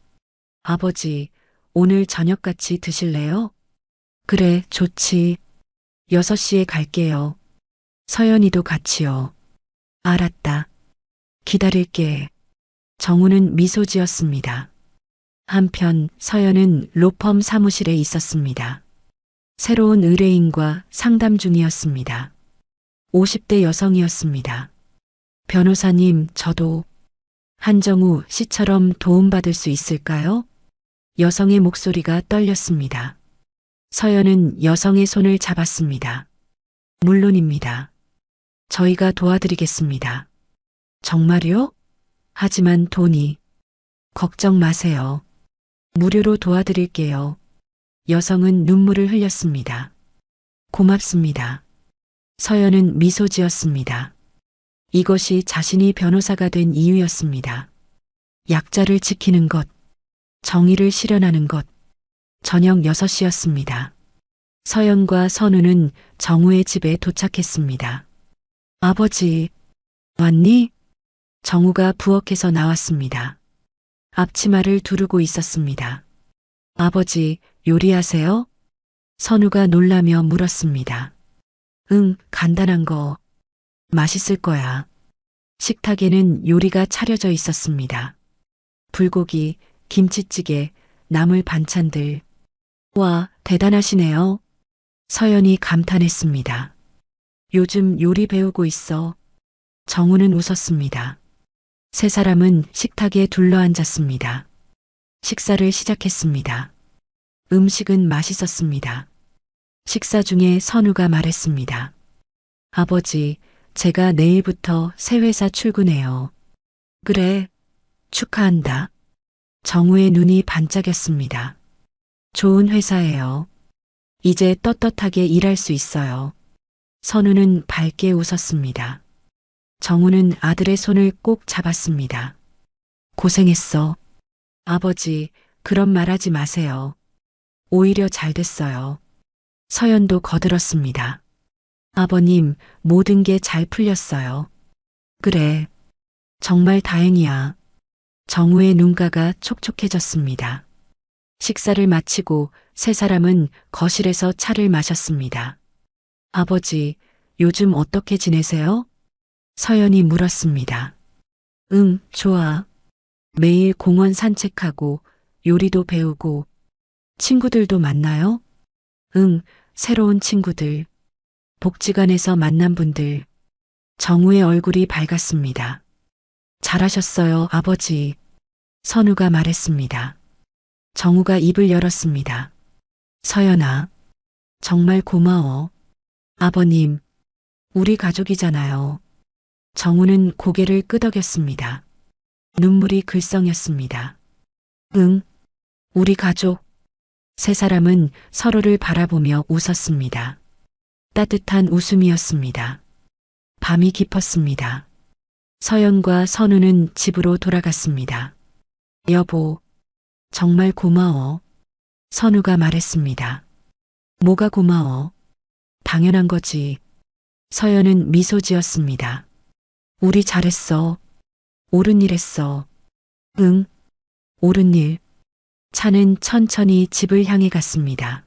Speaker 2: 아버지, 오늘 저녁 같이 드실래요? 그래, 좋지. 6시에 갈게요. 서연이도 같이요. 알았다. 기다릴게. 정우는 미소 지었습니다. 한편 서연은 로펌 사무실에 있었습니다. 새로운 의뢰인과 상담 중이었습니다. 50대 여성이었습니다. 변호사님, 저도 한정우 씨처럼 도움받을 수 있을까요? 여성의 목소리가 떨렸습니다. 서연은 여성의 손을 잡았습니다. 물론입니다. 저희가 도와드리겠습니다. 정말요? 하지만 돈이. 걱정 마세요. 무료로 도와드릴게요. 여성은 눈물을 흘렸습니다. 고맙습니다. 서연은 미소 지었습니다. 이것이 자신이 변호사가 된 이유였습니다. 약자를 지키는 것, 정의를 실현하는 것. 저녁 6시였습니다. 서연과 선우는 정우의 집에 도착했습니다. 아버지, 왔니? 정우가 부엌에서 나왔습니다. 앞치마를 두르고 있었습니다. 아버지, 요리하세요? 선우가 놀라며 물었습니다. 응, 간단한 거. 맛있을 거야. 식탁에는 요리가 차려져 있었습니다. 불고기, 김치찌개, 나물 반찬들. 와, 대단하시네요. 서연이 감탄했습니다. 요즘 요리 배우고 있어. 정우는 웃었습니다. 세 사람은 식탁에 둘러앉았습니다. 식사를 시작했습니다. 음식은 맛있었습니다. 식사 중에 선우가 말했습니다. 아버지, 제가 내일부터 새 회사 출근해요. 그래, 축하한다. 정우의 눈이 반짝였습니다. 좋은 회사예요. 이제 떳떳하게 일할 수 있어요. 선우는 밝게 웃었습니다. 정우는 아들의 손을 꼭 잡았습니다. 고생했어. 아버지, 그런 말 하지 마세요. 오히려 잘 됐어요. 서연도 거들었습니다. 아버님, 모든 게 잘 풀렸어요. 그래. 정말 다행이야. 정우의 눈가가 촉촉해졌습니다. 식사를 마치고 세 사람은 거실에서 차를 마셨습니다. 아버지, 요즘 어떻게 지내세요? 서연이 물었습니다. 응, 좋아. 매일 공원 산책하고 요리도 배우고 친구들도 만나요? 응, 새로운 친구들. 복지관에서 만난 분들. 정우의 얼굴이 밝았습니다. 잘하셨어요, 아버지. 선우가 말했습니다. 정우가 입을 열었습니다. 서연아, 정말 고마워. 아버님, 우리 가족이잖아요. 정우는 고개를 끄덕였습니다. 눈물이 글썽였습니다. 응, 우리 가족. 세 사람은 서로를 바라보며 웃었습니다. 따뜻한 웃음이었습니다. 밤이 깊었습니다. 서연과 선우는 집으로 돌아갔습니다. 여보, 정말 고마워. 선우가 말했습니다. 뭐가 고마워? 당연한 거지. 서연은 미소 지었습니다. 우리 잘했어. 옳은 일 했어. 응, 옳은 일. 차는 천천히 집을 향해 갔습니다.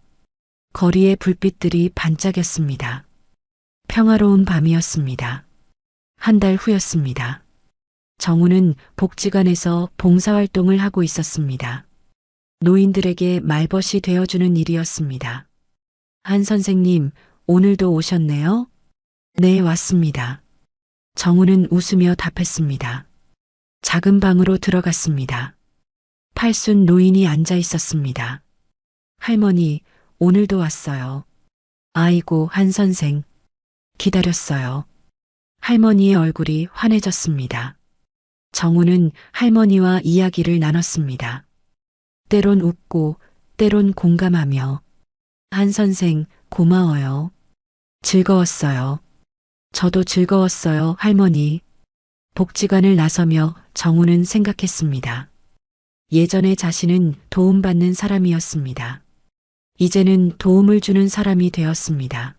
Speaker 2: 거리의 불빛들이 반짝였습니다. 평화로운 밤이었습니다. 한 달 후였습니다. 정우는 복지관에서 봉사활동을 하고 있었습니다. 노인들에게 말벗이 되어주는 일이었습니다. 한 선생님, 오늘도 오셨네요? 네, 왔습니다. 정우는 웃으며 답했습니다. 작은 방으로 들어갔습니다. 팔순 노인이 앉아 있었습니다. 할머니, 오늘도 왔어요. 아이고, 한 선생. 기다렸어요. 할머니의 얼굴이 환해졌습니다. 정우는 할머니와 이야기를 나눴습니다. 때론 웃고, 때론 공감하며. 한 선생, 고마워요. 즐거웠어요. 저도 즐거웠어요, 할머니. 복지관을 나서며 정우는 생각했습니다. 예전에 자신은 도움받는 사람이었습니다. 이제는 도움을 주는 사람이 되었습니다.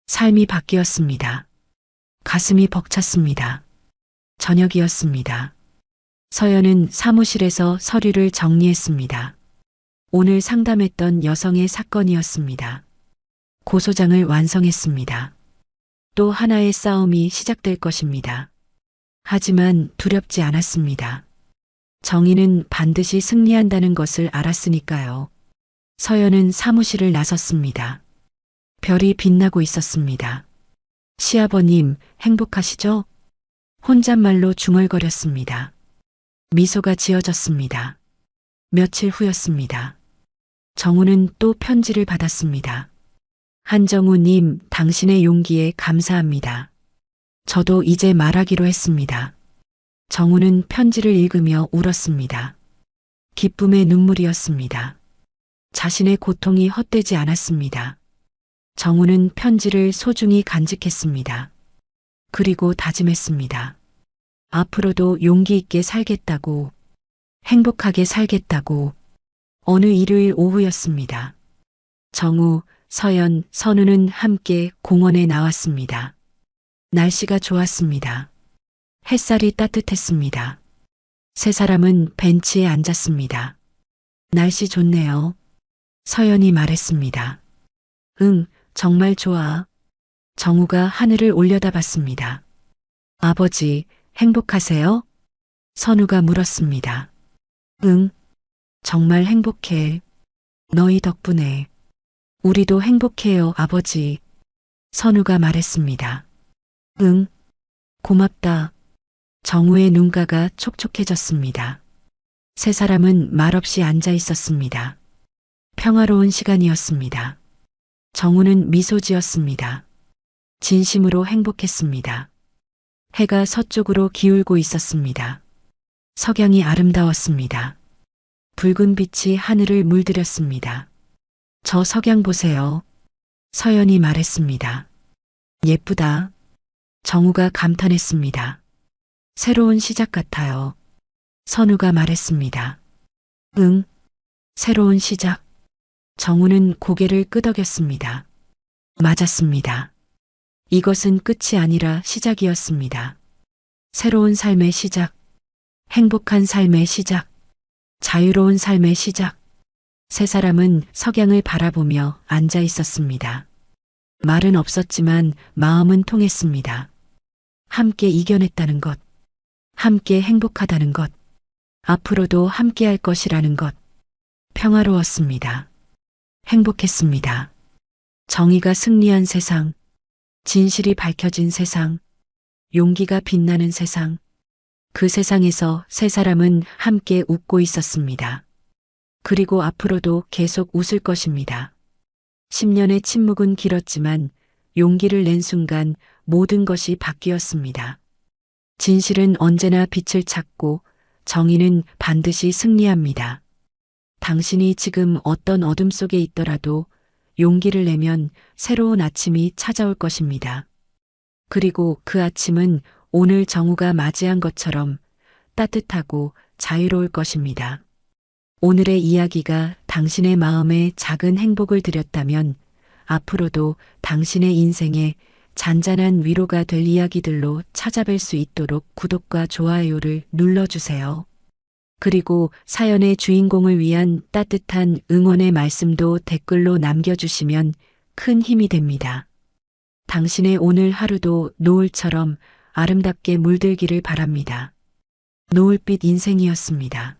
Speaker 2: 삶이 바뀌었습니다. 가슴이 벅찼습니다. 저녁이었습니다. 서연은 사무실에서 서류를 정리했습니다. 오늘 상담했던 여성의 사건이었습니다. 고소장을 완성했습니다. 또 하나의 싸움이 시작될 것입니다. 하지만 두렵지 않았습니다. 정의는 반드시 승리한다는 것을 알았으니까요. 서연은 사무실을 나섰습니다. 별이 빛나고 있었습니다. 시아버님, 행복하시죠? 혼잣말로 중얼거렸습니다. 미소가 지어졌습니다. 며칠 후였습니다. 정우는 또 편지를 받았습니다. 한정우님, 당신의 용기에 감사합니다. 저도 이제 말하기로 했습니다. 정우는 편지를 읽으며 울었습니다. 기쁨의 눈물이었습니다. 자신의 고통이 헛되지 않았습니다. 정우는 편지를 소중히 간직했습니다. 그리고 다짐했습니다. 앞으로도 용기 있게 살겠다고, 행복하게 살겠다고. 어느 일요일 오후였습니다. 정우, 서연, 선우는 함께 공원에 나왔습니다. 날씨가 좋았습니다. 햇살이 따뜻했습니다. 세 사람은 벤치에 앉았습니다. 날씨 좋네요. 서연이 말했습니다. 응, 정말 좋아. 정우가 하늘을 올려다봤습니다. 아버지, 행복하세요? 선우가 물었습니다. 응, 정말 행복해. 너희 덕분에. 우리도 행복해요, 아버지. 선우가 말했습니다. 응, 고맙다. 정우의 눈가가 촉촉해졌습니다. 세 사람은 말없이 앉아 있었습니다. 평화로운 시간이었습니다. 정우는 미소 지었습니다. 진심으로 행복했습니다. 해가 서쪽으로 기울고 있었습니다. 석양이 아름다웠습니다. 붉은 빛이 하늘을 물들였습니다. 저 석양 보세요. 서연이 말했습니다. 예쁘다. 정우가 감탄했습니다. 새로운 시작 같아요. 선우가 말했습니다. 응, 새로운 시작. 정우는 고개를 끄덕였습니다. 맞았습니다. 이것은 끝이 아니라 시작이었습니다. 새로운 삶의 시작, 행복한 삶의 시작, 자유로운 삶의 시작. 세 사람은 석양을 바라보며 앉아 있었습니다. 말은 없었지만 마음은 통했습니다. 함께 이겨냈다는 것, 함께 행복하다는 것, 앞으로도 함께 할 것이라는 것. 평화로웠습니다. 행복했습니다. 정의가 승리한 세상, 진실이 밝혀진 세상, 용기가 빛나는 세상. 그 세상에서 세 사람은 함께 웃고 있었습니다. 그리고 앞으로도 계속 웃을 것입니다. 10년의 침묵은 길었지만 용기를 낸 순간 모든 것이 바뀌었습니다. 진실은 언제나 빛을 찾고 정의는 반드시 승리합니다. 당신이 지금 어떤 어둠 속에 있더라도 용기를 내면 새로운 아침이 찾아올 것입니다. 그리고 그 아침은 오늘 정우가 맞이한 것처럼 따뜻하고 자유로울 것입니다. 오늘의 이야기가 당신의 마음에 작은 행복을 드렸다면 앞으로도 당신의 인생에 잔잔한 위로가 될 이야기들로 찾아뵐 수 있도록 구독과 좋아요를 눌러주세요. 그리고 사연의 주인공을 위한 따뜻한 응원의 말씀도 댓글로 남겨주시면 큰 힘이 됩니다. 당신의 오늘 하루도 노을처럼 아름답게 물들기를 바랍니다. 노을빛 인생이었습니다.